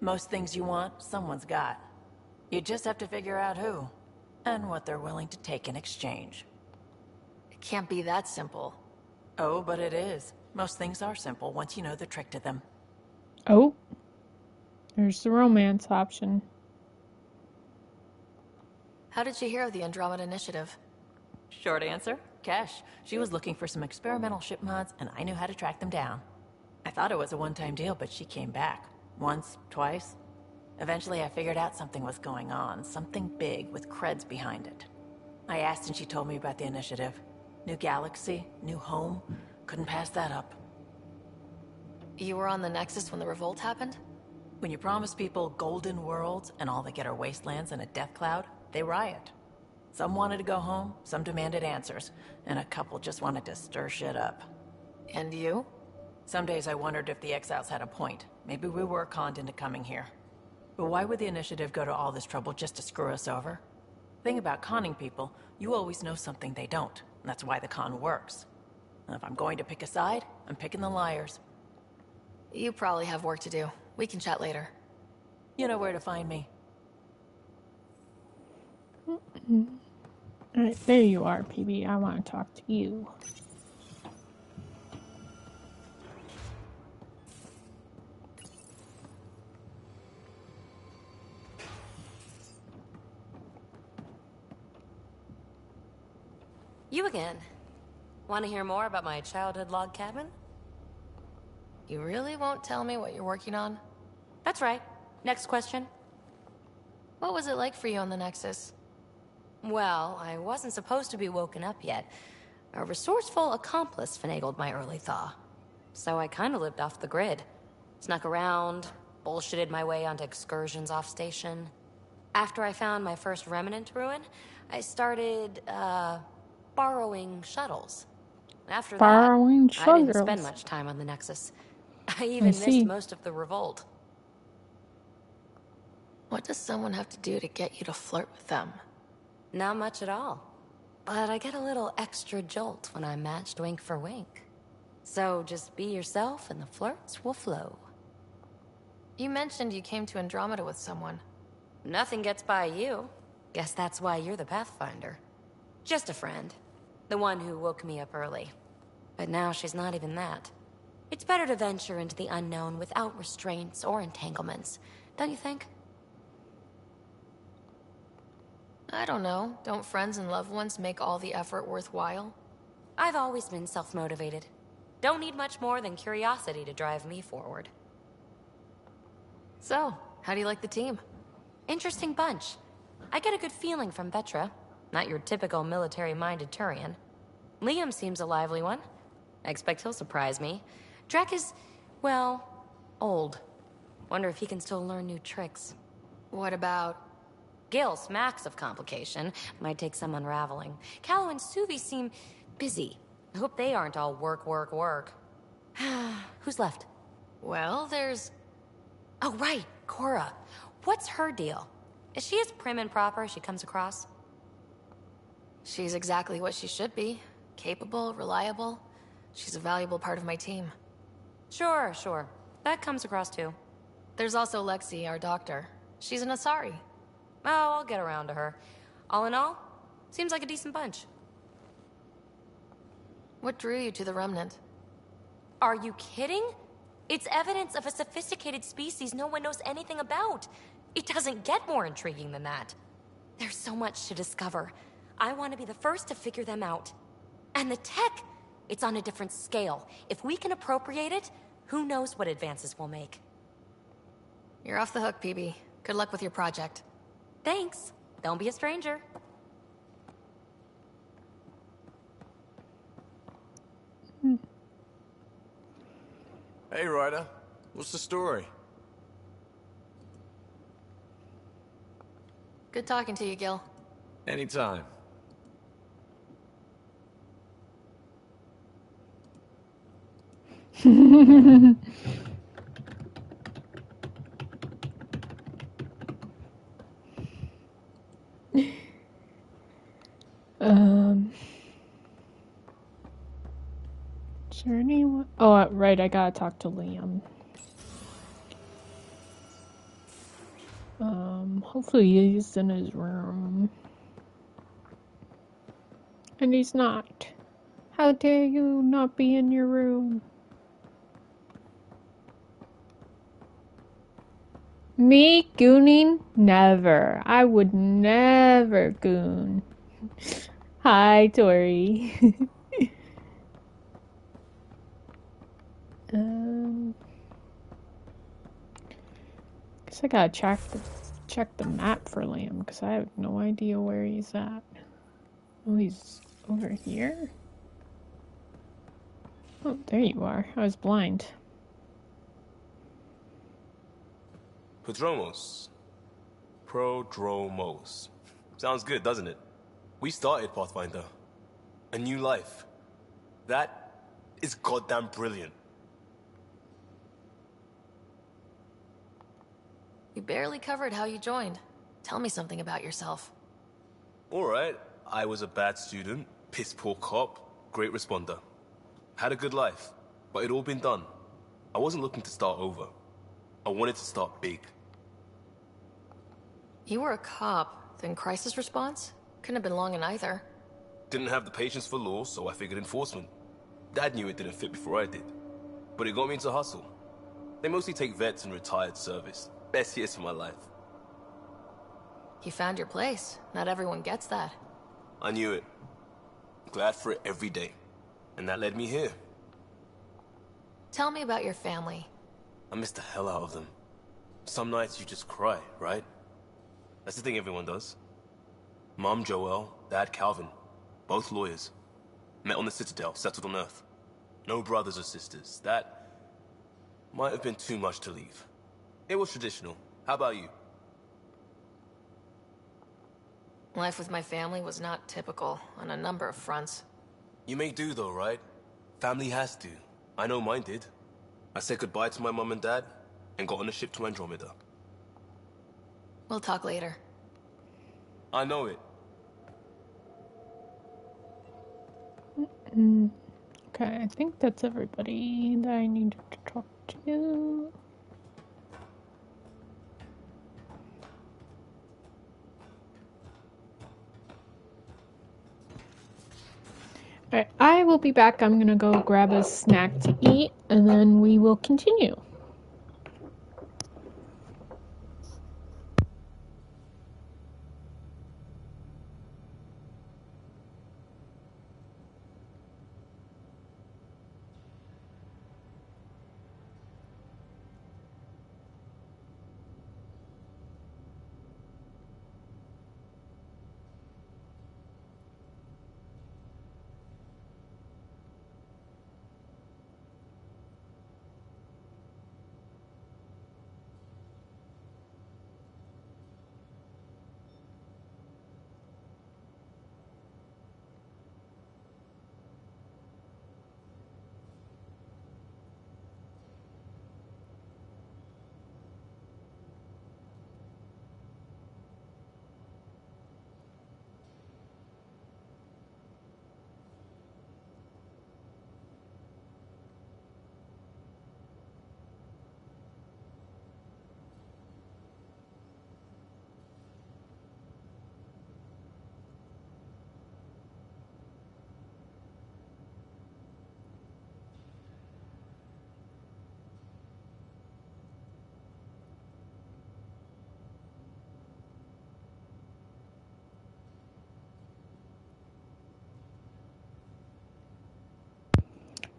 Most things you want, someone's got. You just have to figure out who, and what they're willing to take in exchange. It can't be that simple. Oh, but it is. Most things are simple once you know the trick to them. Oh. There's the romance option. How did you hear of the Andromeda Initiative? Short answer, Cash. She was looking for some experimental ship mods, and I knew how to track them down. I thought it was a one-time deal, but she came back. Once, twice. Eventually I figured out something was going on, something big with creds behind it. I asked and she told me about the initiative. New galaxy, new home. Couldn't pass that up. You were on the Nexus when the revolt happened? When you promise people golden worlds and all they get are wastelands and a death cloud, they riot. Some wanted to go home, some demanded answers, and a couple just wanted to stir shit up. And you? Some days I wondered if the exiles had a point. Maybe we were conned into coming here. But why would the initiative go to all this trouble just to screw us over? Thing about conning people, you always know something they don't. And that's why the con works. And if I'm going to pick a side, I'm picking the liars. You probably have work to do. We can chat later. You know where to find me. Alright, there you are, PB. I want to talk to you. You again. Want to hear more about my childhood log cabin? You really won't tell me what you're working on? That's right. Next question. What was it like for you on the Nexus? Well, I wasn't supposed to be woken up yet. A resourceful accomplice finagled my early thaw. So I kind of lived off the grid. Snuck around, bullshitted my way onto excursions off station. After I found my first remnant ruin, I started, borrowing shuttles. After Borrowing that, I didn't spend shuttles. much time on the Nexus. I even missed most of the revolt. What does someone have to do to get you to flirt with them? Not much at all. But I get a little extra jolt when I'm matched wink for wink. So just be yourself and the flirts will flow. You mentioned you came to Andromeda with someone. Nothing gets by you. Guess that's why you're the Pathfinder. Just a friend. The one who woke me up early. But now she's not even that. It's better to venture into the unknown without restraints or entanglements, don't you think? I don't know. Don't friends and loved ones make all the effort worthwhile? I've always been self-motivated. Don't need much more than curiosity to drive me forward. So, how do you like the team? Interesting bunch. I get a good feeling from Vetra. Not your typical military-minded Turian. Liam seems a lively one. I expect he'll surprise me. Drek is, well, old. Wonder if he can still learn new tricks. What about... Gil smacks of complication. Might take some unraveling. Callow and Suvi seem busy. I hope they aren't all work, work, work. Who's left? Well, there's... Oh, right, Cora. What's her deal? Is she as prim and proper as she comes across? She's exactly what she should be. Capable, reliable. She's a valuable part of my team. Sure, sure. That comes across too. There's also Lexi, our doctor. She's an Asari. Oh, I'll get around to her. All in all, seems like a decent bunch. What drew you to the Remnant? Are you kidding? It's evidence of a sophisticated species no one knows anything about. It doesn't get more intriguing than that. There's so much to discover. I want to be the first to figure them out. And the tech, it's on a different scale. If we can appropriate it, who knows what advances we'll make. You're off the hook, PB. Good luck with your project. Thanks. Don't be a stranger. Hey, Ryder. What's the story? Good talking to you, Gil. Anytime. Is there anyone? Oh, right, I gotta talk to Liam. Hopefully he's in his room. And he's not. How dare you not be in your room? Me gooning? Never. I would never goon. Hi, Tori. Guess I gotta check the map for Liam, because I have no idea where he's at. Oh, he's over here? Oh, there you are. I was blind. Prodromos. Prodromos. Sounds good, doesn't it? We started Pathfinder. A new life. That is goddamn brilliant. You barely covered how you joined. Tell me something about yourself. Alright, I was a bad student, piss poor cop, great responder. Had a good life, but it'd all been done. I wasn't looking to start over. I wanted to start big. You were a cop, then crisis response? Couldn't have been long in either. Didn't have the patience for law, so I figured enforcement. Dad knew it didn't fit before I did. But it got me into hustle. They mostly take vets and retired service. Best years of my life. You found your place. Not everyone gets that. I knew it. Glad for it every day. And that led me here. Tell me about your family. I miss the hell out of them. Some nights you just cry, right? That's the thing everyone does. Mom Joelle, Dad Calvin. Both lawyers. Met on the Citadel, settled on Earth. No brothers or sisters. That might have been too much to leave. It was traditional. How about you? Life with my family was not typical on a number of fronts. You may do though, right? Family has to. I know mine did. I said goodbye to my mom and dad, and got on a ship to Andromeda. We'll talk later. I know it. Okay, I think that's everybody that I needed to talk to. Alright, I will be back. I'm gonna go grab a snack to eat, and then we will continue.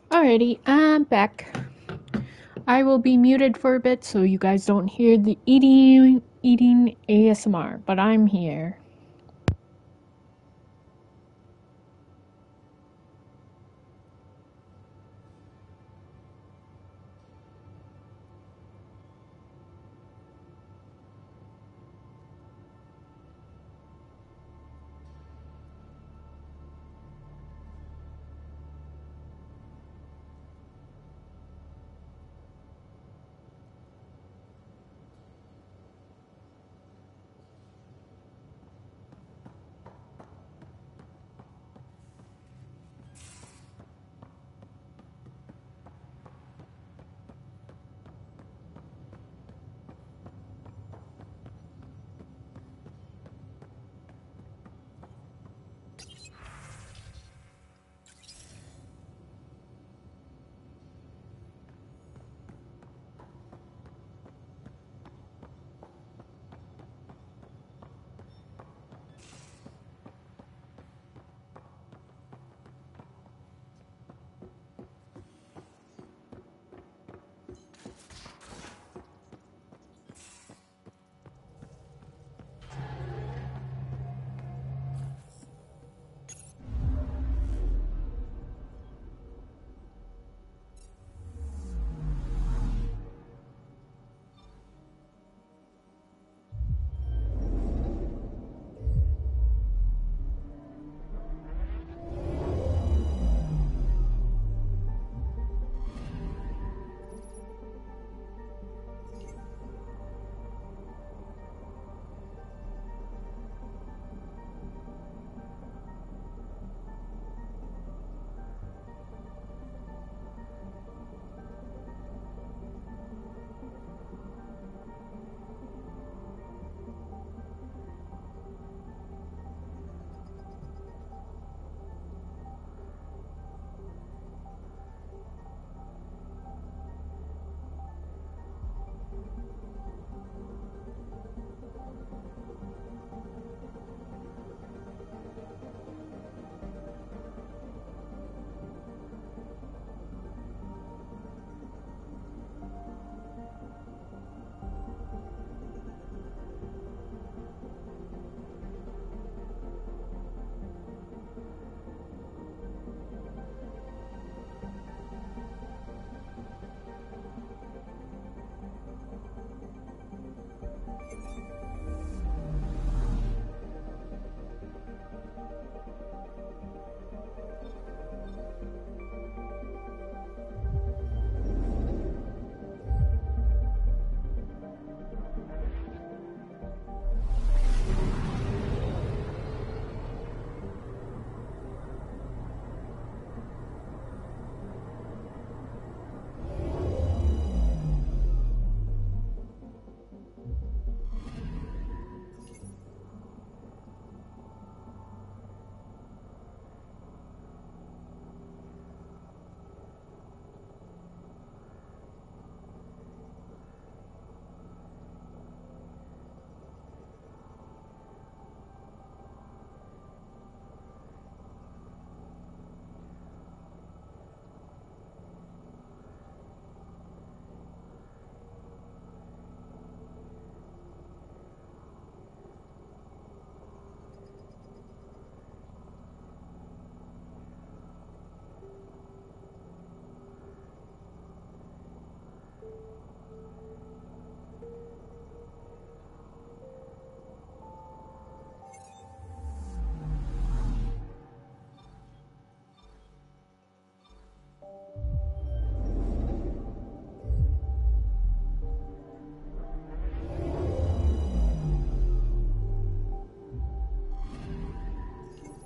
Alrighty, I'm back. I will be muted for a bit so you guys don't hear the eating ASMR, but I'm here.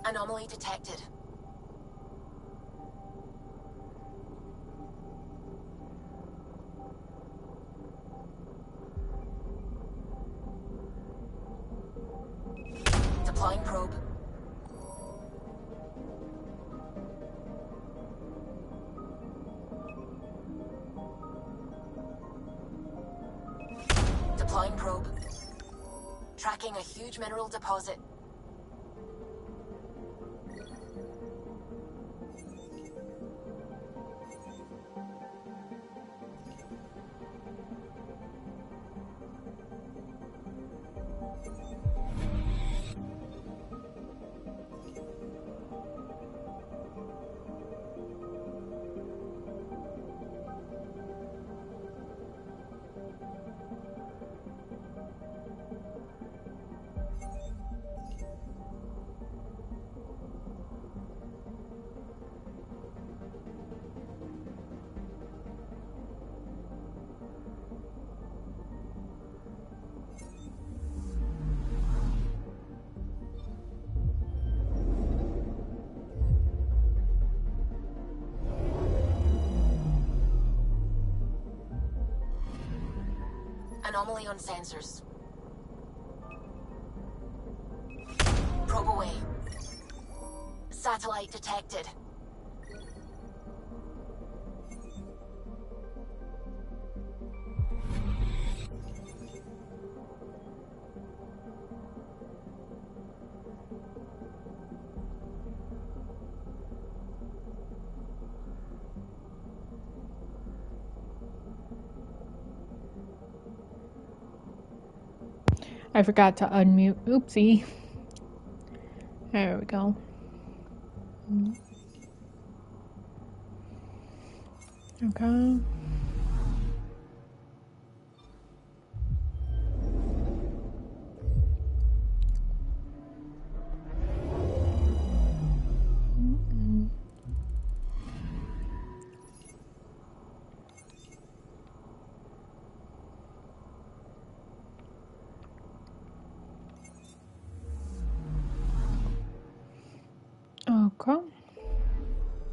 Anomaly detected. Deploying probe. Deploying probe. Tracking a huge mineral deposit. Anomaly on sensors. Probe away. Satellite detected. I forgot to unmute. Oopsie. There we go. Okay. Okay.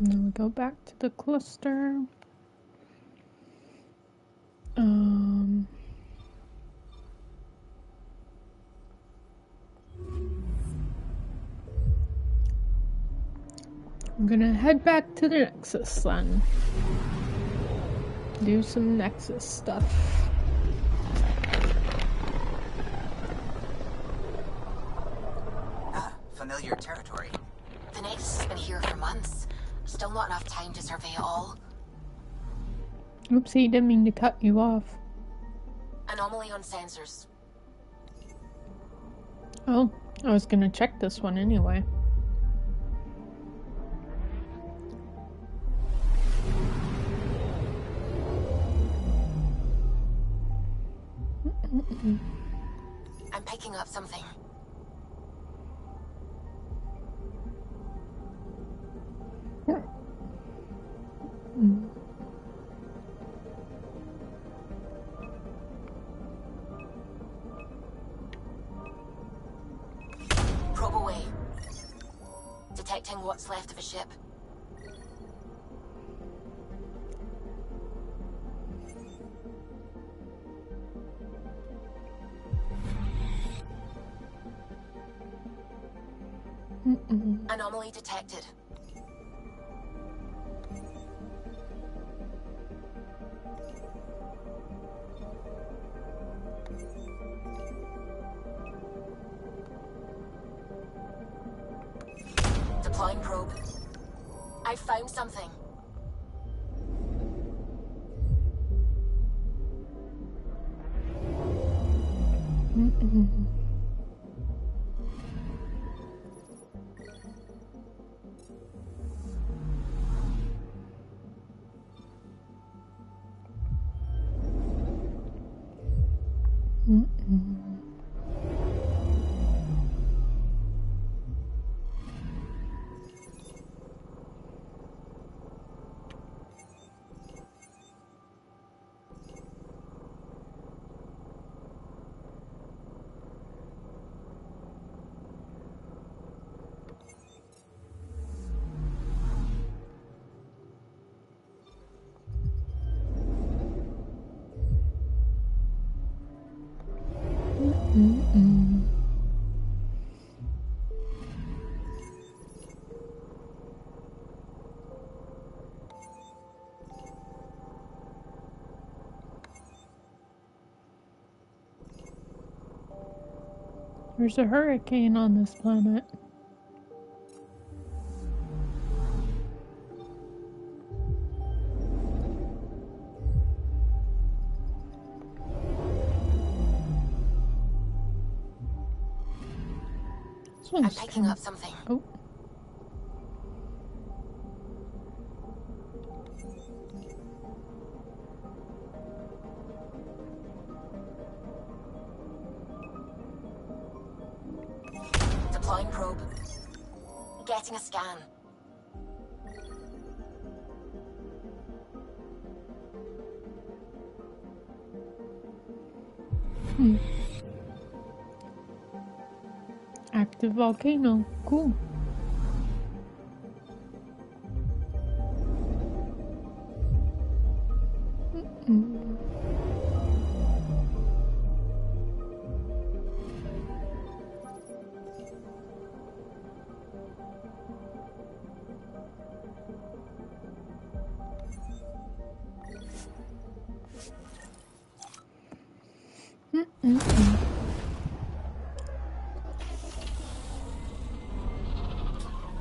Then we go back to the cluster. I'm gonna head back to the Nexus then. Do some Nexus stuff. Familiar territory. The Nexus has been here for months. Still not enough time to survey it all. Oopsie, didn't mean to cut you off. Anomaly on sensors. Oh, I was gonna check this one anyway. I'm picking up something. Probe away. Detecting what's left of a ship. Anomaly detected. Deploying probe. I found something. There's a hurricane on this planet. I'm picking up something. Oh. Deploying probe. Getting a scan. Active volcano. Cool.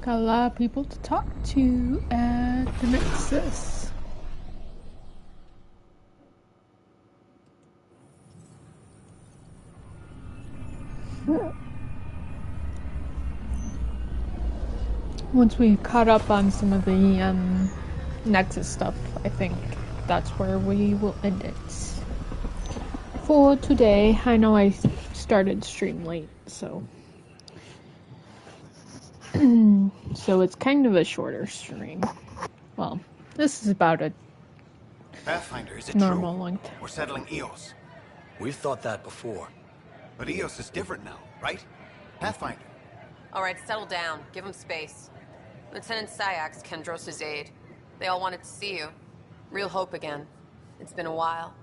Got a lot of people to talk to at the Nexus. Once we caught up on some of the Nexus stuff, I think that's where we will end it for today. I know I started stream late, so so it's kind of a shorter stream. Well, this is about a Pathfinder, is it normal true? length. We're settling Eos. We've thought that before. But Eos is different now, right? Pathfinder. All right, settle down. Give him space. Lieutenant Syax, Kendros' aide. They all wanted to see you. Real hope again. It's been a while.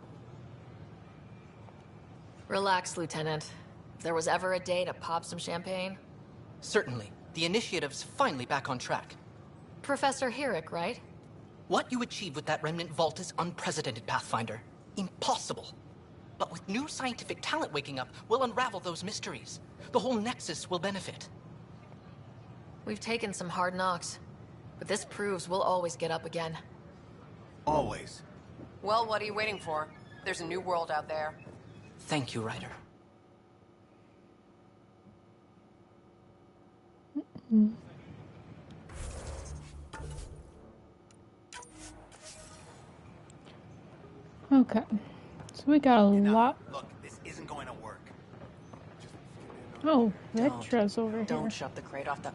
Relax, Lieutenant. If there was ever a day to pop some champagne... Certainly. The initiative's finally back on track. Professor Herrick, right? What you achieved with that remnant vault is unprecedented, Pathfinder. Impossible. But with new scientific talent waking up, we'll unravel those mysteries. The whole Nexus will benefit. We've taken some hard knocks, but this proves we'll always get up again. Always. Well, what are you waiting for? There's a new world out there. Thank you, Ryder. Okay, so we got a lot. Look, this isn't going to work. Oh, Vetra's over here. Don't shove the crate off the...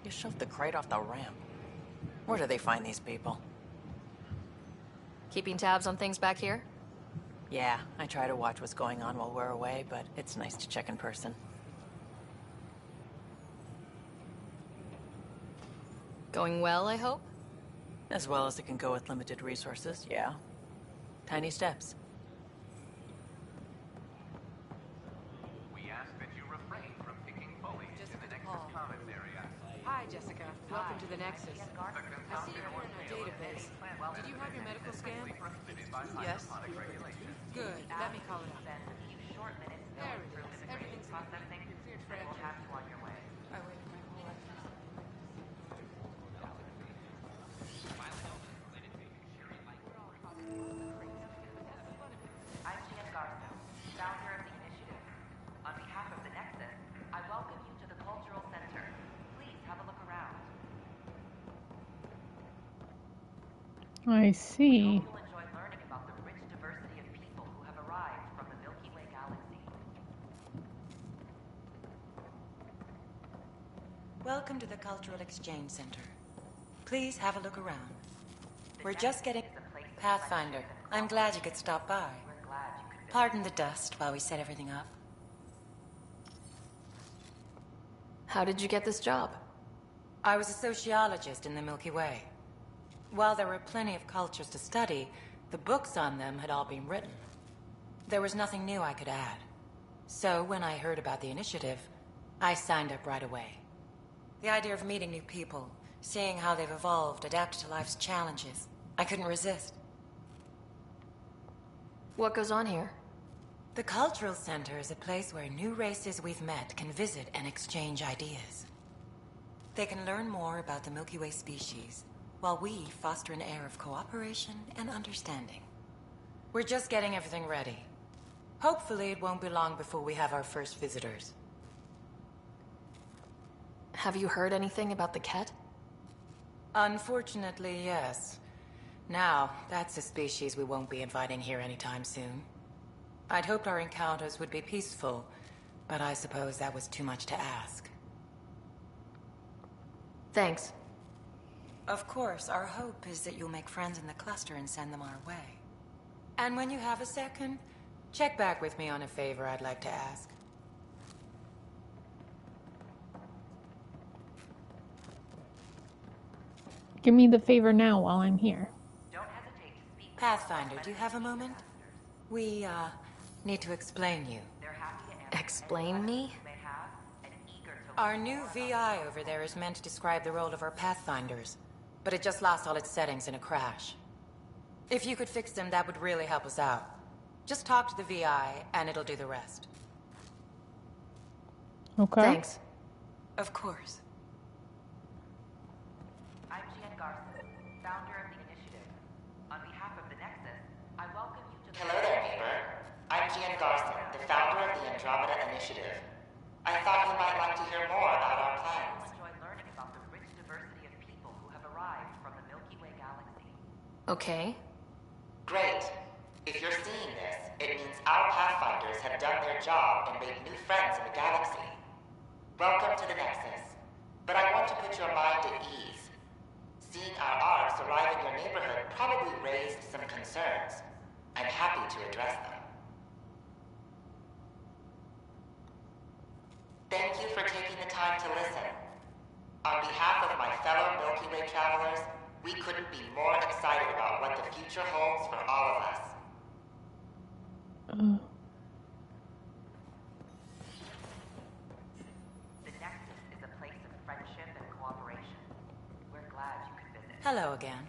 You shoved the crate off the ramp. Where do they find these people? Keeping tabs on things back here? Yeah, I try to watch what's going on while we're away, but it's nice to check in person. Going well, I hope? As well as it can go with limited resources, yeah. Tiny steps. We ask that you refrain from picking foliage in the Nexus Commons area. Hi, Jessica. Welcome to the Nexus. I see you're in our database. Did you have your medical scan? Yes. Good. Let me call it up. There it is. Everything's processing. Cleared for entry. I waited my whole life. I'm Gian Garza, founder of the initiative. On behalf of the Nexus, I welcome you to the Cultural Center. Please have a look around. I see. You'll enjoy learning about the rich diversity of people who have arrived from the Milky Way galaxy. Welcome to the Cultural Exchange Center. Please have a look around. We're just getting... Pathfinder, I'm glad you could stop by. Pardon the dust while we set everything up. How did you get this job? I was a sociologist in the Milky Way. While there were plenty of cultures to study, the books on them had all been written. There was nothing new I could add. So when I heard about the initiative, I signed up right away. The idea of meeting new people, seeing how they've evolved, adapted to life's challenges, I couldn't resist. What goes on here? The Cultural Center is a place where new races we've met can visit and exchange ideas. They can learn more about the Milky Way species, while we foster an air of cooperation and understanding. We're just getting everything ready. Hopefully it won't be long before we have our first visitors. Have you heard anything about the Ket? Unfortunately, yes. Now, that's a species we won't be inviting here anytime soon. I'd hoped our encounters would be peaceful, but I suppose that was too much to ask. Thanks. Of course, our hope is that you'll make friends in the cluster and send them our way. And when you have a second, check back with me on a favor I'd like to ask. Give me the favor now while I'm here. Pathfinder, do you have a moment? We, need to explain you. Explain me? Our new VI over there is meant to describe the role of our Pathfinders, but it just lost all its settings in a crash. If you could fix them, that would really help us out. Just talk to the VI, and it'll do the rest. Okay. Thanks. Of course. I'm Gian Garson, founder of the initiative. On behalf of the Nexus, I welcome you to the... Hello there, neighbor. I'm Gian Garson, the founder of the Andromeda initiative. I thought you might like to hear more about our plans. I enjoy learning about the rich diversity of people who have arrived from the Milky Way galaxy. Okay. Great. If you're seeing this, it means our Pathfinders have done their job and made new friends in the galaxy. Welcome to the Nexus. But I want to put your mind at ease. Seeing our arcs arrive in your neighborhood probably raised some concerns. I'm happy to address them. Thank you for taking the time to listen. On behalf of my fellow Milky Way travelers, we couldn't be more excited about what the future holds for all of us. The Nexus is a place of friendship and cooperation. We're glad you could visit. Hello again.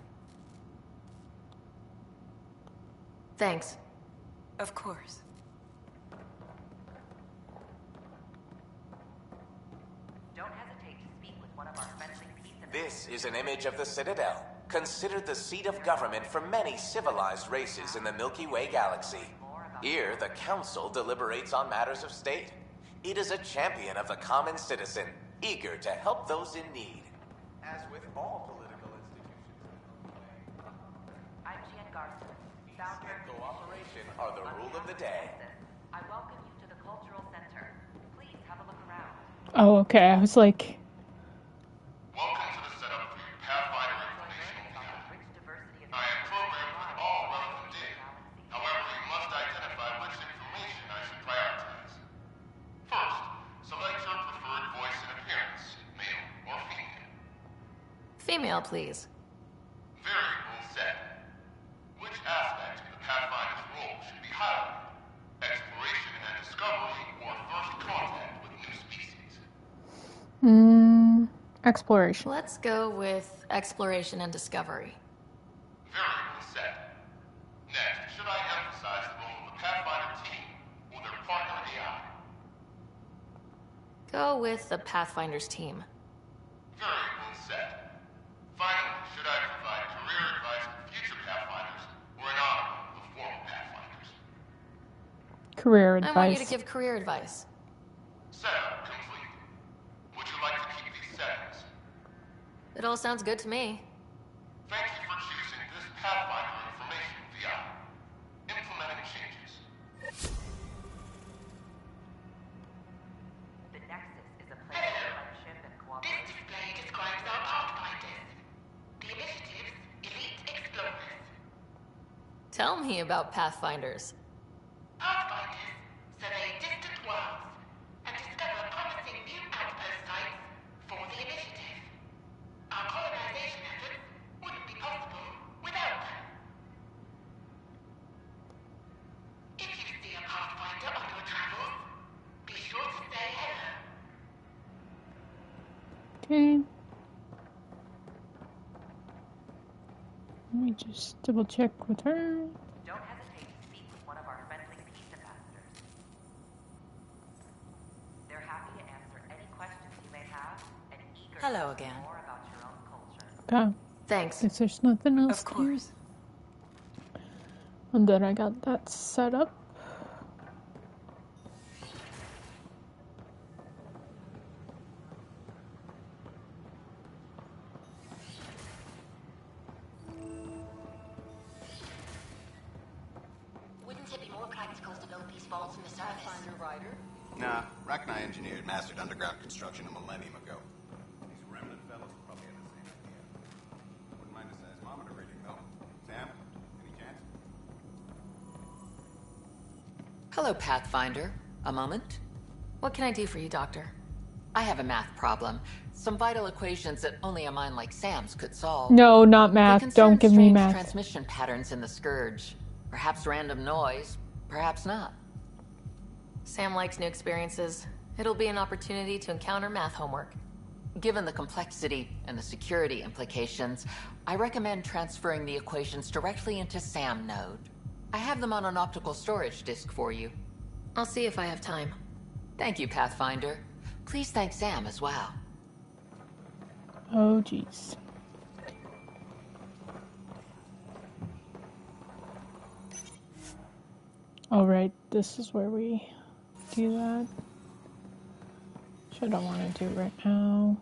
Thanks. Of course. Don't hesitate to speak with one of our friendly peace and... This is an image of the Citadel, considered the seat of government for many civilized races in the Milky Way galaxy. Here, the Council deliberates on matters of state. It is a champion of the common citizen, eager to help those in need. As with all political institutions. I'm Gian Garson, founder of... Cooperation are the rule of the day. I welcome you to the Cultural Center. Please have a look around. Oh, okay. I was like... Welcome to the setup for your Pathfinder informational theater. I am programmed with all relevant data. However, you must identify which information I should prioritize. First, select your preferred voice and appearance, male or female. Female, please. Variable set. Which aspect of the Pathfinder's role should be highlighted? Exploration and discovery, or first contact with new species? Exploration. Let's go with exploration and discovery. Variable set. Next, should I emphasize the role of the Pathfinder team or their partner AI? Go with the Pathfinder's team. Variable set. Finally, should I provide career advice for future Pathfinders or an honor of former Pathfinders? Career advice. I want you to give career advice. Setup complete. Would you like to keep these settings? It all sounds good to me. Thank you for choosing this Pathfinder information VI. Implementing changes. The Nexus is a place of friendship and cooperation. This display describes our Pathfinders. The initiative's elite explorers. Tell me about Pathfinders. Pathfinders survey distant worlds and discover promising new outpost sites for the initiative. Our colonization efforts wouldn't be possible without them. If you see a Pathfinder on your travels, be sure to say hello. Okay. Let me just double check with her. Don't hesitate to speak with one of our friendly peace ambassadors. Hello again. Okay. Thanks. Guess there's nothing else. Of course. And then I got that set up. Wouldn't it be more practical to build these vaults in the surface? Nah, Rachni engineered mastered underground construction a millennium ago. These remnant fellows probably had the same idea. Wouldn't mind a seismometer reading, though. Sam, any chance? Hello, Pathfinder. A moment? What can I do for you, Doctor? I have a math problem. Some vital equations that only a mind like Sam's could solve. No, not They math. concern Don't give me strange math. transmission patterns in the Scourge. Perhaps random noise, perhaps not. Sam likes new experiences. It'll be an opportunity to encounter math homework. Given the complexity and the security implications, I recommend transferring the equations directly into SAM node. I have them on an optical storage disk for you. I'll see if I have time. Thank you, Pathfinder. Please thank Sam as well. Oh, jeez. Alright, this is where we do that. Which I don't want to do right now.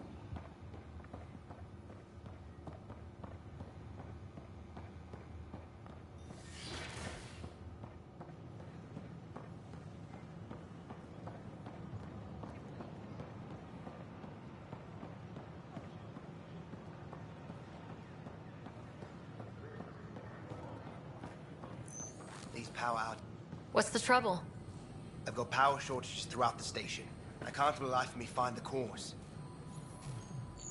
These power out. What's the trouble? I've got power shortages throughout the station. I can't for the life of me find the cause.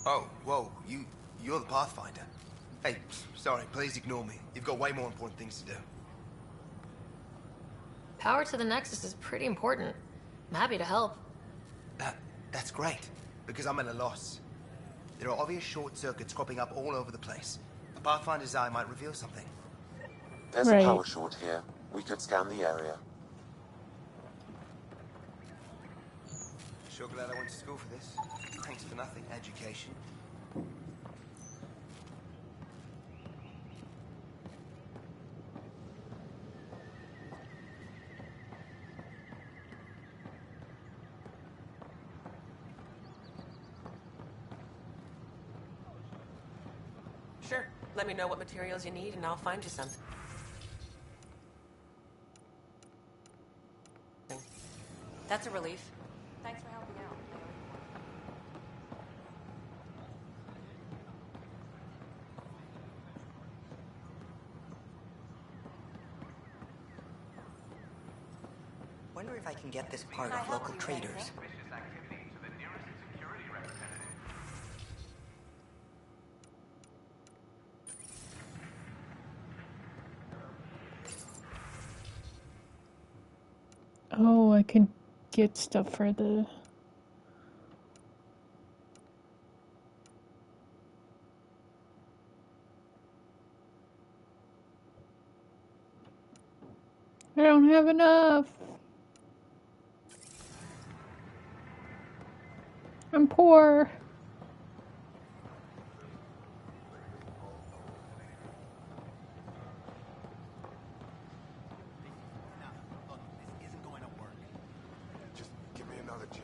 Oh, whoa, you're the Pathfinder. Hey, sorry, please ignore me. You've got way more important things to do. Power to the Nexus is pretty important. I'm happy to help. That's great, because I'm at a loss. There are obvious short circuits cropping up all over the place. A Pathfinder's eye might reveal something. There's a power short here. We could scan the area. Sure glad I went to school for this. Thanks for nothing, education. Sure. Let me know what materials you need and I'll find you some. That's a relief. Thanks for helping out. Wonder if I can get this part of local traders. Oh, I can get stuff for the... I don't have enough. I'm poor. Just give me another chance.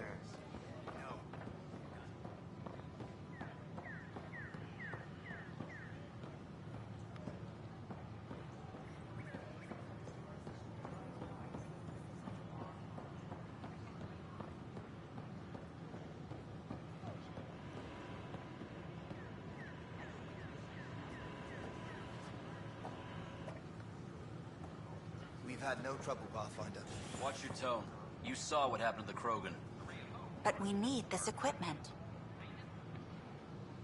We've had no trouble, Pathfinder. Watch your tone. You saw what happened to the Krogan. But we need this equipment.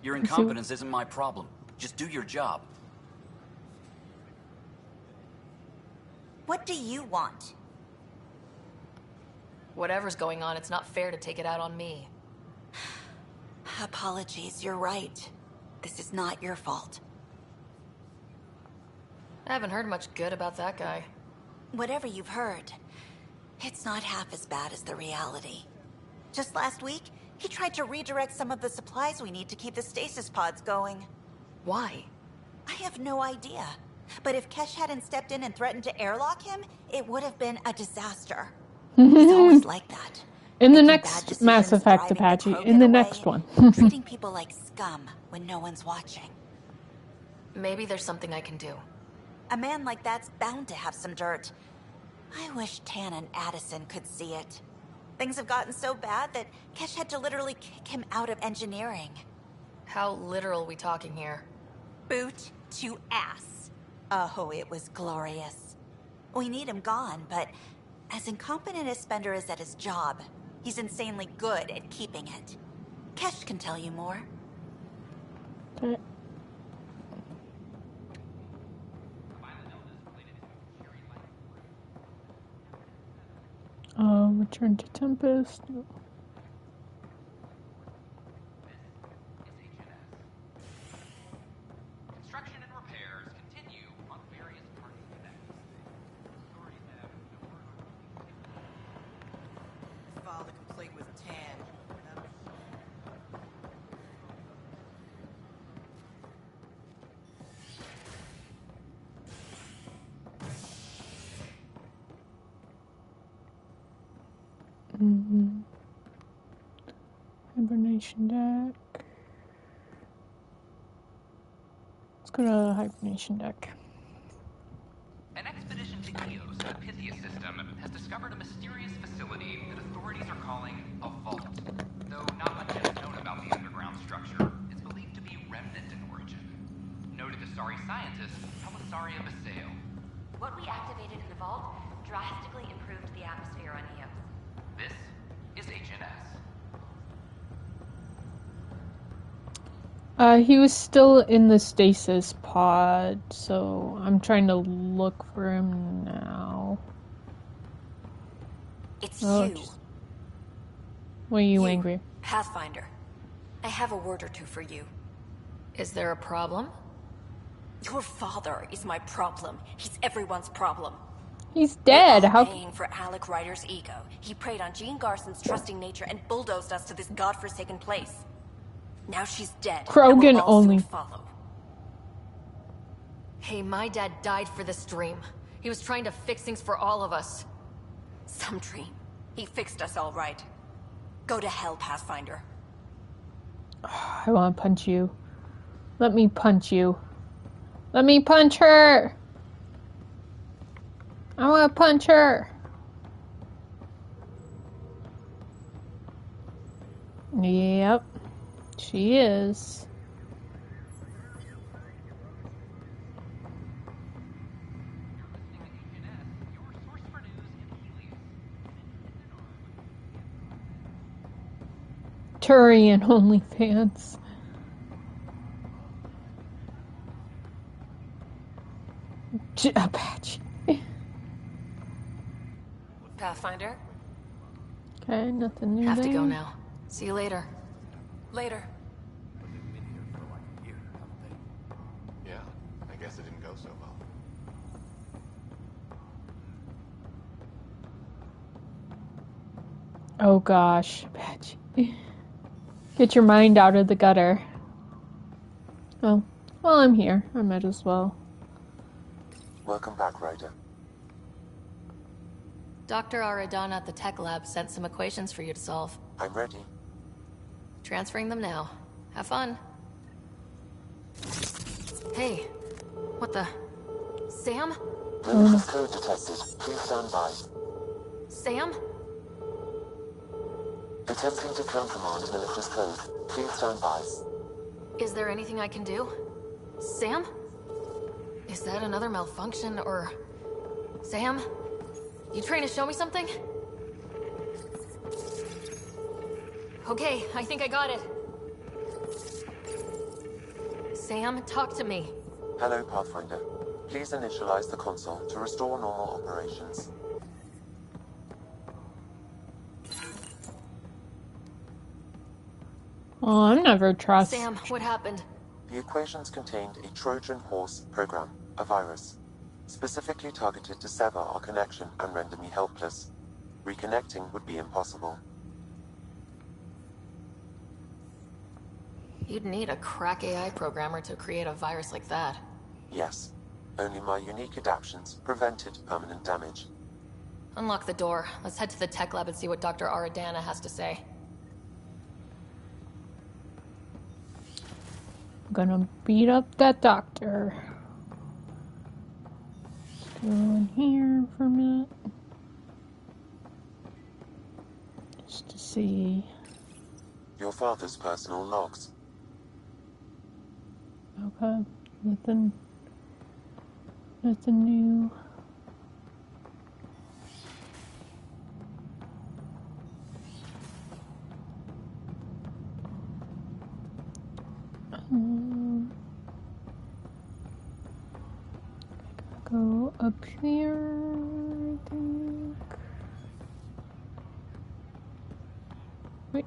Your incompetence isn't my problem. Just do your job. What do you want? Whatever's going on, it's not fair to take it out on me. Apologies, you're right. This is not your fault. I haven't heard much good about that guy. Whatever you've heard, it's not half as bad as the reality. Just last week, He tried to redirect some of the supplies we need to keep the stasis pods going. Why? I have no idea. But if Kesh hadn't stepped in and threatened to airlock him, it would have been a disaster. He's always like that. In the Making next bad Mass decisions, Effect driving Apache, the in the Krogan next away, one. treating people like scum when no one's watching. Maybe there's something I can do. A man like that's bound to have some dirt. I wish Tan and Addison could see it. Things have gotten so bad that Kesh had to literally kick him out of engineering. How literal we talking here? Boot to ass. Oh, it was glorious. We need him gone, but as incompetent as Spender is at his job, he's insanely good at keeping it. Kesh can tell you more. Okay. Return to Tempest. Construction and repairs continue on various parts of the Nexus. Authorities have Filed a complaint with Tan. Hibernation deck. Let's go to hibernation deck. An expedition to Eos in the Pythia system has discovered a mysterious facility that authorities are calling a vault. Though not much is known about the underground structure, it's believed to be remnant in origin. Noted Asari scientist Pelisaria Basale. What we activated in the vault drastically improved the atmosphere on Eos. This is HNS. He was still in the stasis pod, so I'm trying to look for him now. It's you. Why are you angry? Pathfinder. I have a word or two for you. Is there a problem? Your father is my problem. He's everyone's problem. He's dead. We're all How? paying for Alec Ryder's ego. He preyed on Jean Garson's trusting nature and bulldozed us to this godforsaken place. Now she's dead. Krogan and we'll all only. soon follow. Hey, my dad died for this dream. He was trying to fix things for all of us. Some dream. He fixed us all right. Go to hell, Pathfinder. I want to punch you. Let me punch you. Let me punch her. I want to punch her. Yep, she is. Turian OnlyFans. Apache. Pathfinder? Okay, nothing new Have to there. go now. See you later. Later. Yeah, I guess it didn't go so well. Oh gosh, Apache. Get your mind out of the gutter. Oh, well, I'm here. I might as well. Welcome back, Ryder. Dr. Aradana at the tech lab sent some equations for you to solve. I'm ready. Transferring them now. Have fun. Hey, what the? Sam? Malicious code detected. Please stand by. Sam? Attempting to countermand malicious code. Please stand by. Is there anything I can do? Sam? Is that another malfunction, or... Sam? You trying to show me something? Okay, I think I got it. Sam, talk to me. Hello, Pathfinder. Please initialize the console to restore normal operations. Oh, I'm never trust. Sam, what happened? The equations contained a Trojan horse program, a virus, specifically targeted to sever our connection and render me helpless. Reconnecting would be impossible. You'd need a crack AI programmer to create a virus like that. Yes. Only my unique adaptions prevented permanent damage. Unlock the door. Let's head to the tech lab and see what Dr. Aradana has to say. I'm gonna beat up that doctor. Go in here for a minute. Just to see. Your father's personal logs. Okay. Nothing new. Go up here, I think. Wait.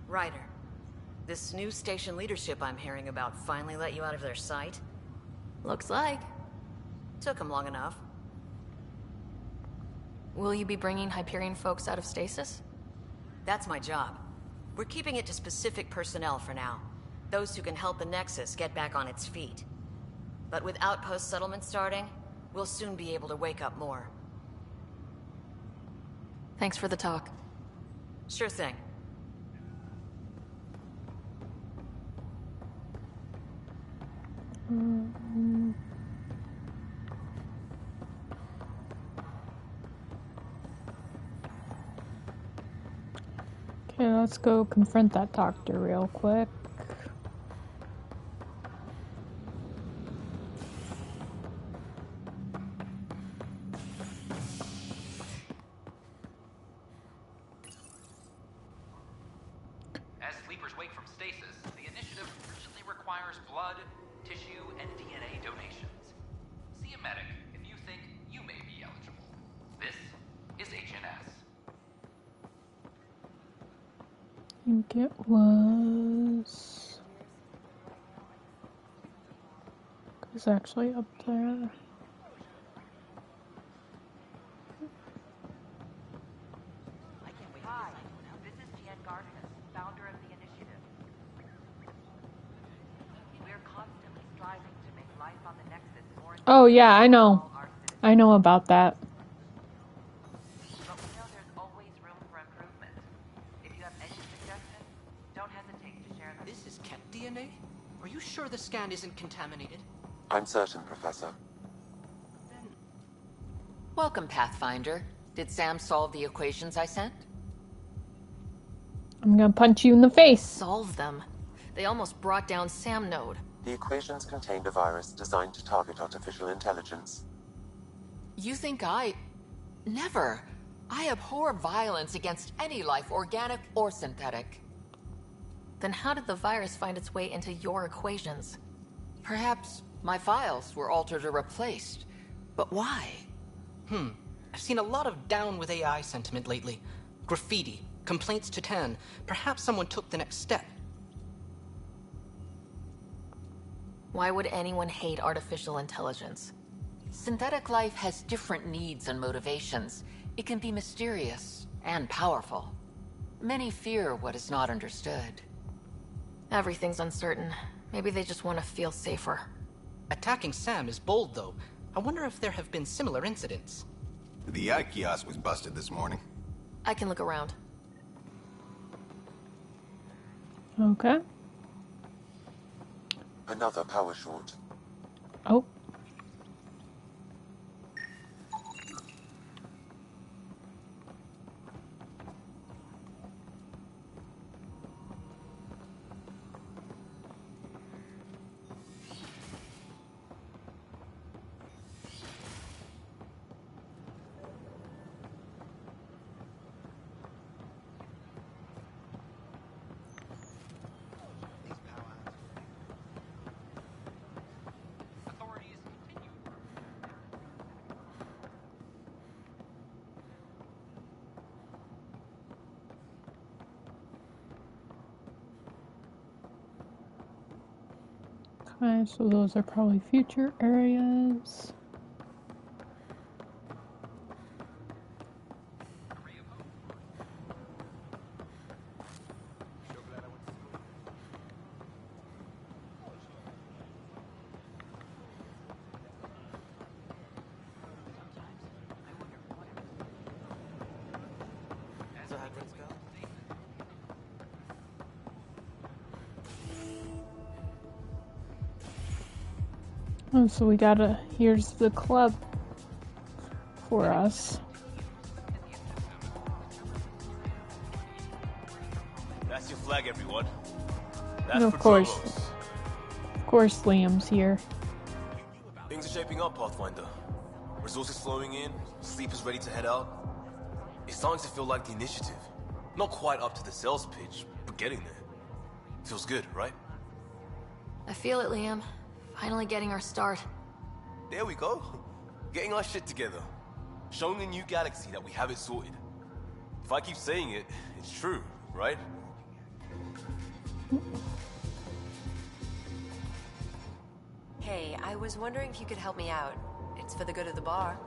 Ryder, this new station leadership I'm hearing about finally let you out of their sight? Looks like. Took them long enough. Will you be bringing Hyperion folks out of stasis? That's my job. We're keeping it to specific personnel for now. Those who can help the Nexus get back on its feet. But with outpost settlement starting, we'll soon be able to wake up more. Thanks for the talk. Sure thing. Okay, let's go confront that doctor real quick. As sleepers wake from stasis, the initiative urgently requires blood, tissue, and DNA donations. See a medic if you think you may be eligible. This is HNS. I think it was... It's actually up there. Hi, this is Jan Garson, founder of the initiative. We're constantly striving to make life on the Nexus more... Oh yeah, I know. I know about that. But we know there's always room for improvement. If you have any suggestions, don't hesitate to share them. This is Ket DNA? Are you sure the scan isn't contaminated? I'm certain, Professor. Welcome, Pathfinder. Did Sam solve the equations I sent? I'm gonna punch you in the face. Solve them. They almost brought down Sam Node. The equations contained a virus designed to target artificial intelligence. You think Never. I abhor violence against any life, organic or synthetic. Then how did the virus find its way into your equations? Perhaps my files were altered or replaced. But why? I've seen a lot of down with AI sentiment lately. Graffiti, complaints to 10. Perhaps someone took the next step. Why would anyone hate artificial intelligence? Synthetic life has different needs and motivations. It can be mysterious and powerful. Many fear what is not understood. Everything's uncertain. Maybe they just want to feel safer. Attacking Sam is bold, though. I wonder if there have been similar incidents. The AI kiosk was busted this morning. I can look around. Okay. Another power short. Oh. Okay, so those are probably future areas. Oh, so we gotta... Here's the club for us. That's your flag, everyone. That's And of for course... Dromos. Of course Liam's here. Things are shaping up, Pathfinder. Resources flowing in, sleepers ready to head out. It's starting to feel like the initiative. Not quite up to the sales pitch, but getting there. Feels good, right? I feel it, Liam. Finally getting our start. There we go. Getting our shit together. Showing the new galaxy that we have it sorted. If I keep saying it, it's true, right? Hey, I was wondering if you could help me out. It's for the good of the bar.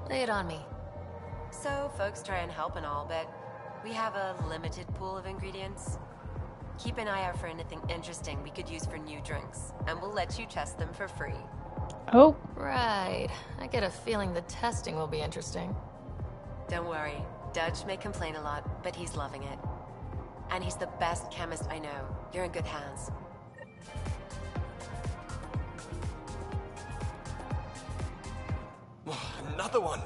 Lay it on me. So, folks try and help and all, but we have a limited pool of ingredients. Keep an eye out for anything interesting we could use for new drinks, and we'll let you test them for free. Oh. Right. I get a feeling the testing will be interesting. Don't worry. Dutch may complain a lot, but he's loving it. And he's the best chemist I know. You're in good hands. Another one!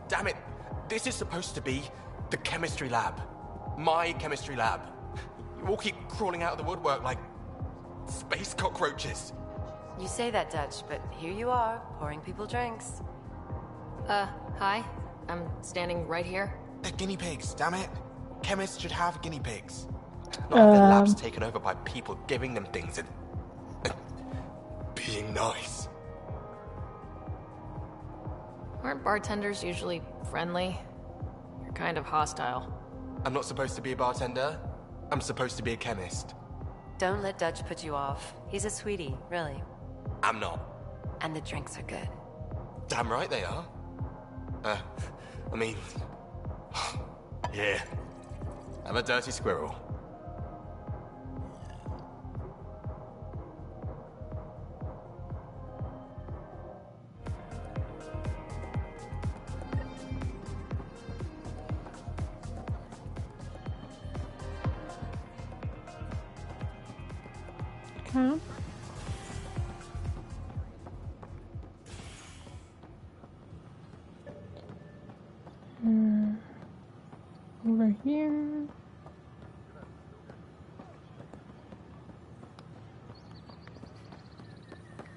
Damn it! This is supposed to be the chemistry lab. My chemistry lab. You all keep crawling out of the woodwork like space cockroaches. You say that, Dutch, but here you are, pouring people drinks. Hi. I'm standing right here. They're guinea pigs, damn it. Chemists should have guinea pigs. Not have their labs taken over by people giving them things and being nice. Aren't bartenders usually friendly? You're kind of hostile. I'm not supposed to be a bartender. I'm supposed to be a chemist. Don't let Dutch put you off. He's a sweetie, really. I'm not. And the drinks are good. Damn right they are. I mean... yeah. I'm a dirty squirrel. Okay. Over here.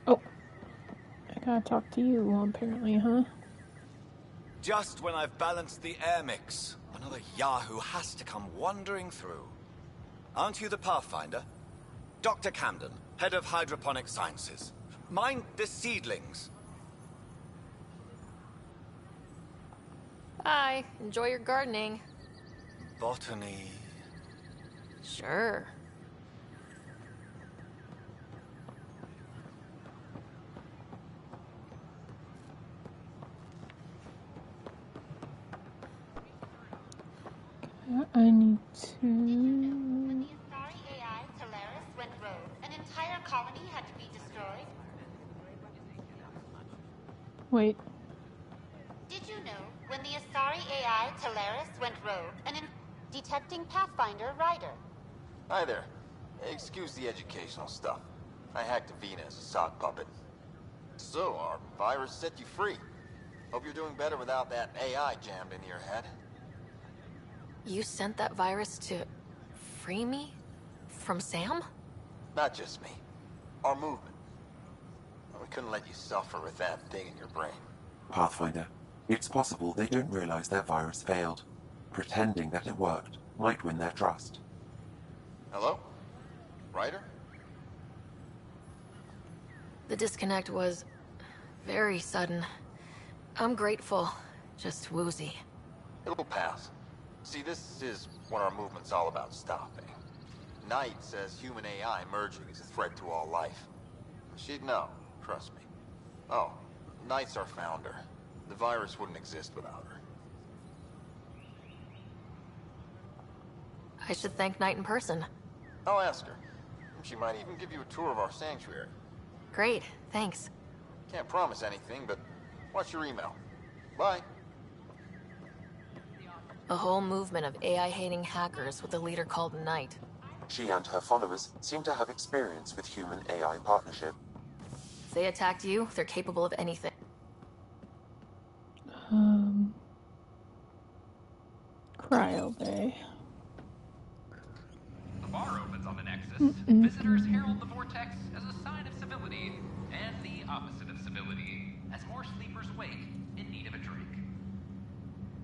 Oh, I gotta talk to you apparently, huh? Just when I've balanced the air mix, another Yahoo has to come wandering through. Aren't you the Pathfinder? Dr. Camden, head of hydroponic sciences. Mind the seedlings. Bye. Enjoy your gardening. Botany. Sure. I need to... When the Asari AI Teleris went rogue, an entire colony had to be destroyed. Wait. Did you know when the Asari AI Teleris went rogue, detecting Pathfinder Rider? Hi there. Excuse the educational stuff. I hacked Avina as a sock puppet. So, our virus set you free. Hope you're doing better without that AI jammed into your head. You sent that virus to free me? From Sam? Not just me. Our movement. We couldn't let you suffer with that thing in your brain. Pathfinder, it's possible they don't realize their virus failed. Pretending that it worked might win their trust. Hello? Ryder? The disconnect was very sudden. I'm grateful, just woozy. It'll pass. See, this is what our movement's all about stopping. Knight says human AI merging is a threat to all life. She'd know, trust me. Oh, Knight's our founder. The virus wouldn't exist without her. I should thank Knight in person. I'll ask her. She might even give you a tour of our sanctuary. Great, thanks. Can't promise anything, but watch your email. Bye. A whole movement of AI-hating hackers with a leader called Knight. She and her followers seem to have experience with human-AI partnership. they attacked you, they're capable of anything. Cryo Bay. The bar opens on the Nexus. Visitors herald the vortex as a sign of civility, and the opposite of civility, as more sleepers wake in need of a drink.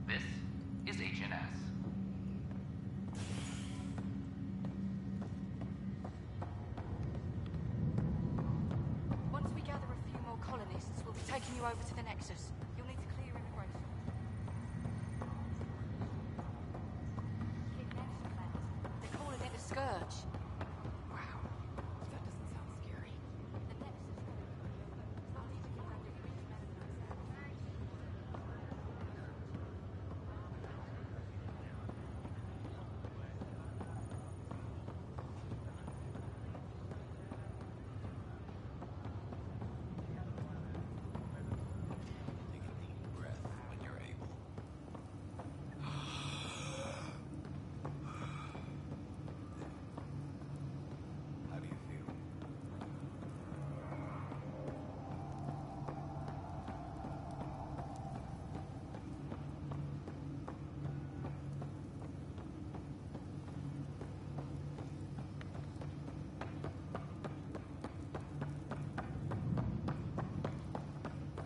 This is HNS. Once we gather a few more colonists, we'll be taking you over to the Nexus. You'll need to clear immigration. They're calling it a scourge. Wow, that doesn't sound scary. The Nexus. I'll need to get back to Greek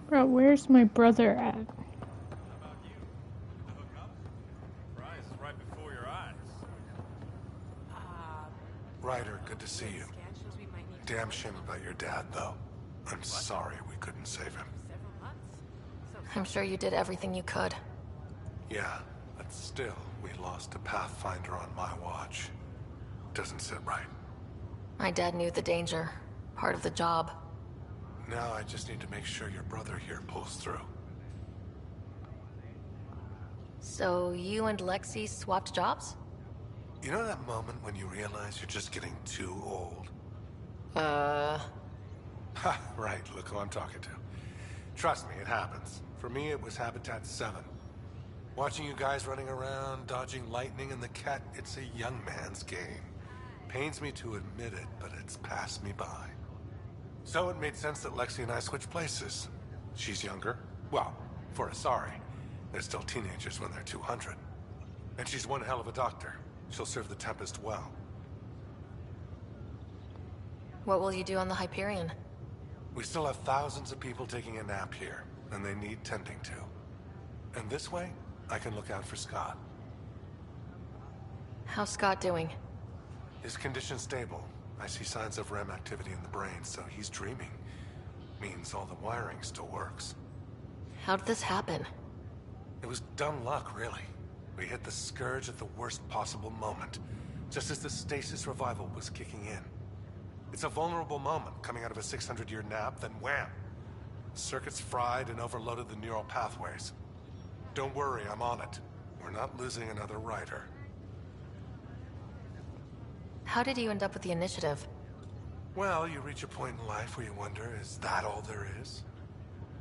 Bro, where's my brother at? Ryder, good to see you. Damn shame about your dad, though. I'm sorry we couldn't save him. I'm sure you did everything you could. Yeah, but still, we lost a Pathfinder on my watch. Doesn't sit right. My dad knew the danger. Part of the job. Now I just need to make sure your brother here pulls through. So you and Lexi swapped jobs? You know that moment when you realize you're just getting too old? Ha, right, look who I'm talking to. Trust me, it happens. For me, it was Habitat 7. Watching you guys running around, dodging lightning and the cat, it's a young man's game. Pains me to admit it, but it's passed me by. So it made sense that Lexi and I switched places. She's younger. Well, for Asari. They're still teenagers when they're 200. And she's one hell of a doctor. She'll serve the Tempest well. what will you do on the Hyperion? We still have thousands of people taking a nap here, and they need tending to. And this way, I can look out for Scott. How's Scott doing? His condition's stable. I see signs of REM activity in the brain, so he's dreaming. Means all the wiring still works. How did this happen? It was dumb luck, really. We hit the Scourge at the worst possible moment, just as the stasis revival was kicking in. It's a vulnerable moment, coming out of a 600-year nap, then wham! Circuits fried and overloaded the neural pathways. Don't worry, I'm on it. We're not losing another rider. How did you end up with the initiative? Well, you reach a point in life where you wonder, is that all there is?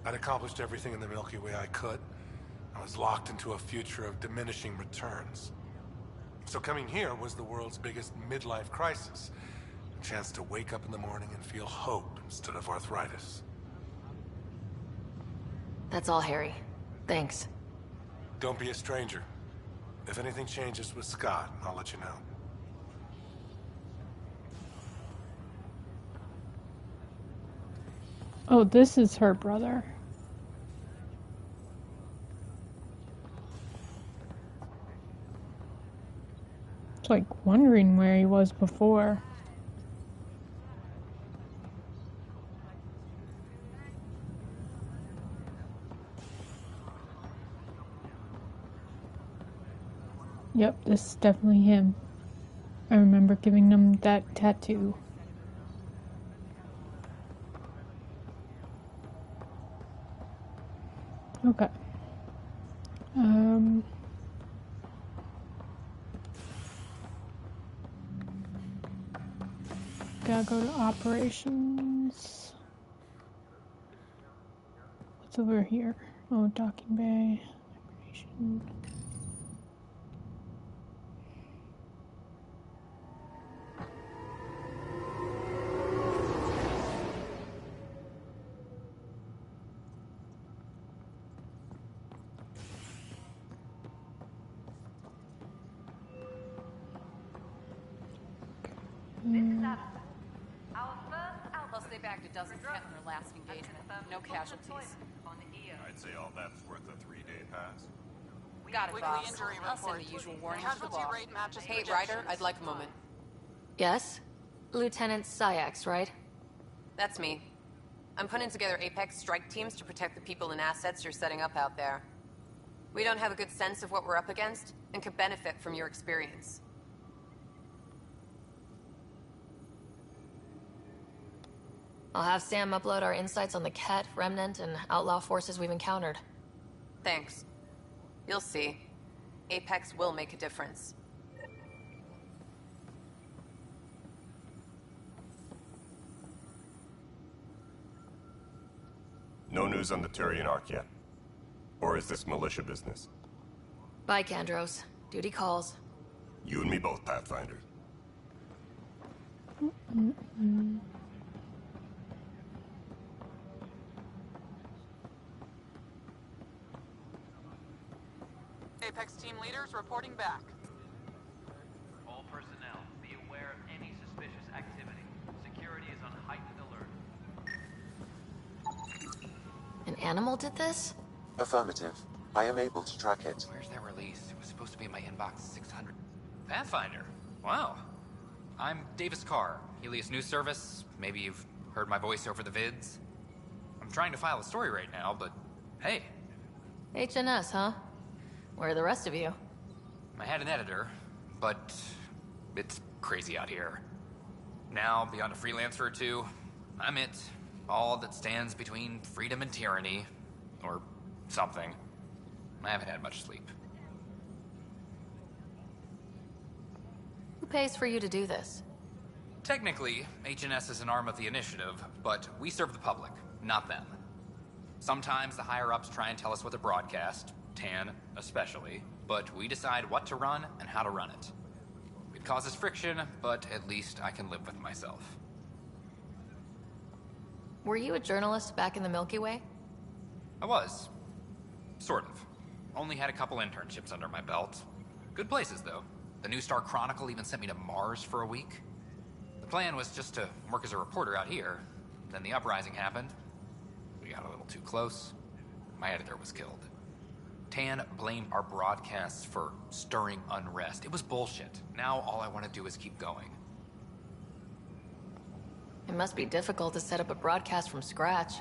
I'd accomplished everything in the Milky Way I could. I was locked into a future of diminishing returns. So coming here was the world's biggest midlife crisis. A chance to wake up in the morning and feel hope instead of arthritis. That's all, Harry. Thanks. Don't be a stranger. If anything changes with Scott, I'll let you know. Oh, this is her brother. It's like wondering where he was before. Yep, this is definitely him. I remember giving him that tattoo. Okay. Gotta go to operations. What's over here? Oh, docking bay. Operation. Plus, they bagged a dozen Kett in their last engagement. No casualties. I'd say all that's worth a 3-day pass. Got it, Weekly boss. injury I'll send report. the usual warning to the Casualty boss. rate matches Hey, projections. Ryder, I'd like a moment. Yes? Lieutenant Syax, right? That's me. I'm putting together Apex strike teams to protect the people and assets you're setting up out there. We don't have a good sense of what we're up against, and could benefit from your experience. I'll have Sam upload our insights on the Kett, Remnant, and outlaw forces we've encountered. Thanks. You'll see. Apex will make a difference. No news on the Turian Ark yet? Or is this militia business? Bye, Kandros. Duty calls. You and me both, Pathfinder. Apex team leaders reporting back. All personnel, be aware of any suspicious activity. Security is on heightened alert. An animal did this? Affirmative. I am able to track it. Where's that release? It was supposed to be in my inbox 600. Pathfinder. Wow. I'm Davis Carr, Helios News Service. Maybe you've heard my voice over the vids. I'm trying to file a story right now, but hey. HNS, huh? Where are the rest of you? I had an editor, but it's crazy out here. Now, beyond a freelancer or two, I'm it. All that stands between freedom and tyranny. Or something. I haven't had much sleep. Who pays for you to do this? Technically, HNS is an arm of the initiative, but we serve the public, not them. Sometimes the higher-ups try and tell us what to broadcast, Tan especially, but we decide what to run and how to run it. It causes friction, but at least I can live with myself. Were you a journalist back in the Milky Way? I was. Sort of. Only had a couple internships under my belt. Good places, though. The New Star Chronicle even sent me to Mars for a week. The plan was just to work as a reporter out here. Then the uprising happened. We got a little too close. My editor was killed. Tan blamed our broadcasts for stirring unrest. It was bullshit. Now all I want to do is keep going. It must be difficult to set up a broadcast from scratch.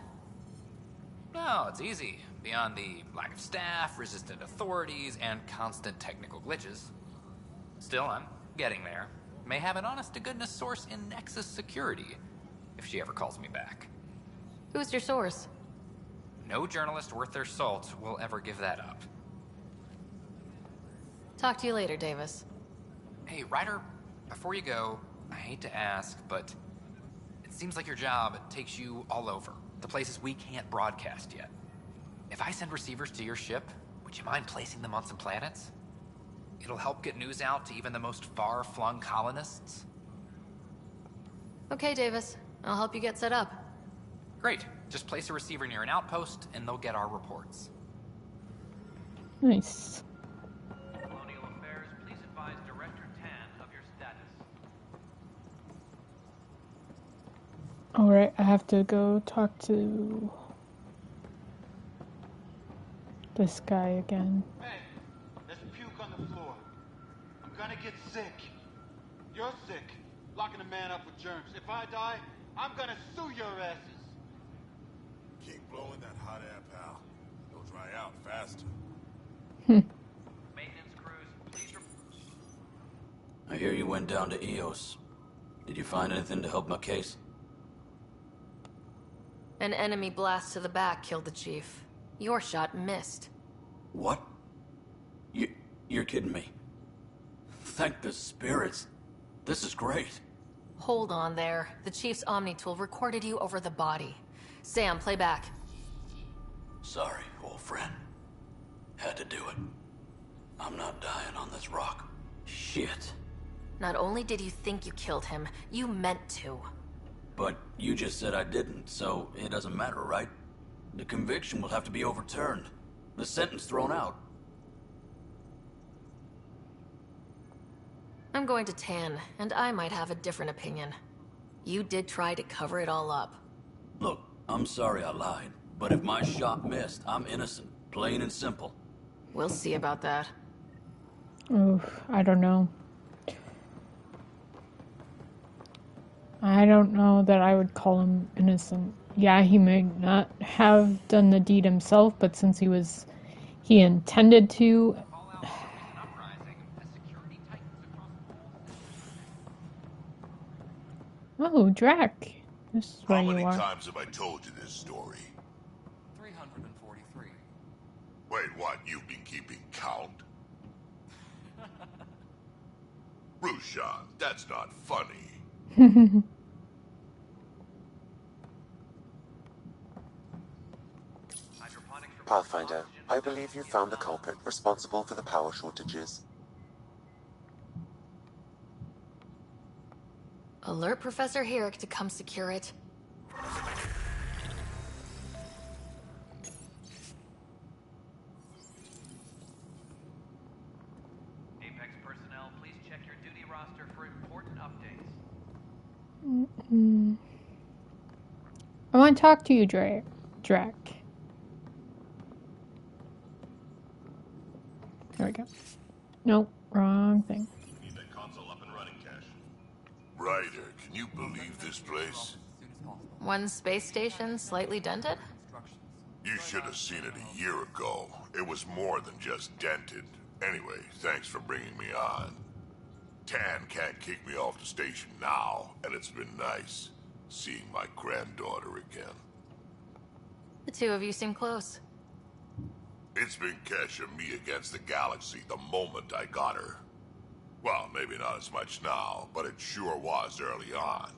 No, it's easy. Beyond the lack of staff, resistant authorities, and constant technical glitches. Still, I'm getting there. May have an honest-to-goodness source in Nexus Security, if she ever calls me back. Who's your source? No journalist worth their salt will ever give that up. Talk to you later, Davis. Hey, Ryder, before you go, I hate to ask, but it seems like your job takes you all over. The places we can't broadcast yet. If I send receivers to your ship, would you mind placing them on some planets? It'll help get news out to even the most far-flung colonists. Okay, Davis. I'll help you get set up. Great. Just place a receiver near an outpost, and they'll get our reports. Nice. Colonial Affairs, please advise Director Tan of your status. Alright, I have to go talk to this guy again. Hey, there's puke on the floor. I'm gonna get sick. You're sick, locking a man up with germs. If I die, I'm gonna sue your asses. Keep blowing that hot air, pal. It'll dry out faster. Maintenance crews, please I hear you went down to Eos. Did you find anything to help my case? An enemy blast to the back killed the chief. Your shot missed. What? You're kidding me. Thank the spirits. This is great. Hold on there. The chief's Omni tool recorded you over the body. Sam, play back. Sorry, old friend. Had to do it. I'm not dying on this rock. Shit. Not only did you think you killed him, you meant to. But you just said I didn't, so it doesn't matter, right? The conviction will have to be overturned. The sentence thrown out. I'm going to Tan, and I might have a different opinion. You did try to cover it all up. Look, I'm sorry I lied, but if my shot missed, I'm innocent. Plain and simple. We'll see about that. Oof, I don't know. I don't know that I would call him innocent. Yeah, he may not have done the deed himself, but since he intended to. Oh, Drac. This is where How you many are. times have I told you this story? 343. Wait, what? You've been keeping count? Rushan, that's not funny. Pathfinder, I believe you found the culprit responsible for the power shortages. Alert Professor Herrick to come secure it. Apex personnel, please check your duty roster for important updates. I want to talk to you, Drac. There we go. Nope, wrong thing. Need that console up and running, Cash. Ryder, can you believe this place? One space station slightly dented? You should have seen it a year ago. It was more than just dented. Anyway, thanks for bringing me on. Tan can't kick me off the station now, and it's been nice seeing my granddaughter again. The two of you seem close. It's been Kesh and me against the galaxy the moment I got her. Well, maybe not as much now, but it sure was early on.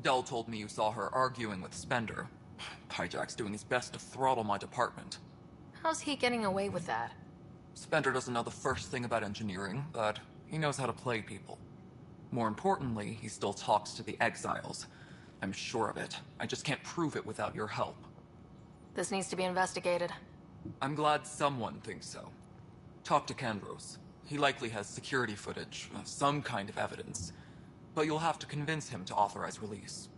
Dell told me you saw her arguing with Spender. Hijack's doing his best to throttle my department. How's he getting away with that? Spender doesn't know the first thing about engineering, but he knows how to play people. More importantly, he still talks to the exiles. I'm sure of it. I just can't prove it without your help. This needs to be investigated. I'm glad someone thinks so. Talk to Kandros. He likely has security footage, some kind of evidence. But you'll have to convince him to authorize release.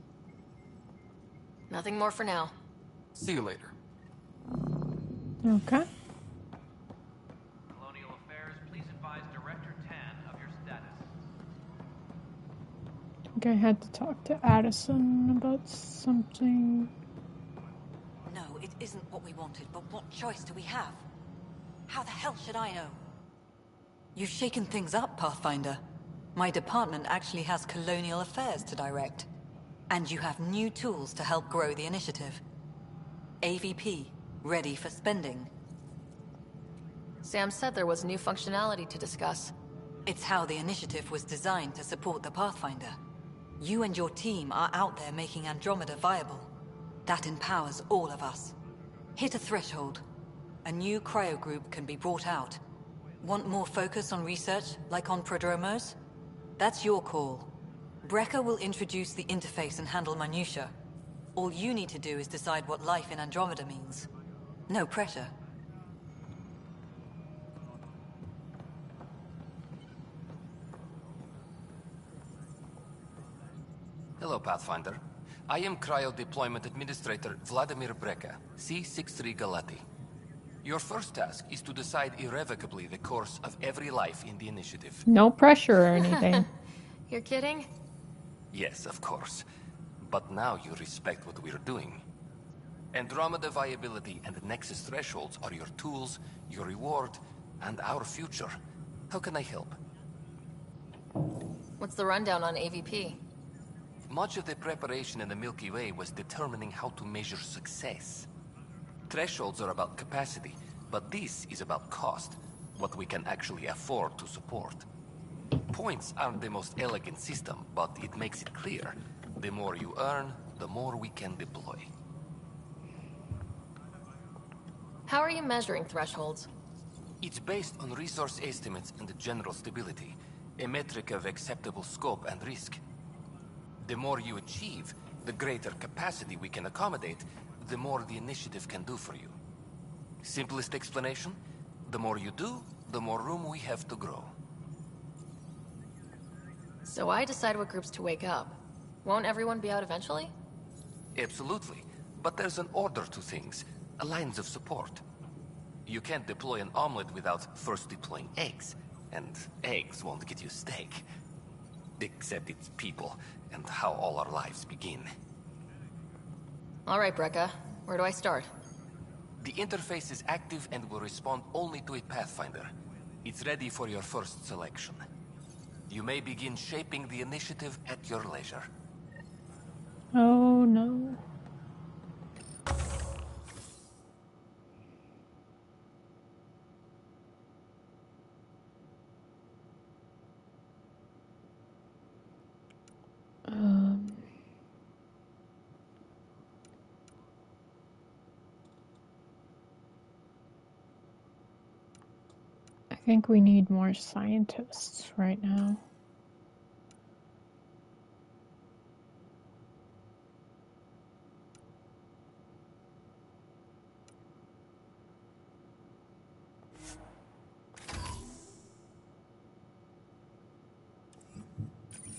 Nothing more for now. See you later. Okay. Colonial Affairs, please advise Director Tan of your status. I think I had to talk to Addison about something. No, it isn't what we wanted, but what choice do we have? How the hell should I know? You've shaken things up, Pathfinder. My department actually has colonial affairs to direct. And you have new tools to help grow the initiative. AVP, ready for spending. Sam said there was new functionality to discuss. It's how the initiative was designed to support the Pathfinder. You and your team are out there making Andromeda viable. That empowers all of us. Hit a threshold. A new cryo group can be brought out. Want more focus on research, like on Prodromos? That's your call. Brecker will introduce the interface and handle minutiae. All you need to do is decide what life in Andromeda means. No pressure. Hello, Pathfinder. I am Cryo Deployment Administrator Vladimir Brecker, C-63 Galati. Your first task is to decide irrevocably the course of every life in the initiative. No pressure or anything. You're kidding? Yes, of course. But now you respect what we're doing. Andromeda viability and Nexus thresholds are your tools, your reward, and our future. How can I help? What's the rundown on AVP? Much of the preparation in the Milky Way was determining how to measure success. Thresholds are about capacity, but this is about cost, what we can actually afford to support. Points aren't the most elegant system, but it makes it clear. The more you earn, the more we can deploy. How are you measuring thresholds? It's based on resource estimates and general stability, a metric of acceptable scope and risk. The more you achieve, the greater capacity we can accommodate, the more the initiative can do for you. Simplest explanation, the more you do, the more room we have to grow. So I decide what groups to wake up. Won't everyone be out eventually? Absolutely. But there's an order to things, a lines of support. You can't deploy an omelet without first deploying eggs. And eggs won't get you steak. Except it's people, and how all our lives begin. All right, Brekka. Where do I start? The interface is active and will respond only to a Pathfinder. It's ready for your first selection. You may begin shaping the initiative at your leisure. Oh no. I think we need more scientists right now.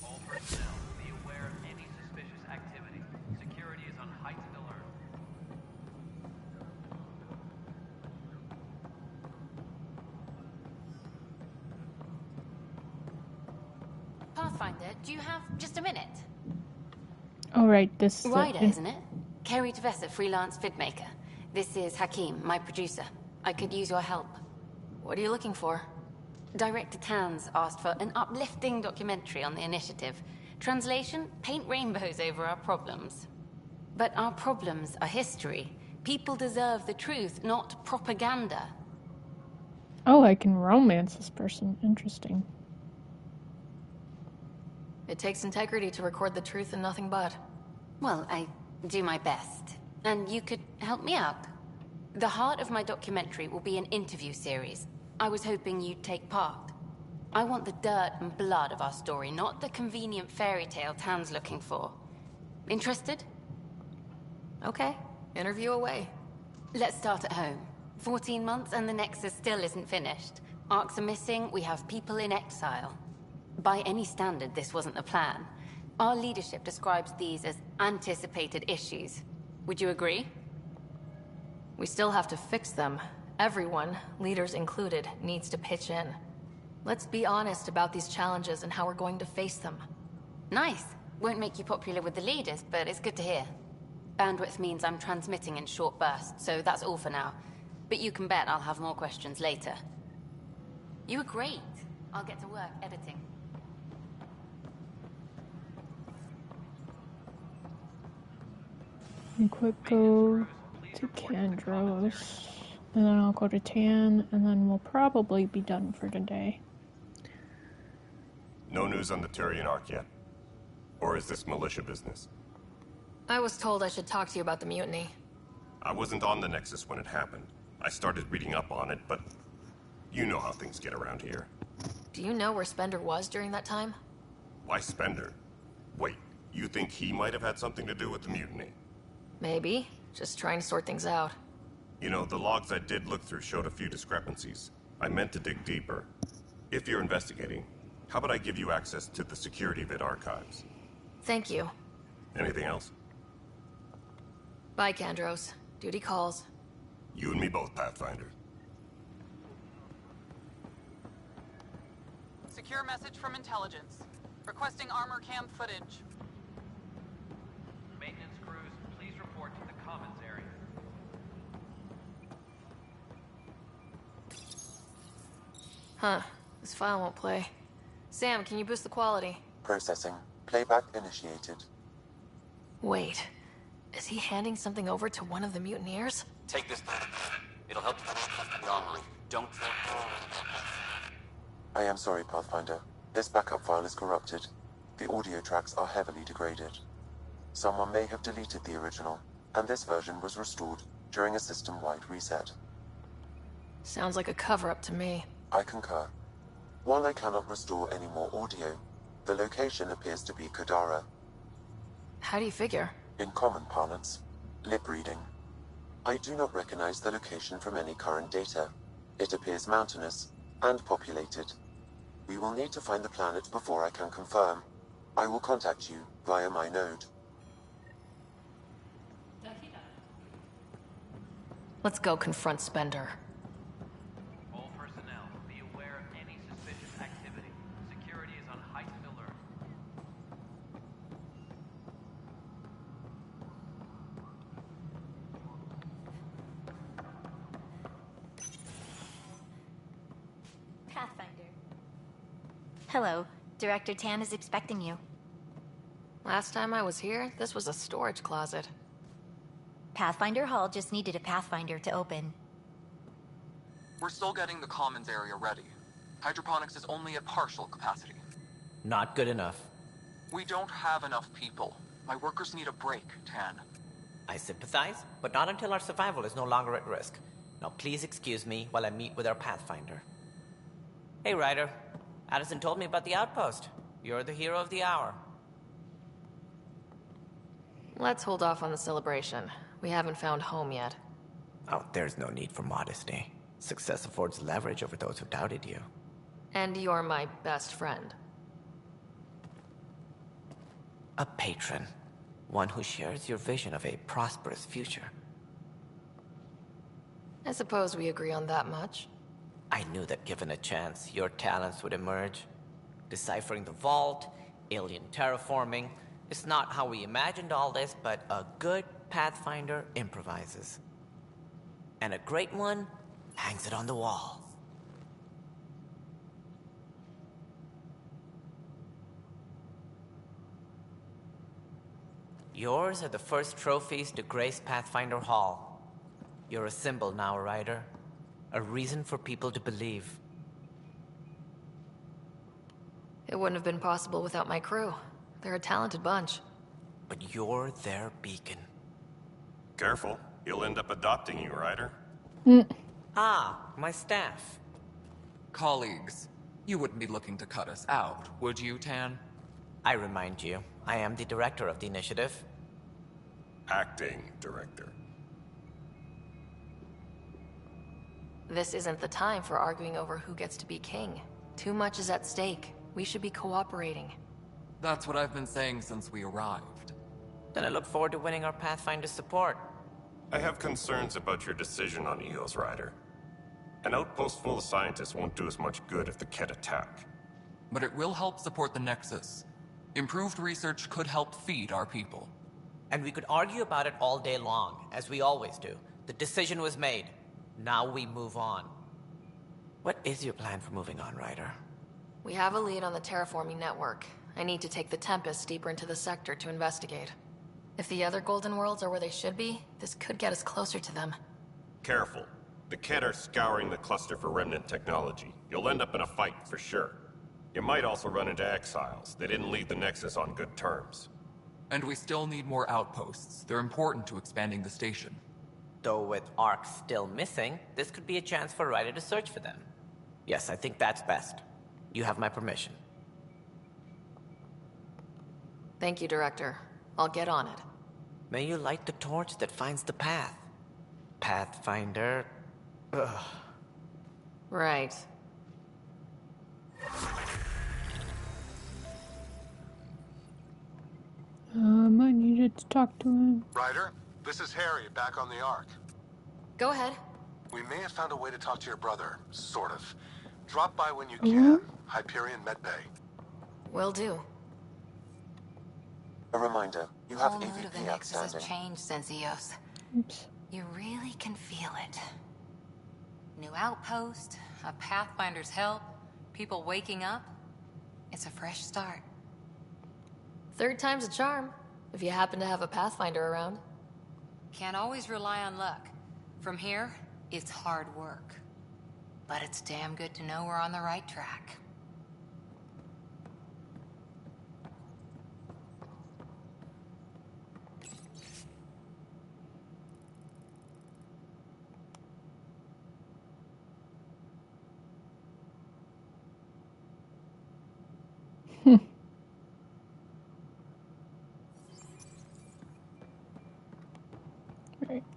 All personnel, be aware of any suspicious activity. Security is on heightened alert. Pathfinder, do you have just a minute? Oh right, this Ryder, isn't it? Kerry Tavessa, freelance vidmaker. This is Hakim, my producer. I could use your help. What are you looking for? Director Tans asked for an uplifting documentary on the initiative. Translation, paint rainbows over our problems. But our problems are history. People deserve the truth, not propaganda. Oh, I can romance this person. Interesting. It takes integrity to record the truth and nothing but. Well, I do my best. And you could help me out. The heart of my documentary will be an interview series. I was hoping you'd take part. I want the dirt and blood of our story, not the convenient fairy tale Tan's looking for. Interested? Okay, interview away. Let's start at home. 14 months and the Nexus still isn't finished. Arcs are missing, we have people in exile. By any standard, this wasn't the plan. Our leadership describes these as anticipated issues. Would you agree? We still have to fix them. Everyone, leaders included, needs to pitch in. Let's be honest about these challenges and how we're going to face them. Nice. Won't make you popular with the leaders, but it's good to hear. Bandwidth means I'm transmitting in short bursts, so that's all for now. But you can bet I'll have more questions later. You were great. I'll get to work editing. And quick go to Kandros, and then I'll go to Tan, and then we'll probably be done for today. No news on the Turian Ark yet? Or is this militia business? I was told I should talk to you about the mutiny. I wasn't on the Nexus when it happened. I started reading up on it, but you know how things get around here. Do you know where Spender was during that time? Why Spender? Wait, you think he might have had something to do with the mutiny? Maybe. Just trying to sort things out. You know, the logs I did look through showed a few discrepancies. I meant to dig deeper. If you're investigating, how about I give you access to the security vid archives? Thank you. Anything else? Bye, Kandros. Duty calls. You and me both, Pathfinder. Secure message from intelligence. Requesting armor cam footage. Maintenance crews, please report to the commons area. Huh. This file won't play. Sam, can you boost the quality? Processing. Playback initiated. Wait. Is he handing something over to one of the mutineers? Take this. It'll help the armory. Don't... I am sorry, Pathfinder. This backup file is corrupted. The audio tracks are heavily degraded. Someone may have deleted the original, and this version was restored during a system-wide reset. Sounds like a cover-up to me. I concur. While I cannot restore any more audio, the location appears to be Kodara. How do you figure? In common parlance, lip reading. I do not recognize the location from any current data. It appears mountainous and populated. We will need to find the planet before I can confirm. I will contact you via my node. Let's go confront Spender. All personnel, be aware of any suspicious activity. Security is on heightened alert. Pathfinder. Hello. Director Tan is expecting you. Last time I was here, this was a storage closet. Pathfinder Hall just needed a Pathfinder to open. We're still getting the commons area ready. Hydroponics is only at partial capacity. Not good enough. We don't have enough people. My workers need a break, Tan. I sympathize, but not until our survival is no longer at risk. Now please excuse me while I meet with our Pathfinder. Hey, Ryder. Addison told me about the outpost. You're the hero of the hour. Let's hold off on the celebration. We haven't found home yet. Oh, there's no need for modesty. Success affords leverage over those who doubted you. And you're my best friend. A patron. One who shares your vision of a prosperous future. I suppose we agree on that much. I knew that given a chance, your talents would emerge. Deciphering the vault, alien terraforming. It's not how we imagined all this, but a good Pathfinder improvises. And a great one hangs it on the wall. Yours are the first trophies to grace Pathfinder Hall. You're a symbol now, Ryder. A reason for people to believe. It wouldn't have been possible without my crew. They're a talented bunch. But you're their beacon. Careful. He'll end up adopting you, Ryder. Ah, my staff. Colleagues, you wouldn't be looking to cut us out, would you, Tan? I remind you, I am the director of the initiative. Acting director. This isn't the time for arguing over who gets to be king. Too much is at stake. We should be cooperating. That's what I've been saying since we arrived. Then I look forward to winning our Pathfinder's support. I have concerns about your decision on Eos, Ryder. An outpost full of scientists won't do as much good if the Ket attack. But it will help support the Nexus. Improved research could help feed our people. And we could argue about it all day long, as we always do. The decision was made. Now we move on. What is your plan for moving on, Ryder? We have a lead on the terraforming network. I need to take the Tempest deeper into the sector to investigate. If the other Golden Worlds are where they should be, this could get us closer to them. Careful. The Ket are scouring the cluster for remnant technology. You'll end up in a fight, for sure. You might also run into exiles. They didn't leave the Nexus on good terms. And we still need more outposts. They're important to expanding the station. Though with Ark still missing, this could be a chance for Ryder to search for them. Yes, I think that's best. You have my permission. Thank you, Director. I'll get on it. May you light the torch that finds the path. Pathfinder... Ugh. Right. I needed to talk to him. Ryder, this is Harry, back on the Ark. Go ahead. We may have found a way to talk to your brother, sort of. Drop by when you can. Hyperion Med Bay. Will do. A reminder, you have The whole mood of the AVP Nexus has outstanding. changed since Eos. Oops. You really can feel it. New outpost, a Pathfinder's help, people waking up. It's a fresh start. Third time's a charm, if you happen to have a Pathfinder around. Can't always rely on luck. From here, it's hard work. But it's damn good to know we're on the right track.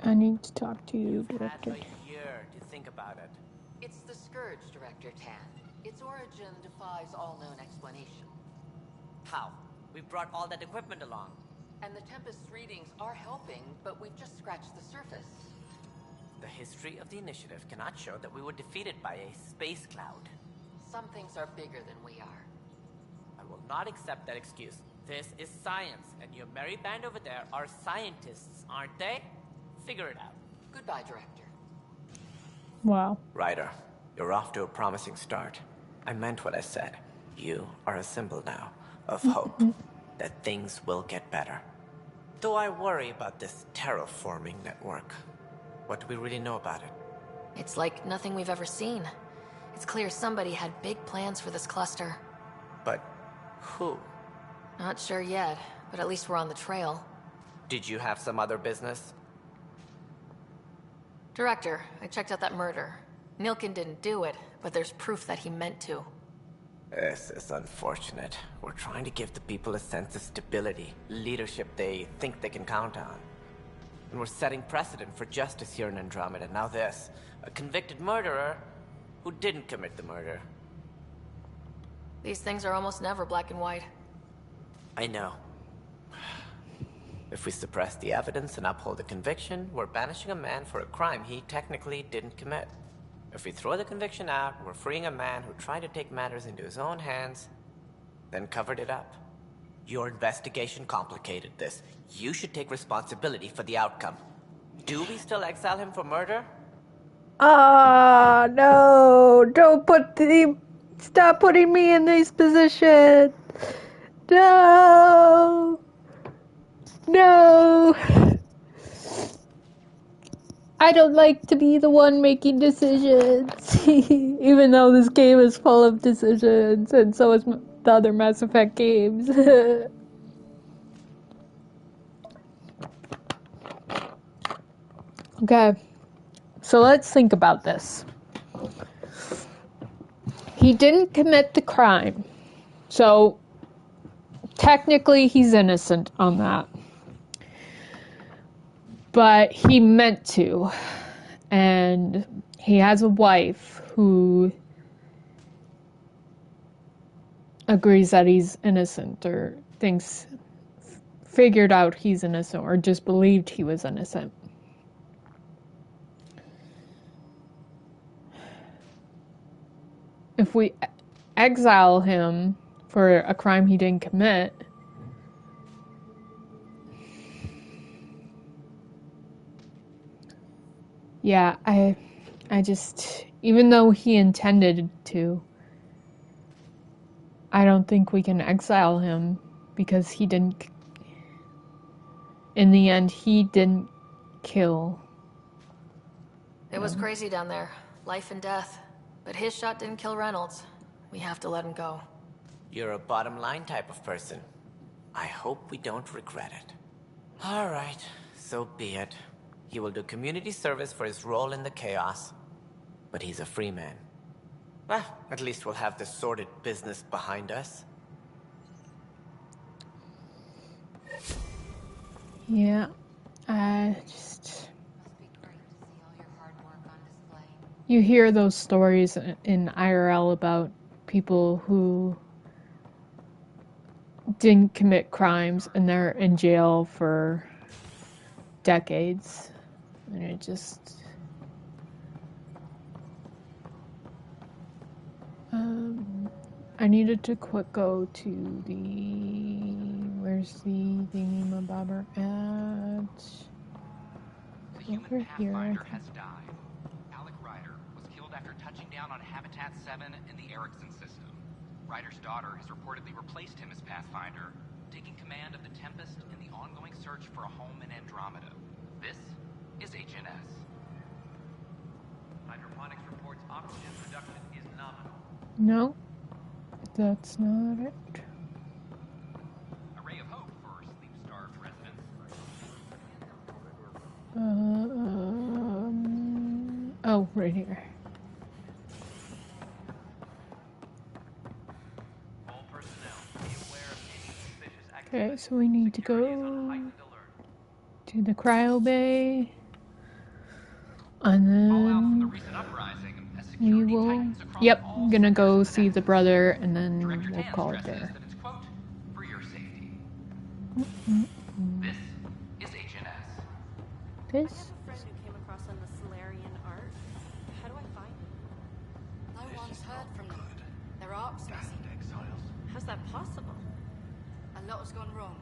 I need to talk to you, Director. Had a year to think about it. It's the Scourge, Director Tan. Its origin defies all known explanation. How? We brought all that equipment along. And the Tempest's readings are helping, but we've just scratched the surface. The history of the initiative cannot show that we were defeated by a space cloud. Some things are bigger than we are. I will not accept that excuse. This is science, and your merry band over there are scientists, aren't they? Figure it out. Goodbye, Director. Wow. Ryder, you're off to a promising start. I meant what I said. You are a symbol now of hope that things will get better. Though I worry about this terraforming network. What do we really know about it? It's like nothing we've ever seen. It's clear somebody had big plans for this cluster. But who? Not sure yet, but at least we're on the trail. Did you have some other business? Director, I checked out that murder. Nilkin didn't do it, but there's proof that he meant to. This is unfortunate. We're trying to give the people a sense of stability, leadership they think they can count on. And we're setting precedent for justice here in Andromeda. Now this, a convicted murderer who didn't commit the murder. These things are almost never black and white. I know. If we suppress the evidence and uphold the conviction, we're banishing a man for a crime he technically didn't commit. If we throw the conviction out, we're freeing a man who tried to take matters into his own hands, then covered it up. Your investigation complicated this. You should take responsibility for the outcome. Do we still exile him for murder? Ah, no! Stop putting me in these positions! No! No! I don't like to be the one making decisions, even though this game is full of decisions, and so is the other Mass Effect games. Okay, so let's think about this. He didn't commit the crime, so technically he's innocent on that. But he meant to, and he has a wife who agrees that he's innocent, or figured out he's innocent, or just believed he was innocent. If we exile him for a crime he didn't commit, yeah, I just, even though he intended to, I don't think we can exile him because he didn't, in the end, he didn't kill. It was crazy down there. Life and death. But his shot didn't kill Reynolds. We have to let him go. You're a bottom line type of person. I hope we don't regret it. All right, so be it. He will do community service for his role in the chaos. But he's a free man. Well, at least we'll have the sordid business behind us. Yeah, I just... You hear those stories in IRL about people who didn't commit crimes and they're in jail for decades. And it just... I needed to go to the... Where's the thingamabobber at? The human Over here. Pathfinder has died. Alec Ryder was killed after touching down on Habitat 7 in the Erickson system. Ryder's daughter has reportedly replaced him as Pathfinder, taking command of the Tempest in the ongoing search for a home in Andromeda. This is HNS. Hydroponics reports oxygen production is nominal. No, that's not it. A ray of hope for sleep-starved residents. Oh, right here. All personnel, be aware of any suspicious activity. Okay, so we need to go to the cryo bay. And then we will, yep, I'm gonna go see the brother and then we'll call it there. That it's, quote, for your safety. This is HNS. This? I have a friend who came across some of the Solarian art. How do I find it? No one's heard from them. Their art's missing. How's that possible? A lot has gone wrong.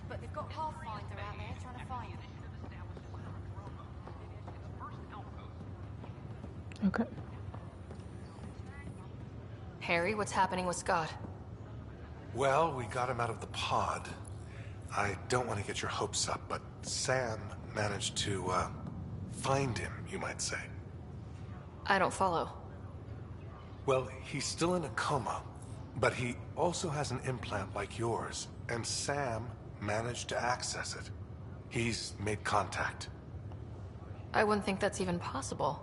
But they've got Pathfinder out there trying to find them. Okay. Harry, what's happening with Scott? Well, we got him out of the pod. I don't want to get your hopes up, but Sam managed to, find him, you might say. I don't follow. Well, he's still in a coma, but he also has an implant like yours, and Sam managed to access it. He's made contact. I wouldn't think that's even possible.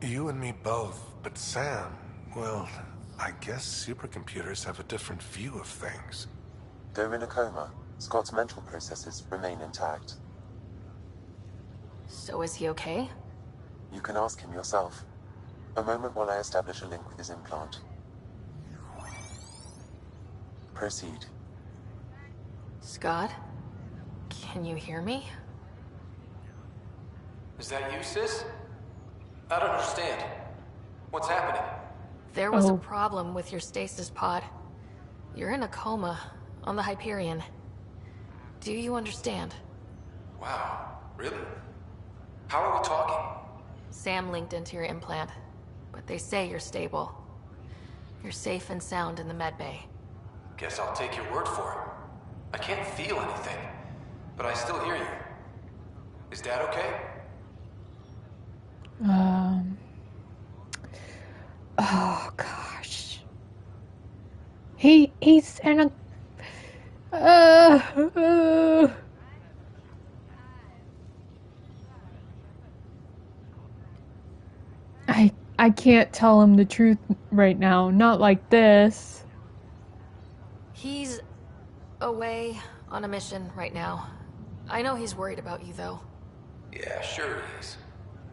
You and me both, but Sam, well, I guess supercomputers have a different view of things. Though in a coma, Scott's mental processes remain intact. So is he okay? You can ask him yourself. A moment while I establish a link with his implant. Proceed. Scott? Can you hear me? Is that you, sis? I don't understand. What's happening? There was a problem with your stasis pod. You're in a coma on the Hyperion. Do you understand? Wow, really? How are we talking? Sam linked into your implant, but they say you're stable. You're safe and sound in the medbay. Guess I'll take your word for it. I can't feel anything, but I still hear you. Is Dad okay? Oh gosh. He's in a I can't tell him the truth right now, not like this. He's away on a mission right now. I know he's worried about you though. Yeah, sure he is.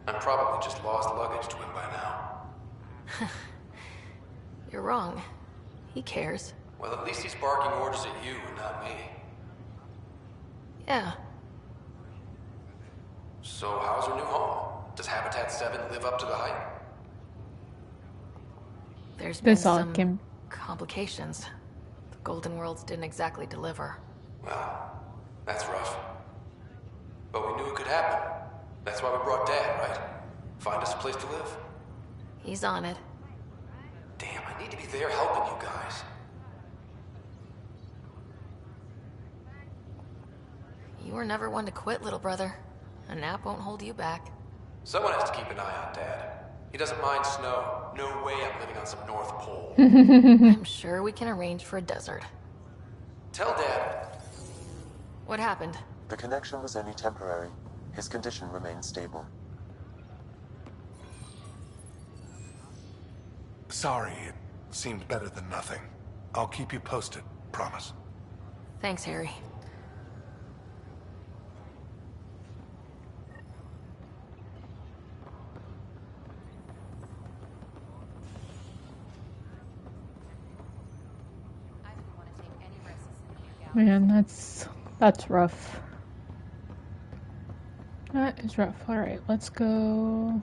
I'm probably just lost luggage to him by now. You're wrong. He cares. Well, at least he's barking orders at you and not me. Yeah. So how's her new home? Does Habitat 7 live up to the hype? There's been some complications. The Golden Worlds didn't exactly deliver. Well, that's rough. But we knew it could happen. That's why we brought Dad, right? Find us a place to live. He's on it. Damn, I need to be there helping you guys. You were never one to quit, little brother. A nap won't hold you back. Someone has to keep an eye on Dad. He doesn't mind snow. No way I'm living on some North Pole. I'm sure we can arrange for a desert. Tell Dad. What happened? The connection was only temporary. His condition remains stable. Sorry, it seemed better than nothing. I'll keep you posted, promise. Thanks, Harry. Man, that's rough. That is rough. Alright, let's go.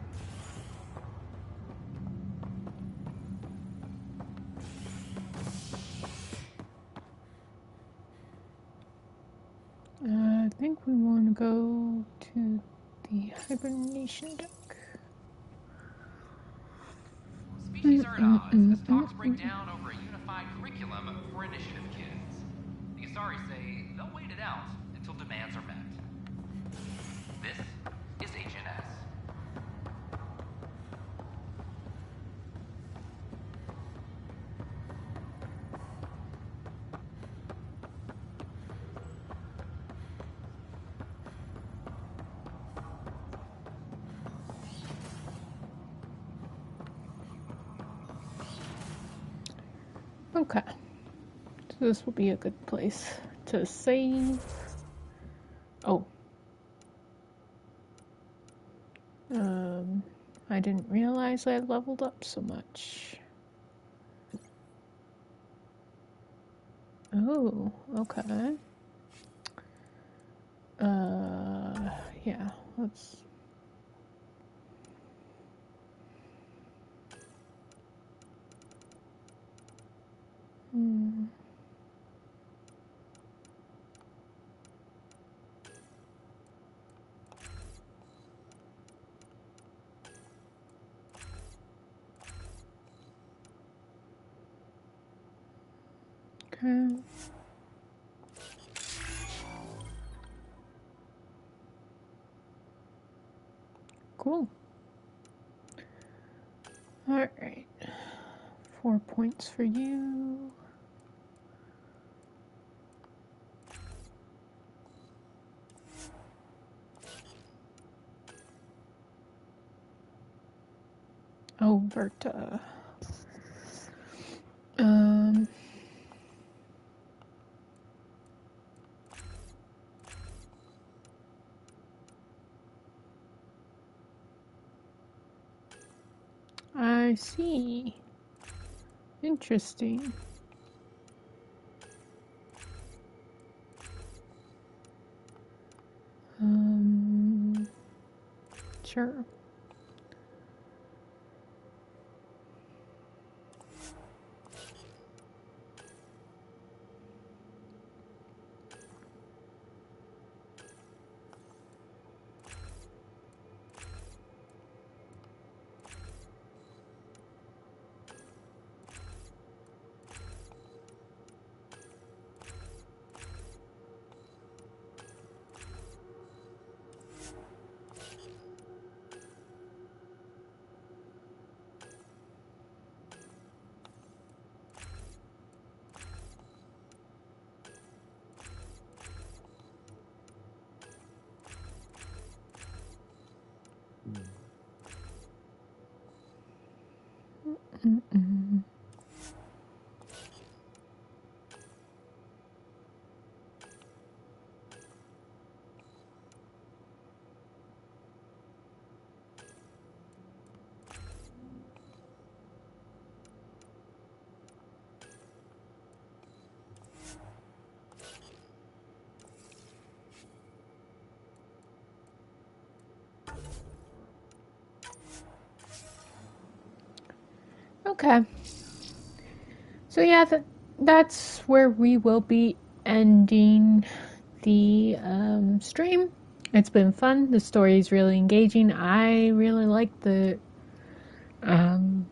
I think we want to go to the hibernation deck. Species are at odds as talks break down over a unified curriculum for initiative kids. The Asari say they'll wait it out until demands are met. This is HNS. Okay. So this will be a good place to save. Oh. I didn't realize I leveled up so much. Oh, okay. Yeah, let's... Okay. Cool. Alright. 4 points for you. Oh, Berta. I see. Interesting. Sure. Okay. So yeah, that's where we will be ending the stream. It's been fun. The story is really engaging. I really like the... I'm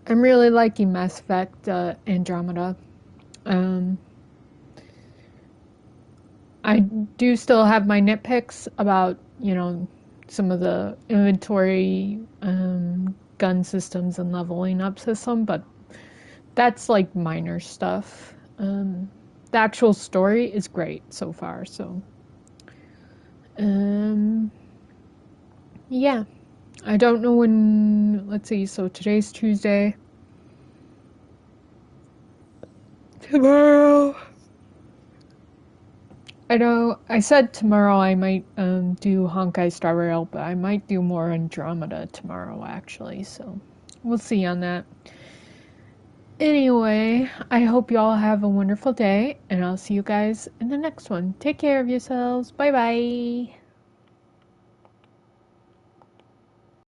really liking Mass Effect Andromeda. I do still have my nitpicks about, some of the inventory, gun systems and leveling up system, but that's like minor stuff. The actual story is great so far, so yeah. I don't know when, let's see, so today's Tuesday. Tomorrow, I know I said tomorrow I might do Honkai Star Rail, but I might do more Andromeda tomorrow actually, so we'll see on that. Anyway, I hope you all have a wonderful day, and I'll see you guys in the next one. Take care of yourselves. Bye bye.